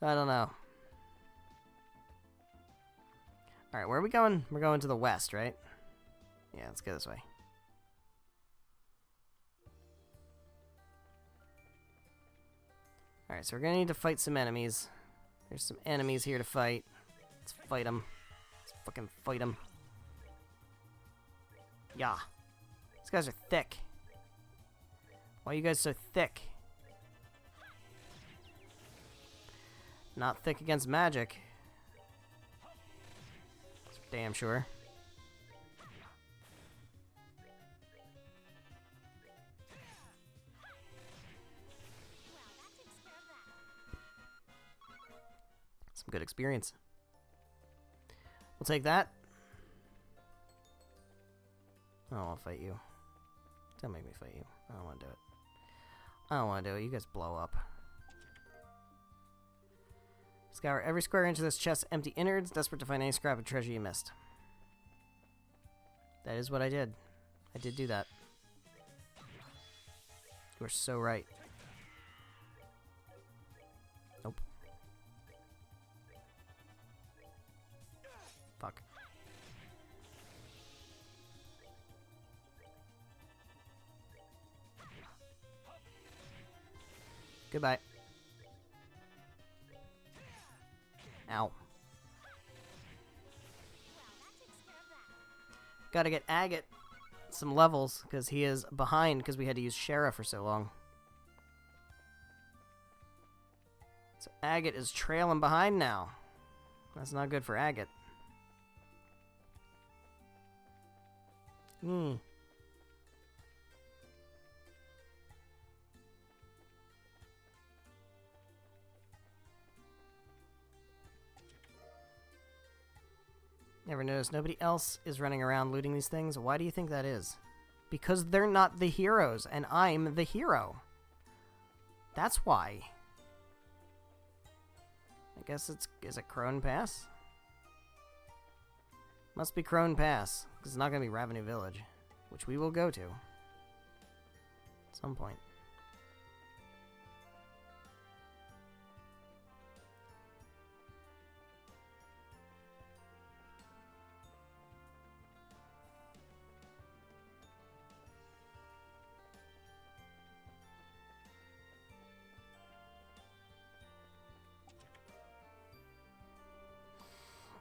I don't know. Alright, where are we going? We're going to the west, right? Yeah, let's go this way. Alright, so we're gonna need to fight some enemies. There's some enemies here to fight. Let's fight them. Let's fucking fight them. Yeah. These guys are thick. Why are you guys so thick? Not thick against magic. That's for damn sure. Some good experience. We'll take that. Oh, I'll fight you. Don't make me fight you. I don't want to do it. I don't want to do it. You guys blow up. Scour every square inch of this chest's empty innards, desperate to find any scrap of treasure you missed. That is what I did. I did do that. You are so right. Nope. Fuck. Goodbye. Ow. Gotta get Agate some levels, because he is behind, because we had to use Shara for so long. So Agate is trailing behind now. That's not good for Agate. Never noticed nobody else is running around looting these things. Why do you think that is? Because they're not the heroes, and I'm the hero. That's why. I guess it's... Is it Crone Pass? Must be Crone Pass, because it's not going to be Ravenous Village, which we will go to. At some point.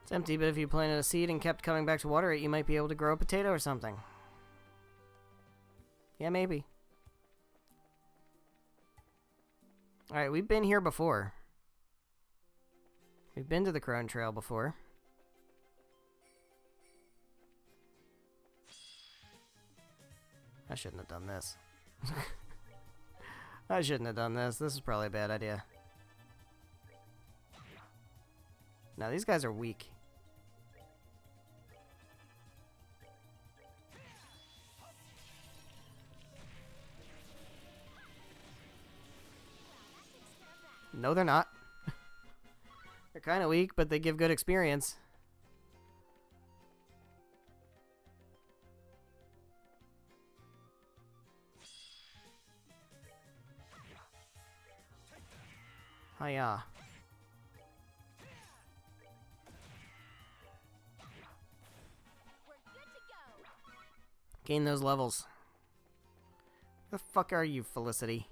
It's empty, but if you planted a seed and kept coming back to water it, you might be able to grow a potato or something. Yeah, maybe. Alright, we've been here before. We've been to the Crone Trail before. I shouldn't have done this. I shouldn't have done this. This is probably a bad idea. Now, these guys are weak. No, they're not. They're kind of weak, but they give good experience. Hiya. Gain those levels. Where the fuck are you, Felicity?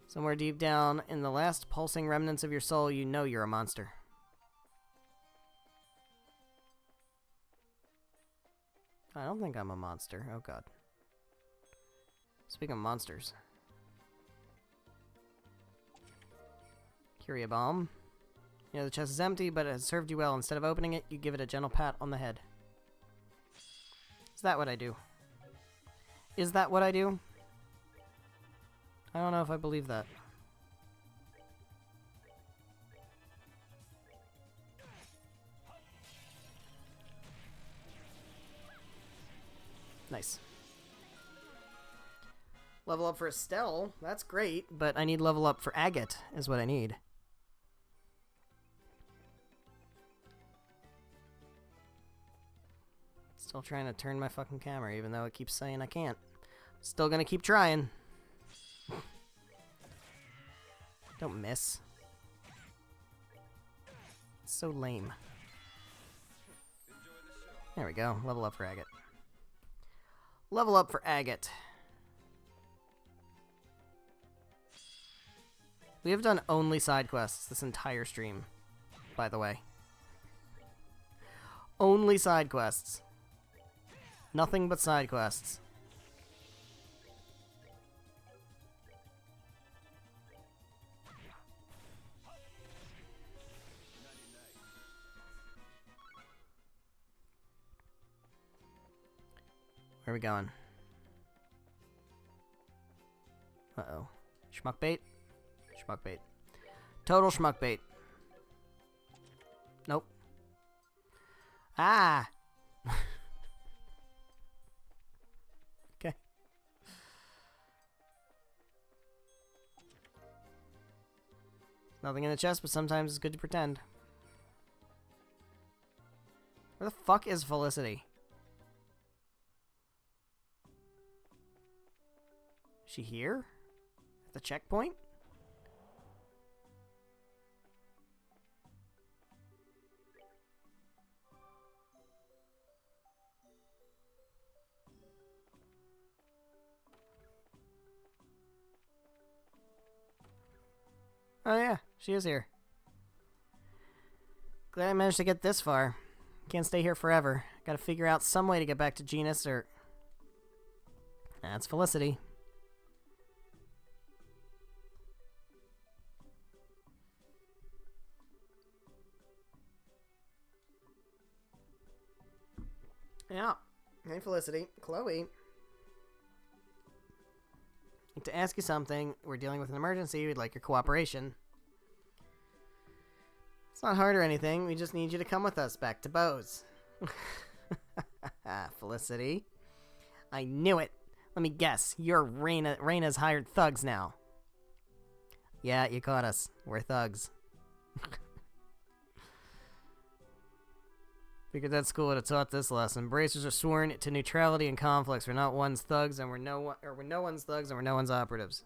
Somewhere deep down, in the last pulsing remnants of your soul, you know you're a monster. I don't think I'm a monster. Oh god. Speaking of monsters. Curia Bomb. You know the chest is empty, but it has served you well. Instead of opening it, you give it a gentle pat on the head. Is that what I do? Is that what I do? I don't know if I believe that. Nice. Level up for Estelle. That's great, but I need level up for Agate, is what I need. Still trying to turn my fucking camera, even though it keeps saying I can't. Still gonna keep trying. Don't miss. It's so lame. There we go. Level up for Agate. Level up for Agate. We have done only side quests this entire stream, by the way. Only side quests. Nothing but side quests. Where are we going? Uh-oh. Schmuck bait? Schmuck bait. Total schmuck bait. Nope. Ah! Okay. Nothing in the chest, but sometimes it's good to pretend. Where the fuck is Felicity? Is she here? At the checkpoint? Oh yeah, she is here. Glad I managed to get this far. Can't stay here forever. Gotta figure out some way to get back to Genis or... That's Felicity. Yeah. Hey, Felicity. Chloe. Need to ask you something. We're dealing with an emergency. We'd like your cooperation. It's not hard or anything. We just need you to come with us back to Bose. Felicity. I knew it. Let me guess. You're Reina's hired thugs now. Yeah, you caught us. We're thugs. Figured that school would have taught this lesson. Bracers are sworn to neutrality in conflicts. We're not one's thugs, and we're no one's thugs, and we're no one's operatives.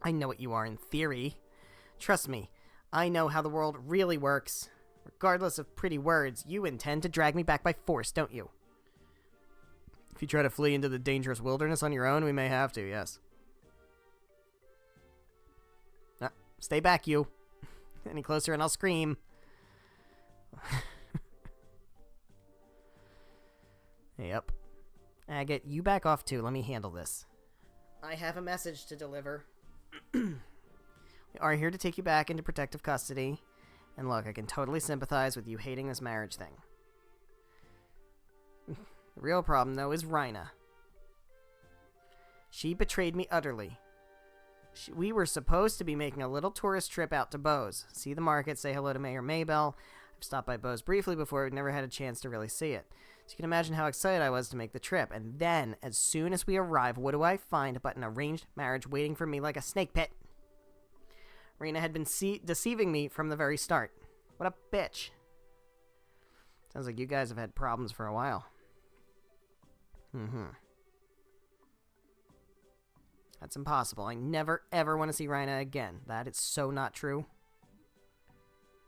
I know what you are in theory. Trust me, I know how the world really works. Regardless of pretty words, you intend to drag me back by force, don't you? If you try to flee into the dangerous wilderness on your own, we may have to, yes. Stay back, you. Any closer and I'll scream. Yep. Agate, you back off too. Let me handle this. I have a message to deliver. We are here to take you back into protective custody. And look, I can totally sympathize with you hating this marriage thing. The real problem, though, is Rhina. She betrayed me utterly. We were supposed to be making a little tourist trip out to Bose. See the market, say hello to Mayor Maybell. I've stopped by Bose briefly before, but never had a chance to really see it. So you can imagine how excited I was to make the trip. And then, as soon as we arrive, what do I find but an arranged marriage waiting for me like a snake pit? Rhina had been deceiving me from the very start. What a bitch. Sounds like you guys have had problems for a while. That's impossible. I never, ever want to see Rhina again. That is so not true.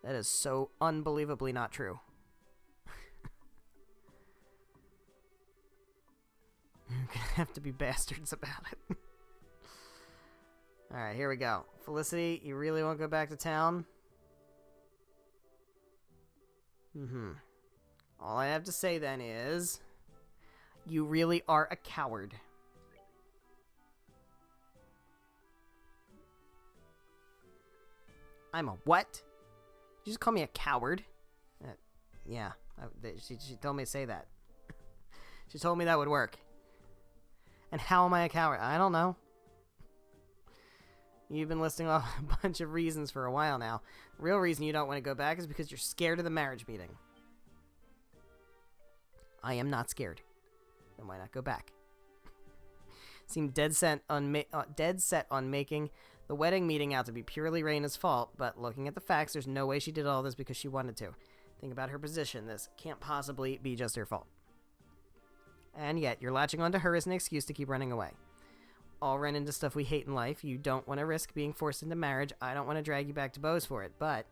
That is so unbelievably not true. You're gonna have to be bastards about it. Alright, here we go. Felicity, you really won't go back to town? All I have to say then is... you really are a coward. I'm a what? Did you just call me a coward? Yeah, she told me to say that. She told me that would work. And how am I a coward? I don't know. You've been listing off a bunch of reasons for a while now. The real reason you don't want to go back is because you're scared of the marriage meeting. I am not scared. Then why not go back? Seemed dead set on making the wedding meeting out to be purely Rhaina's fault, but looking at the facts, there's no way she did all this because she wanted to. Think about her position. This can't possibly be just her fault. And yet, you're latching onto her as an excuse to keep running away. All run into stuff we hate in life. You don't want to risk being forced into marriage. I don't want to drag you back to Bose for it. But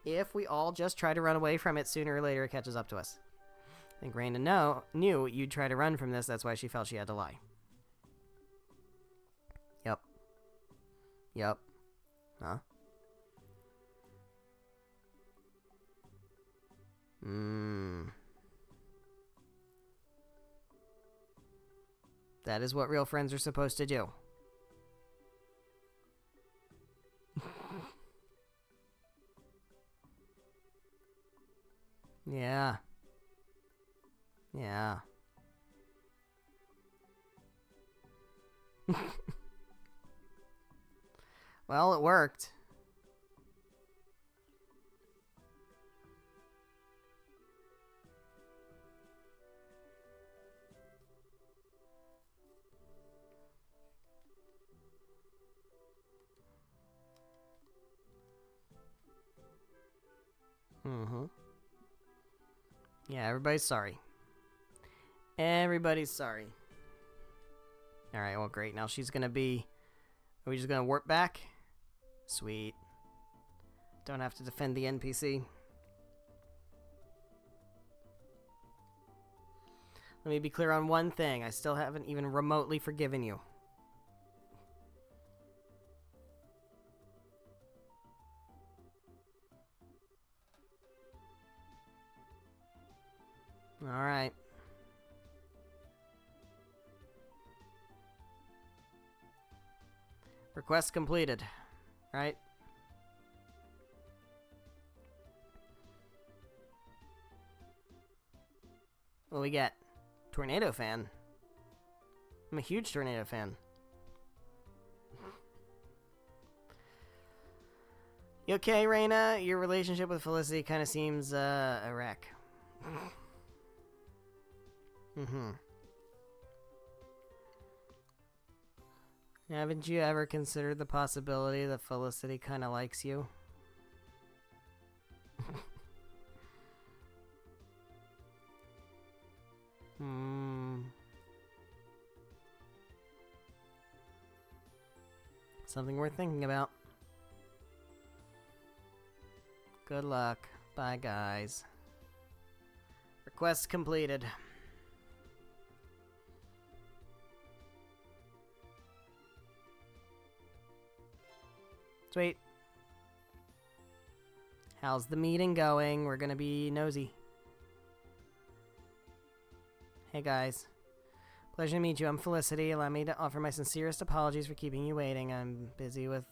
if we all just try to run away from it, sooner or later it catches up to us. I think Rhaina knew you'd try to run from this. That's why she felt she had to lie. Yep. Huh? That is what real friends are supposed to do. Yeah. Yeah. Well, it worked. Yeah, everybody's sorry. Everybody's sorry. Alright, well, great. Now she's gonna be... Are we just gonna warp back? Sweet. Don't have to defend the NPC. Let me be clear on one thing. I still haven't even remotely forgiven you. Alright. Request completed. Right? What do we get? Tornado fan. I'm a huge Tornado fan. You okay, Rhaina? Your relationship with Felicity kind of seems, a wreck. Haven't you ever considered the possibility that Felicity kind of likes you? Something worth thinking about. Good luck. Bye, guys. Request completed. Sweet. How's the meeting going? We're gonna be nosy. Hey, guys. Pleasure to meet you. I'm Felicity. Allow me to offer my sincerest apologies for keeping you waiting. I'm busy with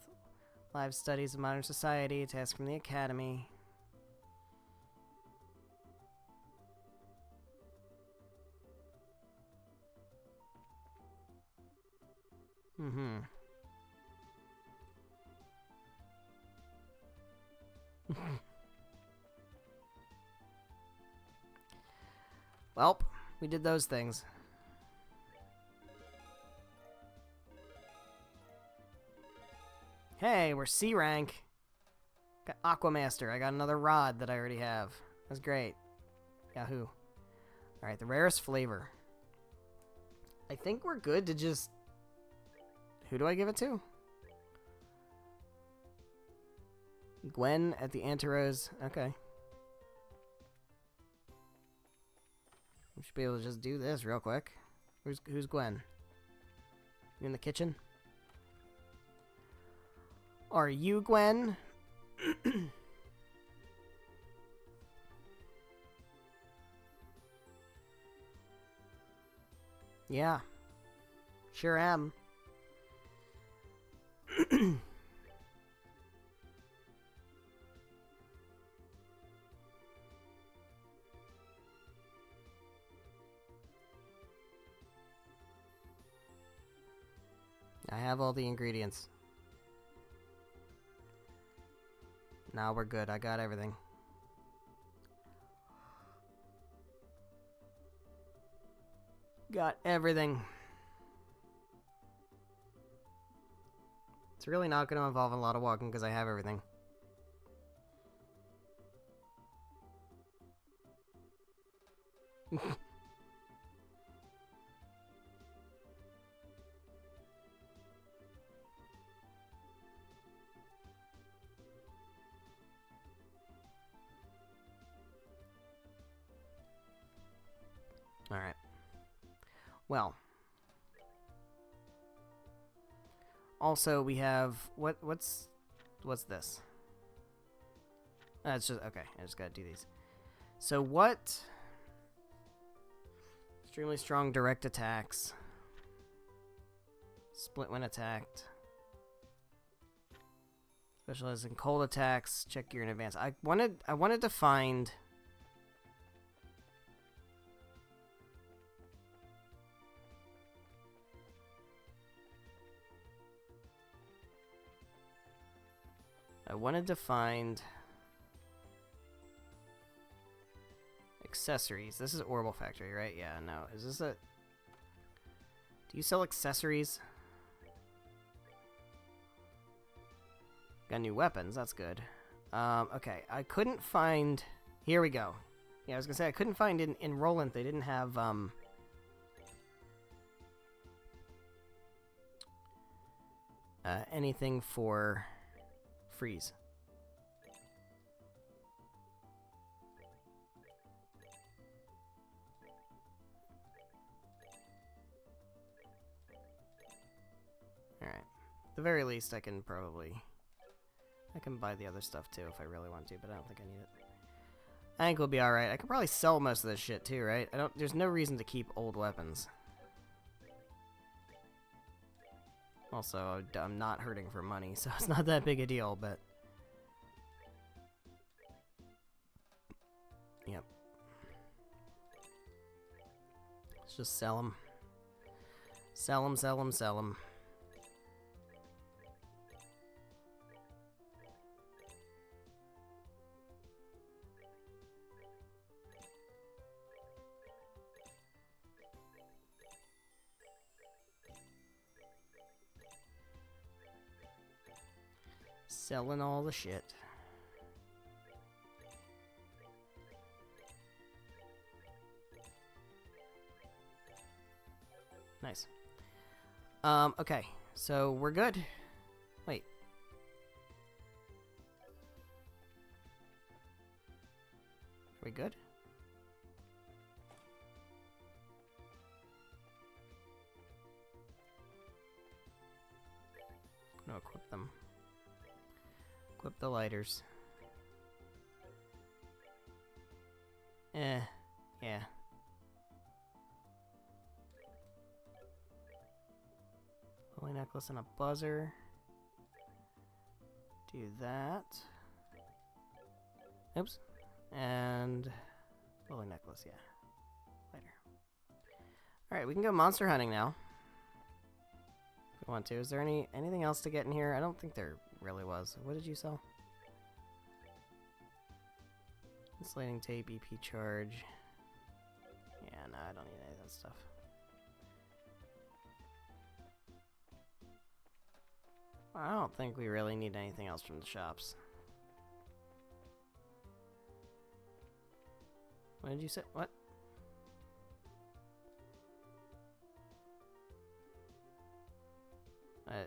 live studies of modern society, a task from the Academy. Welp, we did those things. Hey, we're C rank. Got Aquamaster. I got another rod that I already have. That's great. Yahoo. Alright, the rarest flavor. I think we're good to just... Who do I give it to? Gwen at the Anterose. Okay. We should be able to just do this real quick. Who's Gwen? You in the kitchen? Are you Gwen? Yeah. Sure am. I have all the ingredients. Now we're good. I got everything. Got everything. It's really not going to involve a lot of walking because I have everything. Alright. Well. Also, we have... What's this? It's just... Okay, I just gotta do these. So what... Extremely strong direct attacks. Split when attacked. Specializes in cold attacks. Check gear in advance. I wanted to find... accessories. This is Orbital Factory, right? Yeah, no. Is this a... Do you sell accessories? Got new weapons. That's good. Okay. I couldn't find... Here we go. Yeah, I was gonna say, I couldn't find in Roland, they didn't have, anything for freeze. Alright. At the very least, I can buy the other stuff too if I really want to, but I don't think I need it. I think we'll be alright. I could probably sell most of this shit too, right? There's no reason to keep old weapons. Also, I'm not hurting for money, so it's not that big a deal, but... Yep. Let's just sell them. Sell them, sell them, sell them. Selling all the shit. Nice. Okay. So we're good. Wait. Are we good? I'm gonna equip them. Equip the lighters. Yeah. Holy necklace and a buzzer. Do that. Oops. And holy necklace, yeah. Later. Alright, we can go monster hunting now. If we want to. Is there anything else to get in here? I don't think there really was. What did you sell? Insulating tape, EP charge. Yeah, no, I don't need any of that stuff. I don't think we really need anything else from the shops. What did you say? What?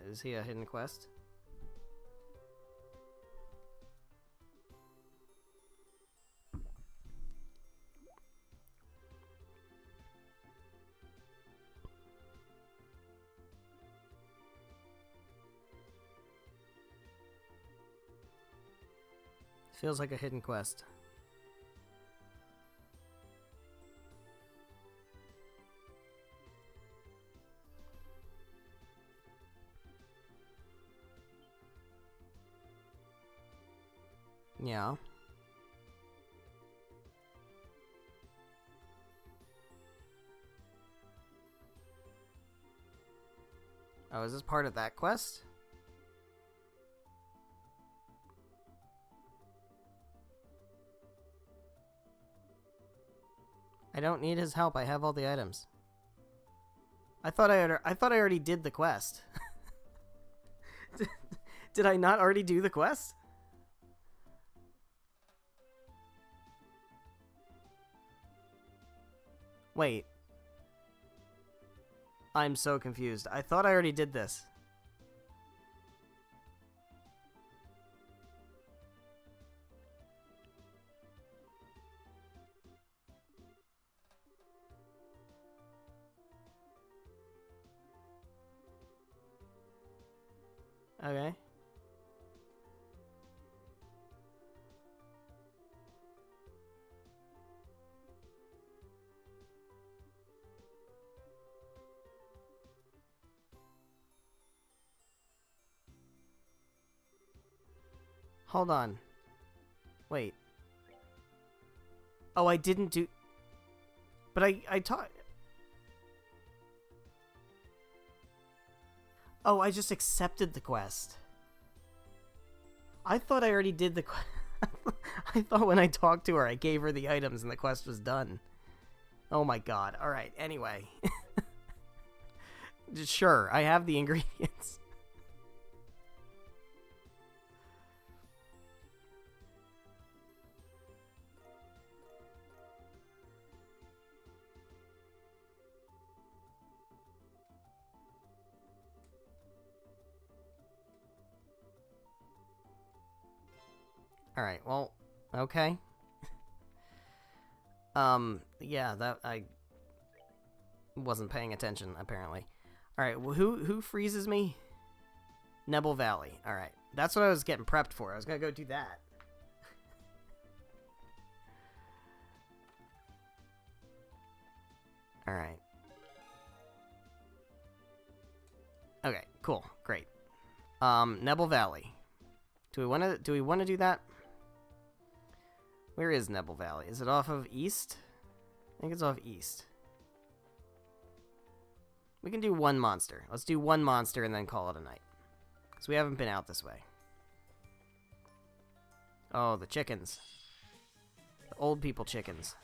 Is he a hidden quest? Feels like a hidden quest. Yeah. Oh, is this part of that quest? I don't need his help. I have all the items. I thought I already did the quest. Did I not already do the quest? Wait. I'm so confused. I thought I already did this. Okay. Hold on. Wait. Oh, I didn't do... But I taught... Oh, I just accepted the quest. I thought I already did the quest. I thought when I talked to her, I gave her the items and the quest was done. Oh my god. Alright, anyway. Sure, I have the ingredients. Alright, well, okay. Yeah, that I wasn't paying attention, apparently. Alright, well, who freezes me? Nebel Valley. Alright, that's what I was getting prepped for. I was gonna go do that. Alright. Okay, cool, great. Nebel Valley. Do we want to do that? Where is Nebel Valley? Is it off of East? I think it's off East. We can do one monster. Let's do one monster and then call it a night. Because we haven't been out this way. Oh, the chickens. The old people chickens.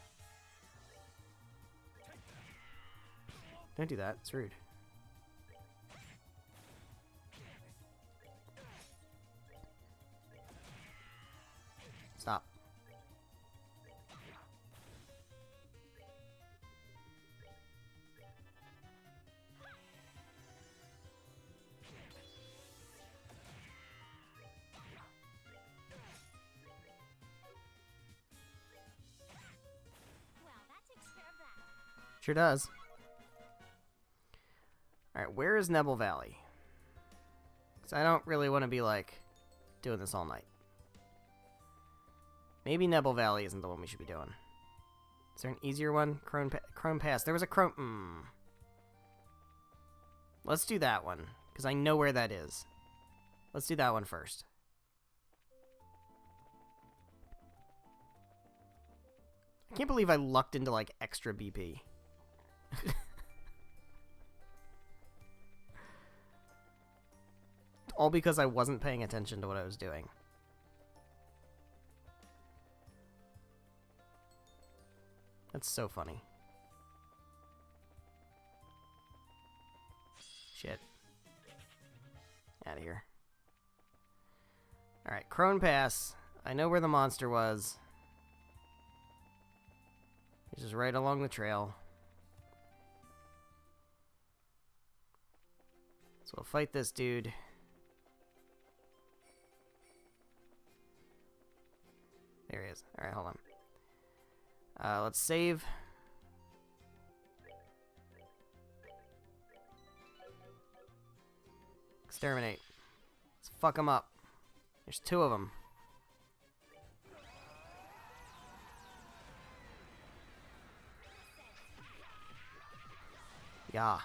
Don't do that. It's rude. Stop. Sure does. Alright, where is Nebel Valley? Because I don't really want to be, like, doing this all night. Maybe Nebel Valley isn't the one we should be doing. Is there an easier one? Chrome Pass. There was a Chrome... Let's do that one, because I know where that is. Let's do that one first. I can't believe I lucked into, like, extra BP. All because I wasn't paying attention to what I was doing. That's so funny. Shit. Out of here. Alright, Crone Pass. I know where the monster was. He's just right along the trail. So we'll fight this dude. There he is. Alright, hold on. Let's save. Exterminate. Let's fuck him up. There's two of them. Yeah.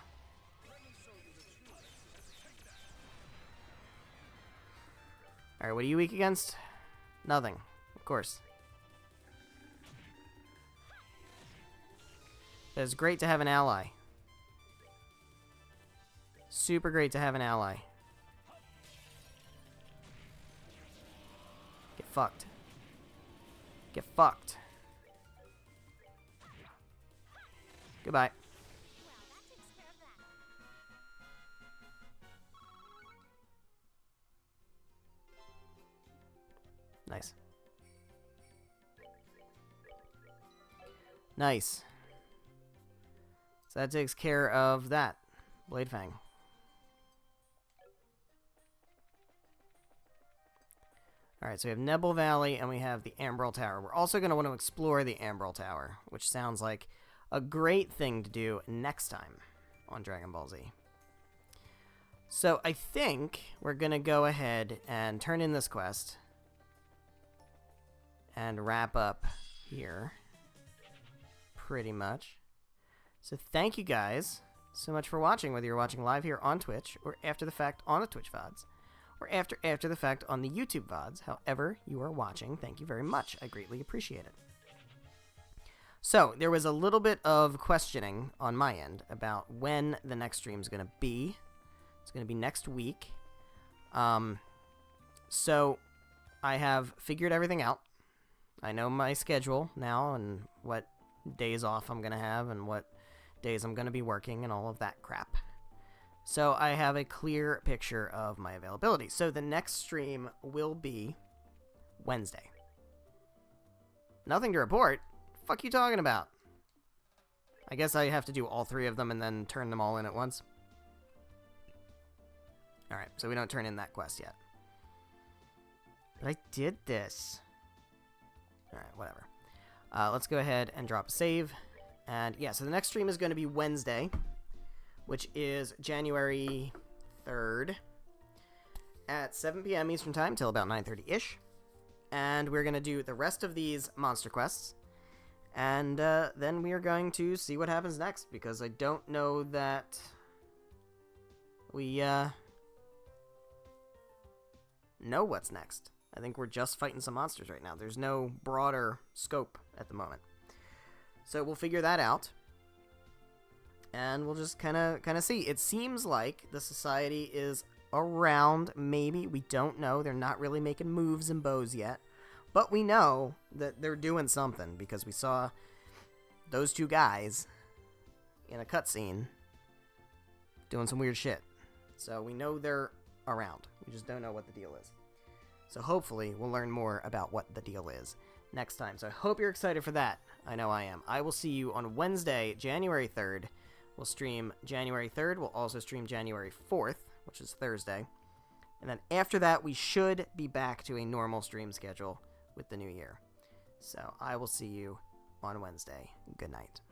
Alright, what are you weak against? Nothing. Of course. It's great to have an ally. Super great to have an ally. Get fucked. Get fucked. Goodbye. Nice. Nice. So that takes care of that. Blade Fang. Alright, so we have Nebel Valley and we have the Ambrel Tower. We're also going to want to explore the Ambrel Tower, which sounds like a great thing to do next time on Dragon Ball Z. So I think we're going to go ahead and turn in this quest and wrap up here. Pretty much. So thank you guys so much for watching, whether you're watching live here on Twitch or after the fact on the Twitch VODs. Or after the fact on the YouTube VODs. However you are watching, thank you very much. I greatly appreciate it. So, there was a little bit of questioning on my end about when the next stream is going to be. It's going to be next week. So, I have figured everything out. I know my schedule now and what days off I'm going to have and what days I'm going to be working and all of that crap. So I have a clear picture of my availability. So the next stream will be Wednesday. Nothing to report. Fuck you talking about? I guess I have to do all three of them and then turn them all in at once. Alright, so we don't turn in that quest yet. But I did this. Alright, whatever. Let's go ahead and drop a save. And yeah, so the next stream is going to be Wednesday, which is January 3rd at 7 p.m. Eastern Time till about 9:30-ish. And we're going to do the rest of these monster quests. And then we are going to see what happens next, because I don't know that we know what's next. I think we're just fighting some monsters right now. There's no broader scope at the moment. So we'll figure that out. And we'll just kind of see. It seems like the society is around, maybe. We don't know. They're not really making moves in bows yet. But we know that they're doing something, because we saw those two guys in a cutscene doing some weird shit. So we know they're around. We just don't know what the deal is. So hopefully we'll learn more about what the deal is next time. So I hope you're excited for that. I know I am. I will see you on Wednesday, January 3rd. We'll stream January 3rd. We'll also stream January 4th, which is Thursday. And then after that, we should be back to a normal stream schedule with the new year. So I will see you on Wednesday. Good night.